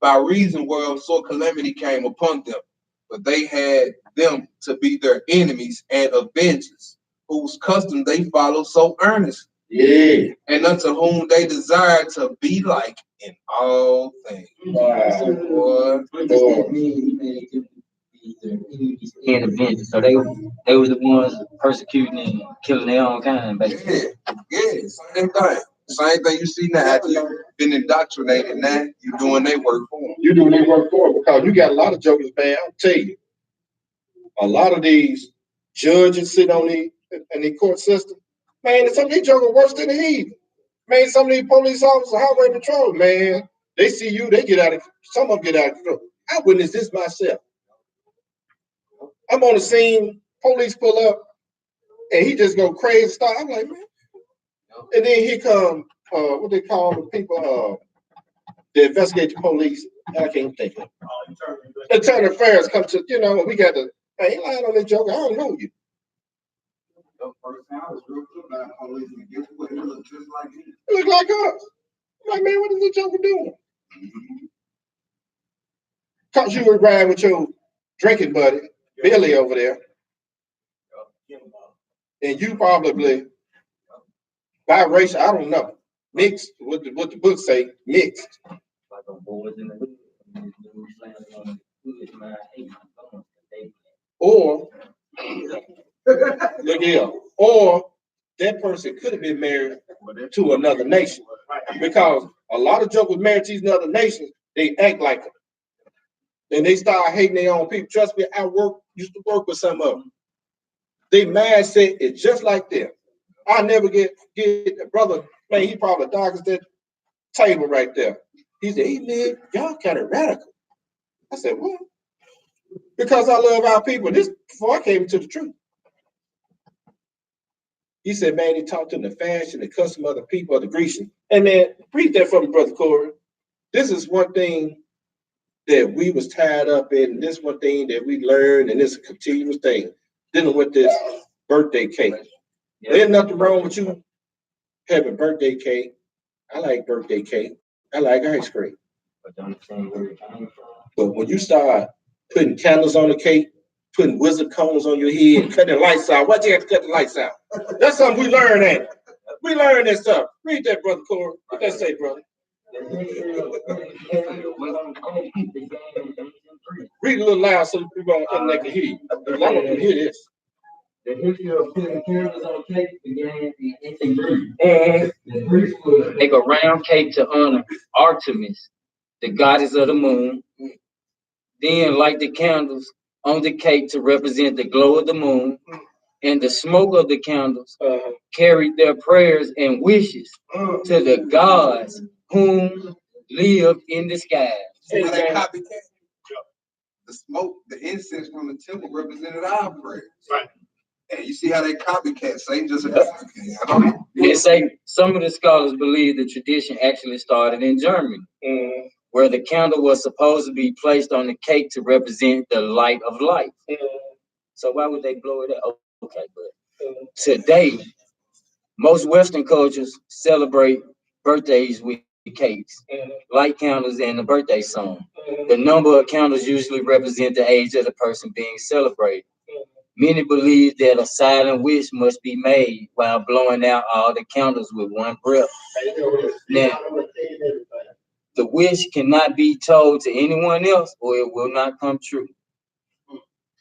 by reason whereof sore calamity came upon them. But they had them to be their enemies and avengers, whose custom they follow so earnestly. Yeah. And unto whom they desire to be like in all things. Wow. What does that mean? And avengers. So they were the ones persecuting and killing their own kind, basically. Yeah, same thing. Same thing you see now. After you've been indoctrinated, now you're doing their work for them. You're doing their work for them because you got a lot of jokers, man. I'll tell you, a lot of these judges sit on in the court system. Man, some of these jokers worse than the heathen. Man, some of these police officers, highway patrol, man, they see you, they get out of, some of them get out of control. I witnessed this myself. I'm on the scene, police pull up, and he just go crazy start. I'm like, man. And then here come what they call the people that investigate the police. I can't think of it. Attorney affairs come to, you know, we got to, hey, ain't lying on this joke. I don't know you. It look like us. I'm like, man, what is this joker doing? Cause you were riding with your drinking buddy, Billy over there. And you probably biracial, I don't know. Mixed, what the book say, mixed. Or look here, or that person could have been married to another nation. Because a lot of jokers married to these other nations, they act like them. And they start hating their own people. Trust me, used to work with some of them. Their mindset is just like them. I never get a brother, man, he probably darkest that table right there. He said, hey man, y'all kind of radical. I said, what? Because I love our people. This before I came to the truth. He said, man, he talked to the fashion, the custom of the people of the Grecians. And man, read that for me, Brother Corey. This is one thing that we was tied up in. This one thing that we learned, and this is a continuous thing, dealing with this birthday cake. Yeah. There's nothing wrong with you having birthday cake. I like birthday cake. I like ice cream. But when you start putting candles on the cake, putting wizard cones on your head, cutting the lights out, why'd you have to cut the lights out? That's something we learn, ain't it? We learn that stuff. Read that, Brother Corey. What that say, brother? Read a little loud so people can hear you. I want them to hear this. The history of putting candles on cake began in ancient Greece. The Greeks would make a round cake to honor Artemis, the goddess of the moon. Then light the candles on the cake to represent the glow of the moon. And the smoke of the candles carried their prayers and wishes to the gods whom live in the sky. See how they copycat? The smoke, the incense from the temple represented our prayers. Right. And you see how they copycat, say just a copycat. They say some of the scholars believe the tradition actually started in Germany, where the candle was supposed to be placed on the cake to represent the light of life. So why would they blow it up? Okay, but today, most Western cultures celebrate birthdays with cakes, light candles, and the birthday song. The number of candles usually represent the age of the person being celebrated. Many believe that a silent wish must be made while blowing out all the candles with one breath. Now, the wish cannot be told to anyone else or it will not come true.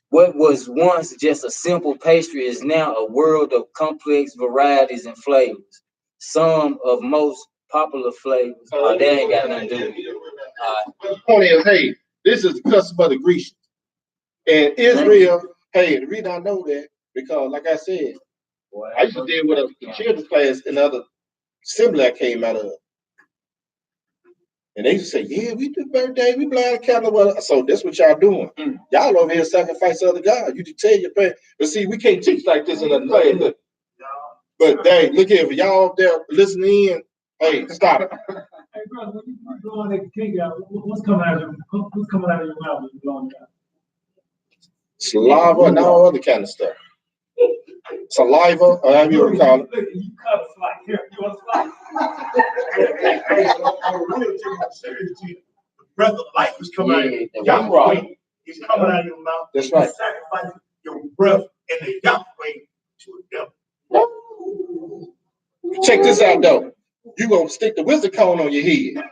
What was once just a simple pastry is now a world of complex varieties and flavors. Some of most popular flavors, they ain't got nothing to do with it. The point is, hey, this is the custom of the Grecians. And Israel, hey, the reason I know that, because like I said, I used to deal with a children's class in the other assembly I came out of. And they used to say, yeah, we do birthday, we blow out a candle. So that's what y'all doing. Y'all over here sacrifice other God. You can tell your parents. But see, we can't teach like this in a class. Look. But dang, look here, for y'all up there listening in, hey, stop it. Hey, brother, when you blowing that cake out, what's coming out of your mouth when you blowing it out? Slava and all other kind of stuff. saliva, or however you want to call it. Look, you cut a slice. Here, you want a slice? Breath of life is coming out of you. Yahweh is coming out of your mouth. That's right. Sacrifice your breath and the Yahweh to the devil. Check this out, though. You gonna stick the wizard cone on your head.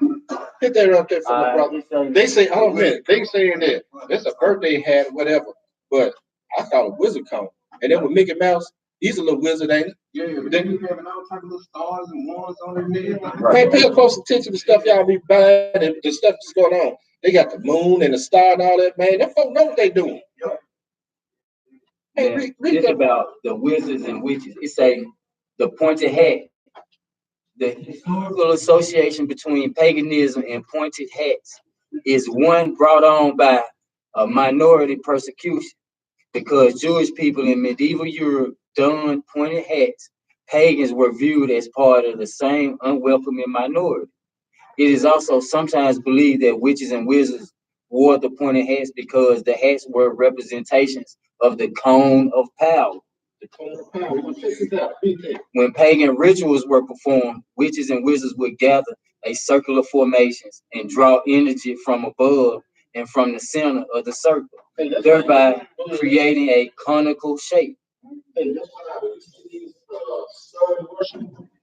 Hit that up there for my brother. They say, oh man, they saying that it's a birthday hat or whatever, but I call it wizard cone. And then with Mickey Mouse, he's a little wizard, ain't he? Yeah, but then you having all types of little stars and wands on their head. Man, pay close attention to stuff y'all be buying and the stuff that's going on. They got the moon and the star and all that, man. Them folks know what they doing. Hey, it's about the wizards and witches. It's the pointed hat. The historical association between paganism and pointed hats is one brought on by a minority persecution, because Jewish people in medieval Europe donned pointed hats. Pagans were viewed as part of the same unwelcoming minority. It is also sometimes believed that witches and wizards wore the pointed hats because the hats were representations of the cone of power. When pagan rituals were performed, witches and wizards would gather a circular formations and draw energy from above and from the center of the circle, thereby creating a conical shape.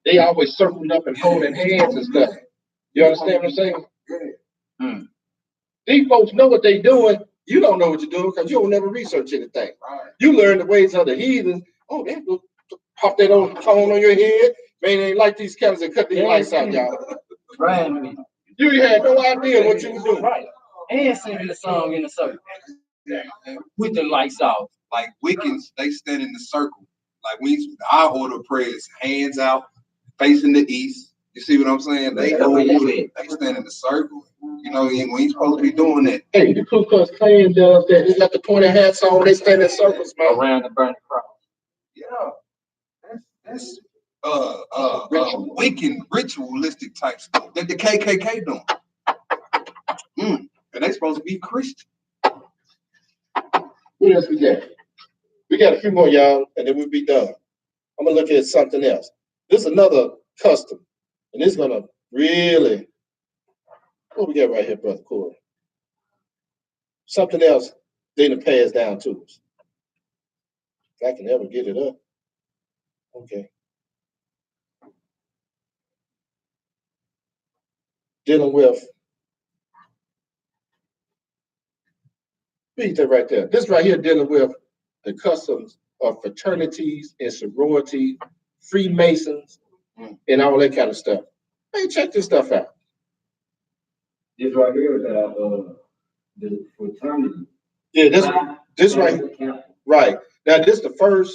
They always circling up and holding hands and stuff. You understand what I'm saying? Mm. These folks know what they're doing. You don't know what you're doing because you don't never research anything. You learn the ways of the heathen. Oh, they will pop that old cone on your head. Man, they like these candles and cut these lights out, y'all. Right. You had no idea what you were doing. Right. And singing the song in the circle with the lights off. Like Wiccans, they stand in the circle. Like our order of prayer is hands out, facing the east. You see what I'm saying? They stand in the circle. You know, we ain't supposed to be doing that. Hey, the Ku Klux Klan does that. They got the pointed hats on. They stand in circles, man. Around the burning cross. Yeah, that's Wiccan ritualistic type stuff that the KKK doing. And they supposed to be Christian. What else we got? We got a few more, y'all, and then we'll be done. I'm gonna look at something else. This is another custom, and it's gonna really. What we got right here, Brother Corey? Something else they done passed down to us. If I can ever get it up. Okay. Dealing with. Read that right there. This right here dealing with the customs of fraternities and sororities, Freemasons, and all that kind of stuff. Hey, check this stuff out. This right here is the fraternity. Yeah, this right. Right. Now, this is the first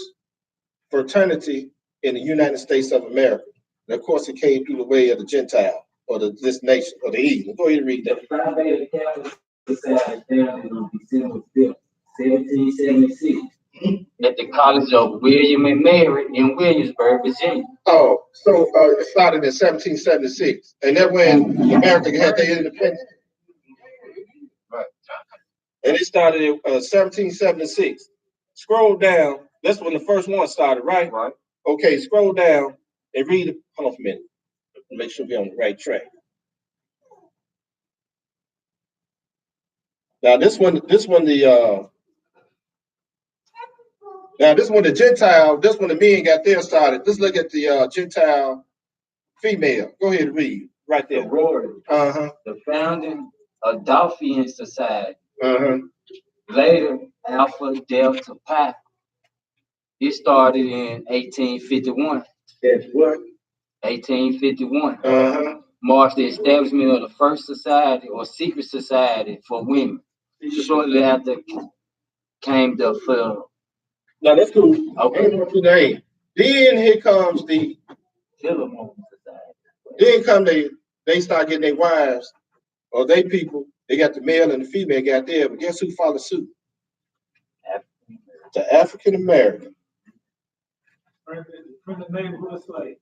fraternity in the United States of America. And of course, it came through the way of the Gentile or this nation or the heathen. Go ahead and read that. The Phi Beta Kappa Society founded on December 5th, 1776, at the College of William and Mary in Williamsburg, Virginia. Oh, so it started in 1776, and that when America had their independence. Right. And it started in 1776. Scroll down. That's when the first one started, right? Right. Okay, scroll down and read it. Hold on a minute. Make sure we're on the right track. Now this one the Gentile, this one the men got theirs started. Let's look at the Gentile female. Go ahead and read right there. The founding Adolphian Society. Later, Alpha Delta Pi. It started in 1851. That's what? 1851. Marked the establishment of the first society or secret society for women. Shortly after came the Phil. Now that's cool. Okay. Then here comes the Philemon Society. Then come they start getting their wives or they people. They got the male and the female got there, but guess who followed suit? The African American. From the neighborhood slave.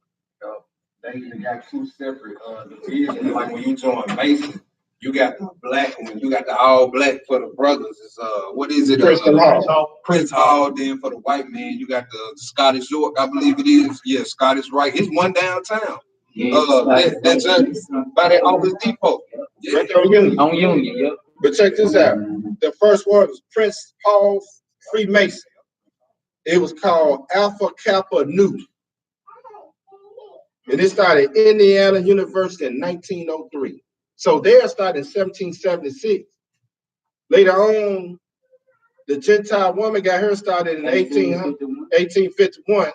They even got two separate divisions. Like when you join Mason, You got the black one. You got the all black for the brothers. It's what is it? Prince Hall. Then for the white man, you got the Scottish York, I believe it is. Yeah, Scottish Rite. It's one downtown. That's by the Office Depot. Yeah. Right there on Union, yep. But check this out. The first one was Prince Hall Freemason. It was called Alpha Kappa Nu. And it started at Indiana University in 1903. So they started in 1776. Later on, the Gentile woman got her started in 1851.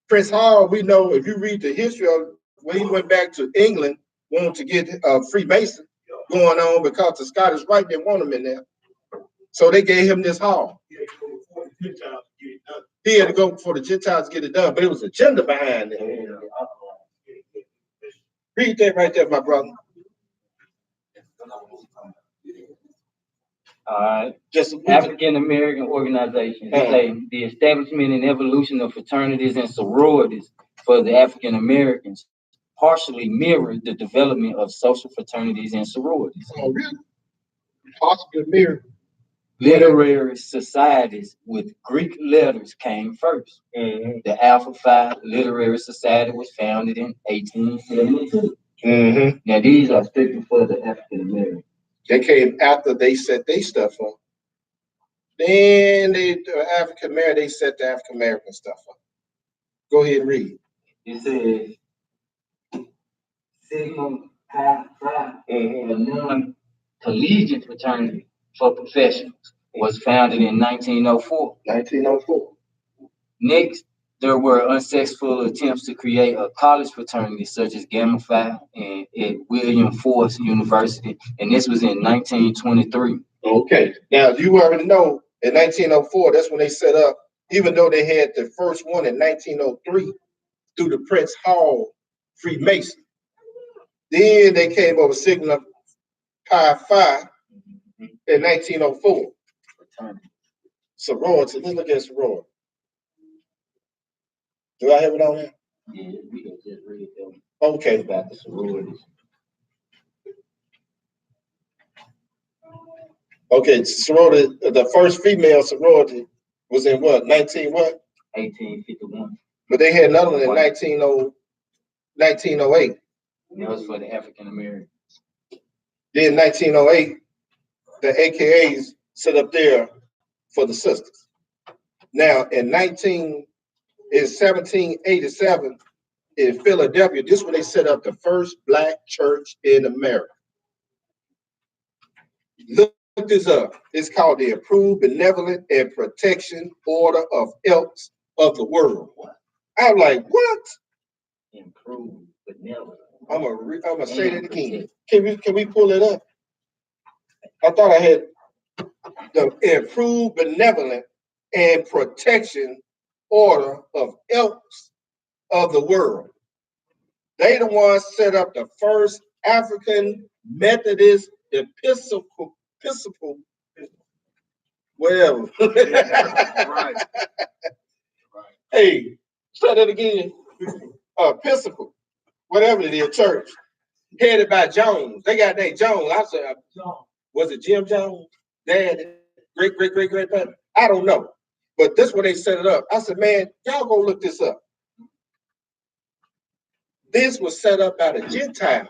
Prince Hall, we know, if you read the history of when he went back to England, wanted to get Freemason going on because the Scottish Rite didn't want him in there. So they gave him this hall. He had to go for the Gentiles to get it done, but it was agenda behind it. Read that right there, my brother. Just African American organizations. They say the establishment and evolution of fraternities and sororities for the African Americans partially mirrored the development of social fraternities and sororities. Oh, really? Possibly mirrored. Literary societies with Greek letters came first. The Alpha Phi Literary Society was founded in 1872. Now these are strictly for the African Americans. They came after they set their stuff up. Then the African American, they set the African American stuff up. Go ahead and read. It says Sigma Pi Phi, a non-collegiate fraternity for professionals, was founded in 1904. 1904. Next, there were unsuccessful attempts to create a college fraternity such as Gamma Phi and at William Force University, and this was in 1923. Okay, now you already know in 1904, that's when they set up, even though they had the first one in 1903 through the Prince Hall Freemason. Then they came over Sigma Pi Phi in 1904. Sorority, let's look at sorority. Do I have it on there? Yeah, we can just read them. Okay. About the sororities. Okay, sorority, the first female sorority was in what, 1851. But they had another one in 1908. That was for the African Americans. Then 1908, the AKAs set up there for the sisters. Now in 1787 in Philadelphia, this is when they set up the first black church in America. Look this up. It's called the Approved Benevolent and Protection Order of Elks of the World. I'm like, what? Improved Benevolent. I'm gonna say that again. Can we pull it up? I thought I had the Improved Benevolent and Protection Order of Elks of the World. They the ones set up the first African Methodist Episcopal, whatever. Right. Hey, say that again. Episcopal, whatever it is, church, headed by Jones. They got that Jones. I said, was it Jim Jones? Dad, great. I don't know. But this when they set it up. I said, man, y'all go look this up. This was set up by the Gentiles.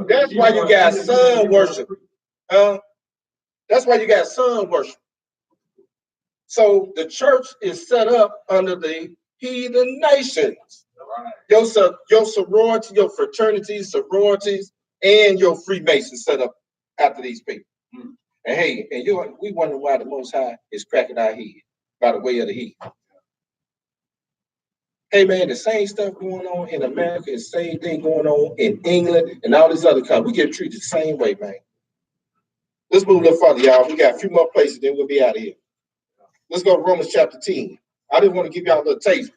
That's why you got sun worship. That's why you got sun worship. So the church is set up under the heathen nations. Your sorority, your fraternities, sororities, and your Freemasons set up after these people. And hey, we wonder why the Most High is cracking our head by the way of the heathen. Hey man, the same stuff going on in America, the same thing going on in England and all these other countries. We get treated the same way, man. Let's move a little further, y'all. We got a few more places, then we'll be out of here. Let's go to Romans chapter 10. I didn't want to give y'all a little taste.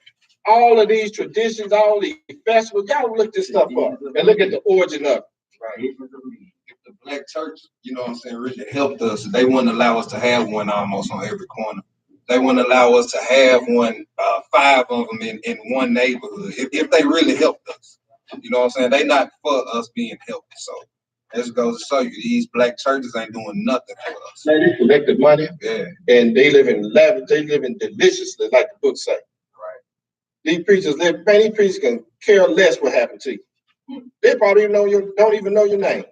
All of these traditions, all these festivals, y'all look this stuff up and look at the origin of it. Right. The black church, you know what I'm saying, really helped us. They wouldn't allow us to have one almost on every corner. They wouldn't allow us to have one, 5 of them in one neighborhood if they really helped us. You know what I'm saying? They not for us being helped. So This goes to show you these black churches ain't doing nothing for us. Man, they collected money, Yeah. and they live in lavish, they live in deliciously, like the book say. Right. These preachers live, man, these preachers can care less what happened to you. They probably don't even know your name.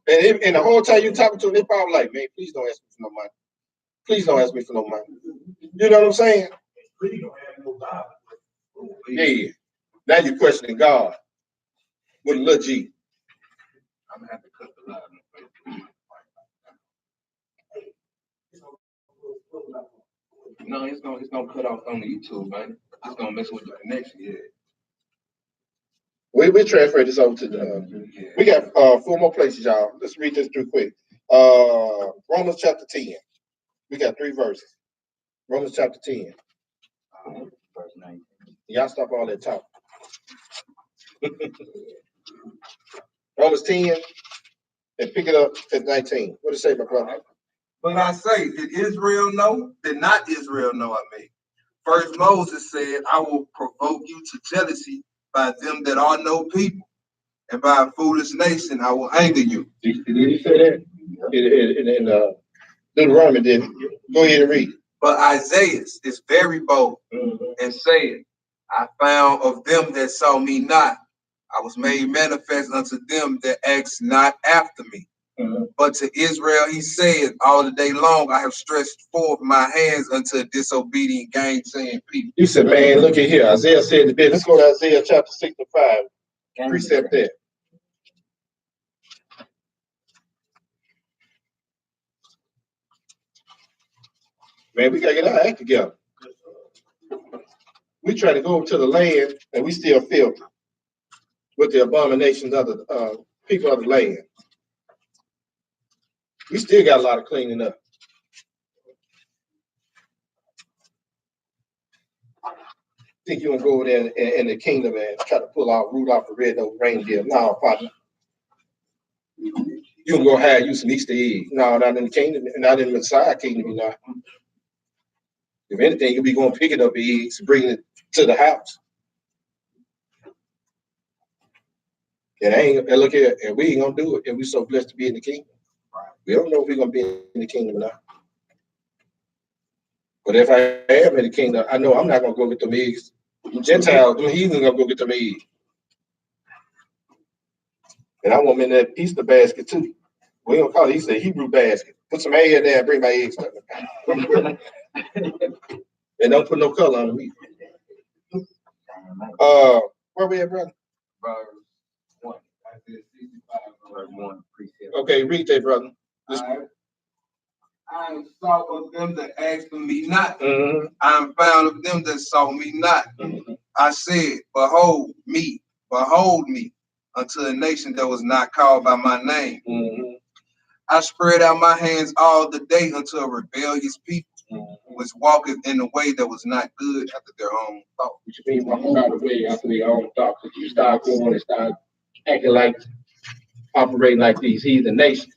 And the whole time you talking to them, they probably like, man, please don't ask me for no money. Please don't ask me for no money. You know what I'm saying? Yeah. Now you're questioning God with a little G. I'm gonna have to cut the line. No, it's gonna cut off on YouTube, man. It's gonna mess with the connection. Yeah. We transfer this over to the. We got 4 more places, y'all. Let's read this through quick. Romans chapter 10. We got 3 verses. Romans chapter 10. Verse 19. Y'all stop all that talk. Romans 10 and pick it up at 19. What does it say, my brother? But I say, did Israel know? Did not Israel know? I mean, first Moses said, I will provoke you to jealousy by them that are no people, and by a foolish nation I will anger you. Did he say that? In Deuteronomy, did he? Go ahead and read. But Isaiah is very bold and said, I found of them that saw me not. I was made manifest unto them that asked not after me. But to Israel he said, all the day long I have stretched forth my hands unto a disobedient gainsaying people. You said, man, look at here. Isaiah said the bit. Let's go to Isaiah chapter 65. Precept there. Man, we gotta get our act together. We try to go to the land and we still filthy with the abominations of the people of the land. We still got a lot of cleaning up. Think you gonna go over there in the kingdom and try to pull out Rudolph the red-nosed reindeer? No, partner. You can go hire you some Easter eggs. No, not in the kingdom, not in the Messiah kingdom, you know. If anything, you'll be going picking up eggs, bringing it to the house. And look here, and we ain't gonna do it. And we're so blessed to be in the kingdom. We don't know if we're gonna be in the kingdom or not. But if I am in the kingdom, I know I'm not gonna go get them eggs. The Gentiles, the heathen, gonna go get them eggs. And I want them in that Easter basket too. We don't call it Easter, Hebrew basket. Put some egg in there and bring my eggs to them. And don't put no color on them either. Where we at, brother? Verse 1. Isaiah 65, verse 1. Okay, read that, brother. I am sought of them that asked for me not. I am found of them that saw me not. I said, behold me, unto a nation that was not called by my name. I spread out my hands all the day unto a rebellious people, which walketh in the way that was not good after their own thought. What you mean walking out of the way after their own thoughts? If you start going and start acting like, operating like these heathen nations,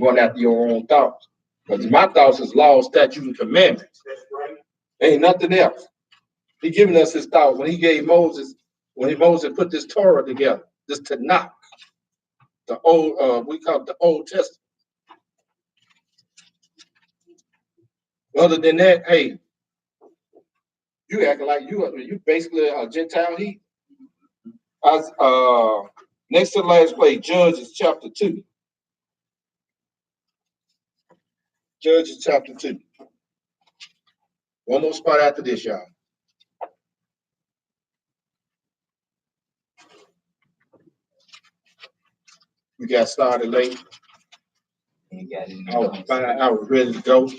going after your own thoughts. Because my thoughts is laws, statutes, and commandments. Ain't nothing else. He giving us his thought when he gave Moses, Moses put this Torah together, this Tanakh, the old, we call it the Old Testament. Other than that, hey, you acting like you basically a Gentile heathen. Next to the last place, Judges chapter 2. Judges chapter 2. One more spot after this, y'all. We got started late. I was ready to go.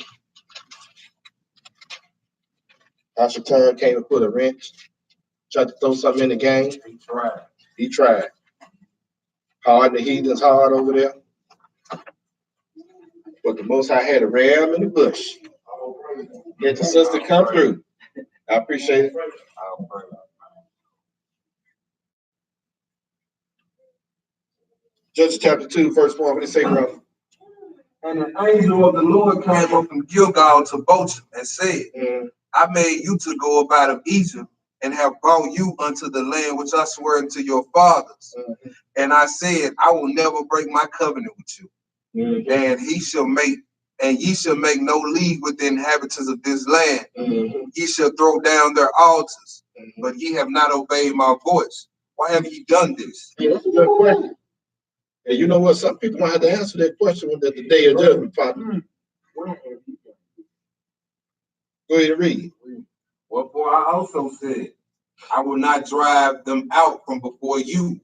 Pastor Turn came and put a wrench. Tried to throw something in the game. He tried. Hard, the heathen's hard over there. But the Most High had a ram in the bush. Get the sister come through. I appreciate it. Judges chapter 2, verse 1. What did it say, brother? And an angel of the Lord came up from Gilgal to Bochum and said, I made you to go up out of Egypt and have brought you unto the land which I swear unto your fathers. And I said, I will never break my covenant with you. And ye shall make no league with the inhabitants of this land. Ye shall throw down their altars, but ye have not obeyed my voice. Why have ye done this? Yeah, that's a good question. And you know what? Some people might have to answer that question at the day of judgment, Father. Go ahead and read. Wherefore I also said, I will not drive them out from before you,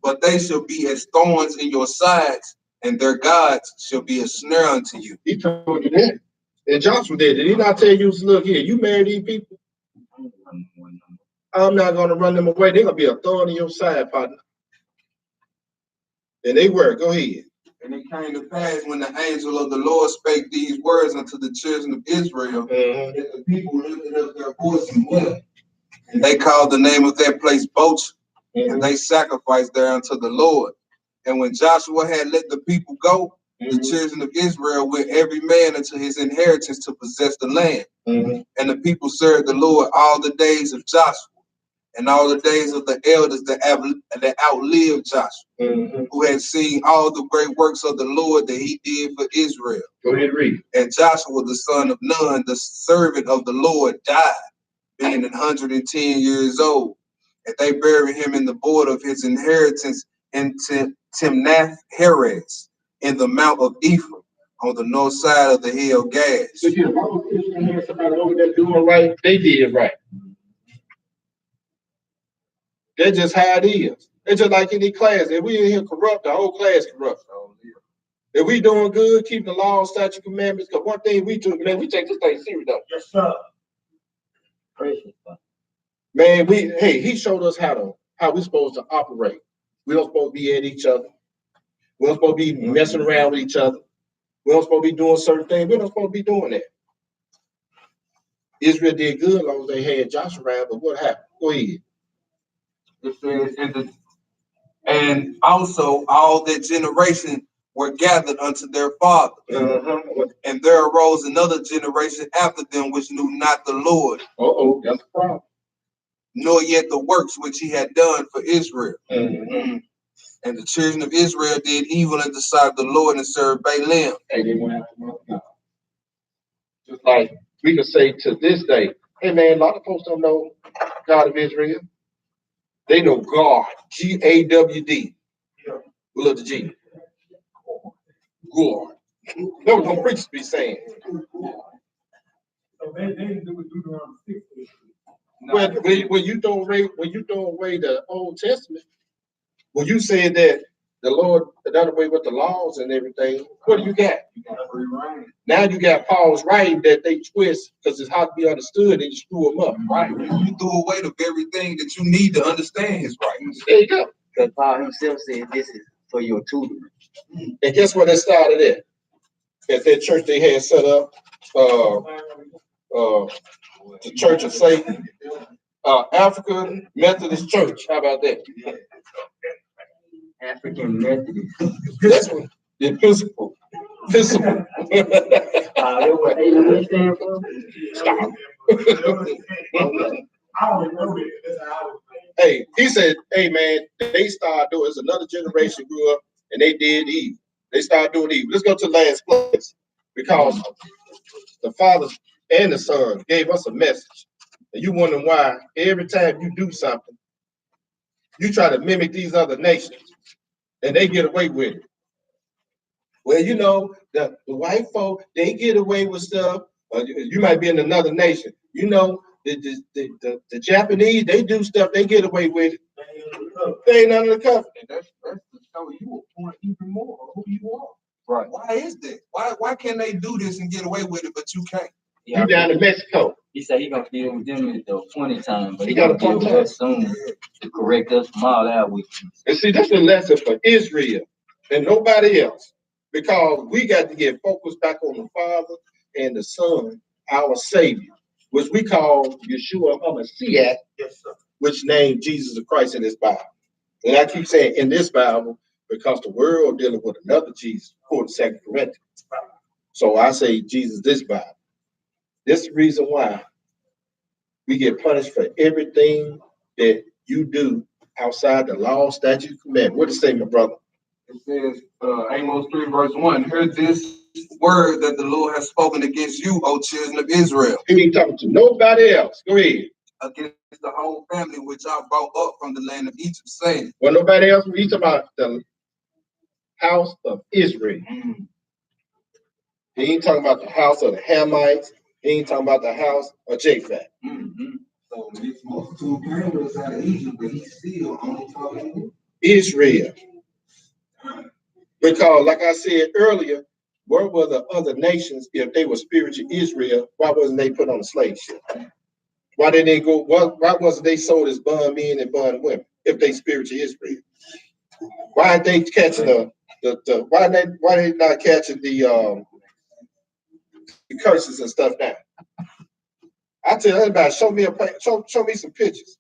but they shall be as thorns in your sides, and their gods shall be a snare unto you. He told you that. And Joshua did. Did he not tell you, look here, you marry these people? I'm not going to run them away. They're going to be a thorn in your side, partner. And they were. Go ahead. And it came to pass when the angel of the Lord spake these words unto the children of Israel, that the people lifted up their voice and wept. And they called the name of that place Boch, and they sacrificed there unto the Lord. And when Joshua had let the people go, the children of Israel went every man into his inheritance to possess the land. And the people served the Lord all the days of Joshua, and all the days of the elders that outlived Joshua, who had seen all the great works of the Lord that he did for Israel. Go ahead and read. And Joshua, the son of Nun, the servant of the Lord, died, being 110 years old. And they buried him in the border of his inheritance in Timnath Heres, in the mount of Ephraim, on the north side of the hill Gad. So yeah, if I was Christian here, somebody over there doing right, they did right. That's just how it is. It's just like any class. If we in here corrupt, the whole class corrupt. If we doing good, keep the law, statute, commandments, because one thing we do, man, we take this thing serious, though. Yes, sir. Man, he showed us how we're supposed to operate. We don't supposed to be at each other. We don't supposed to be messing around with each other. We don't supposed to be doing certain things. We don't supposed to be doing that. Israel did good as long as they had Joshua around, but what happened? Go ahead. It says, and also all that generation were gathered unto their father. And there arose another generation after them which knew not the Lord. That's a problem. Nor yet the works which he had done for Israel. And the children of Israel did evil in the sight of the Lord and served Balaam. Hey, they went after God. Just like we could say to this day, hey man, a lot of folks don't know God of Israel. They know God, G-A-W-D. Look at the G. God. That was no preachers be saying. So they didn't do Deuteronomy 6. When you throw away the Old Testament, when you said that the Lord done away with the laws and everything, what do you got? Now you got Paul's writing that they twist because it's hard to be understood and you screw them up. Right. You threw away the very thing that you need to understand his writings. There you go. Because Paul himself said this is for your tutoring. And guess where they started at? At that church they had set up, the Church of Satan, African Methodist Church. How about that? African Methodist. That's what the Episcopal. What AME stand for? Stop. I don't know that. Hey, he said, hey man, they started doing, there's another generation grew up and they did evil. They started doing evil. Let's go to the last place because the Father and the Son gave us a message. And you wonder why every time you do something, you try to mimic these other nations and they get away with it. Well, you know, the white folk, they get away with stuff. You might be in another nation. You know, the Japanese, they do stuff, they get away with it. They ain't under the covenant. That's to show you a point even more of who you are. Right. Why is that? Why can they do this and get away with it, but you can't? Yeah, you down in Mexico. He said he's gonna deal with them at the appointed time, but He he's got gonna a deal with us soon to correct us from all our weaknesses. And see, that's a lesson for Israel and nobody else. Because we got to get focused back on the Father and the Son, our Savior, which we call Yeshua HaMashiach, which named Jesus the Christ in this Bible. And I keep saying in this Bible because the world dealing with another Jesus, according to 2 Corinthians. So I say Jesus this Bible. This is the reason why We get punished for everything that you do outside the law, statute, commandment. What does it say, my brother? It says, Amos 3, verse 1, hear this word that the Lord has spoken against you, O children of Israel. He ain't talking to nobody else. Go ahead. Against the whole family which I brought up from the land of Egypt, saying. Well, nobody else. He's talking about the house of Israel. He ain't talking about the house of the Hamites. He ain't talking about the house of Japhet. So this multitude came with us out of Egypt, but he's still only talking Israel. Because, like I said earlier, where were the other nations if they were spiritual Israel? Why wasn't they put on a slave ship? Why didn't they go? Why wasn't they sold as bond men and bond women if they spiritual Israel? Why aren't they catching why they not catching the curses and stuff now? I tell everybody, show me some pictures.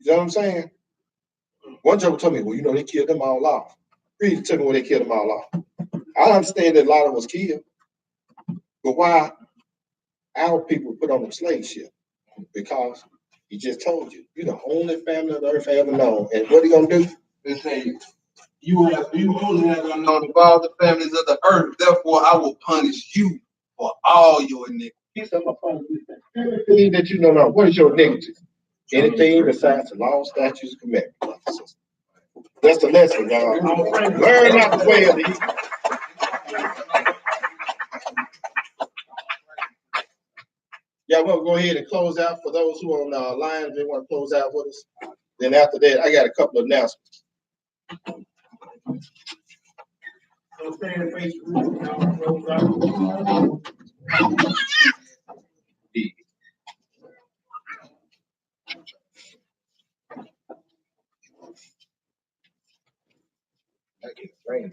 You know what I'm saying? One joke told me, well, you know, they killed them all off. Read it to me where they killed them all off. I understand that a lot of them was killed, but why our people put on them slave ship? Because he just told you, you're the only family on the earth I ever known. And what are you gonna do? They say, you only have known of all the families of the earth, therefore I will punish you for all your iniquities. He said, everything that you know, what is your iniquity? Anything besides the law, statutes, commandments. That's the lesson, y'all. Learn not the way of the evil. Yeah, we'll go ahead and close out for those who are on the line. If they want to close out with us. Then after that, I got a couple of announcements. So stay in the face of I get rain.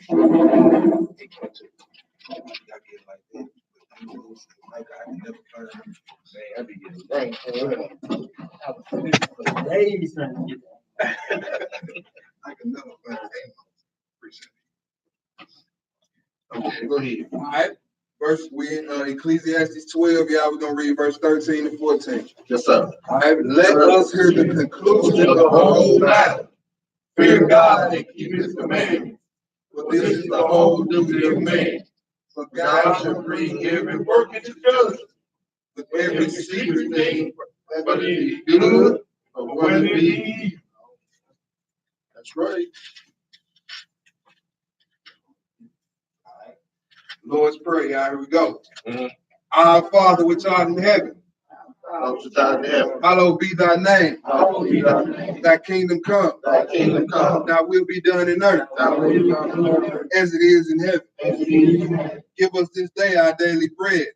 I be getting rain. days trying to get that. I can never find Okay, go ahead. All right. Verse Ecclesiastes 12, y'all, we're gonna read verse 13 and 14. Yes, sir. All right, let us hear the conclusion of the whole matter. Fear God and keep his commandments. For this is the whole duty of man. For God shall bring every work into judgment, with every secret thing, whether it be good or whether it be evil. That's right. Lord's Prayer, y'all, here we go. Our Father which art in heaven, hallowed be thy name. Thy kingdom come. Thy will be done in earth as it is in heaven. Give us this day our daily bread.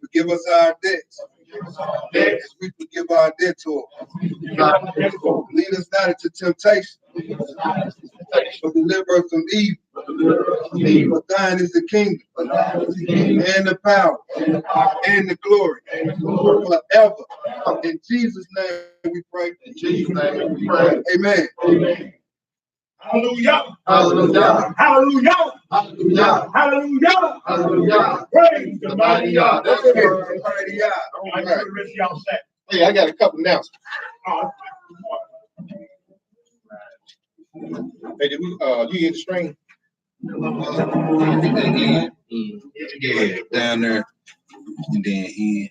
Forgive us our debts as we forgive our debtors. Lead us not into temptation, but deliver us from evil. For thine is the kingdom, and the power, and the glory, forever. In Jesus' name we pray. In Jesus' name we pray. Amen. Hallelujah. Hallelujah. Hallelujah. Hallelujah. Hallelujah. Hallelujah. Praise the mighty God. That's Praise it. the mighty God. I know the rest of y'all said. Hey, I got a couple announcements. Hey, did we, you get the string? Yeah, down there, and then here.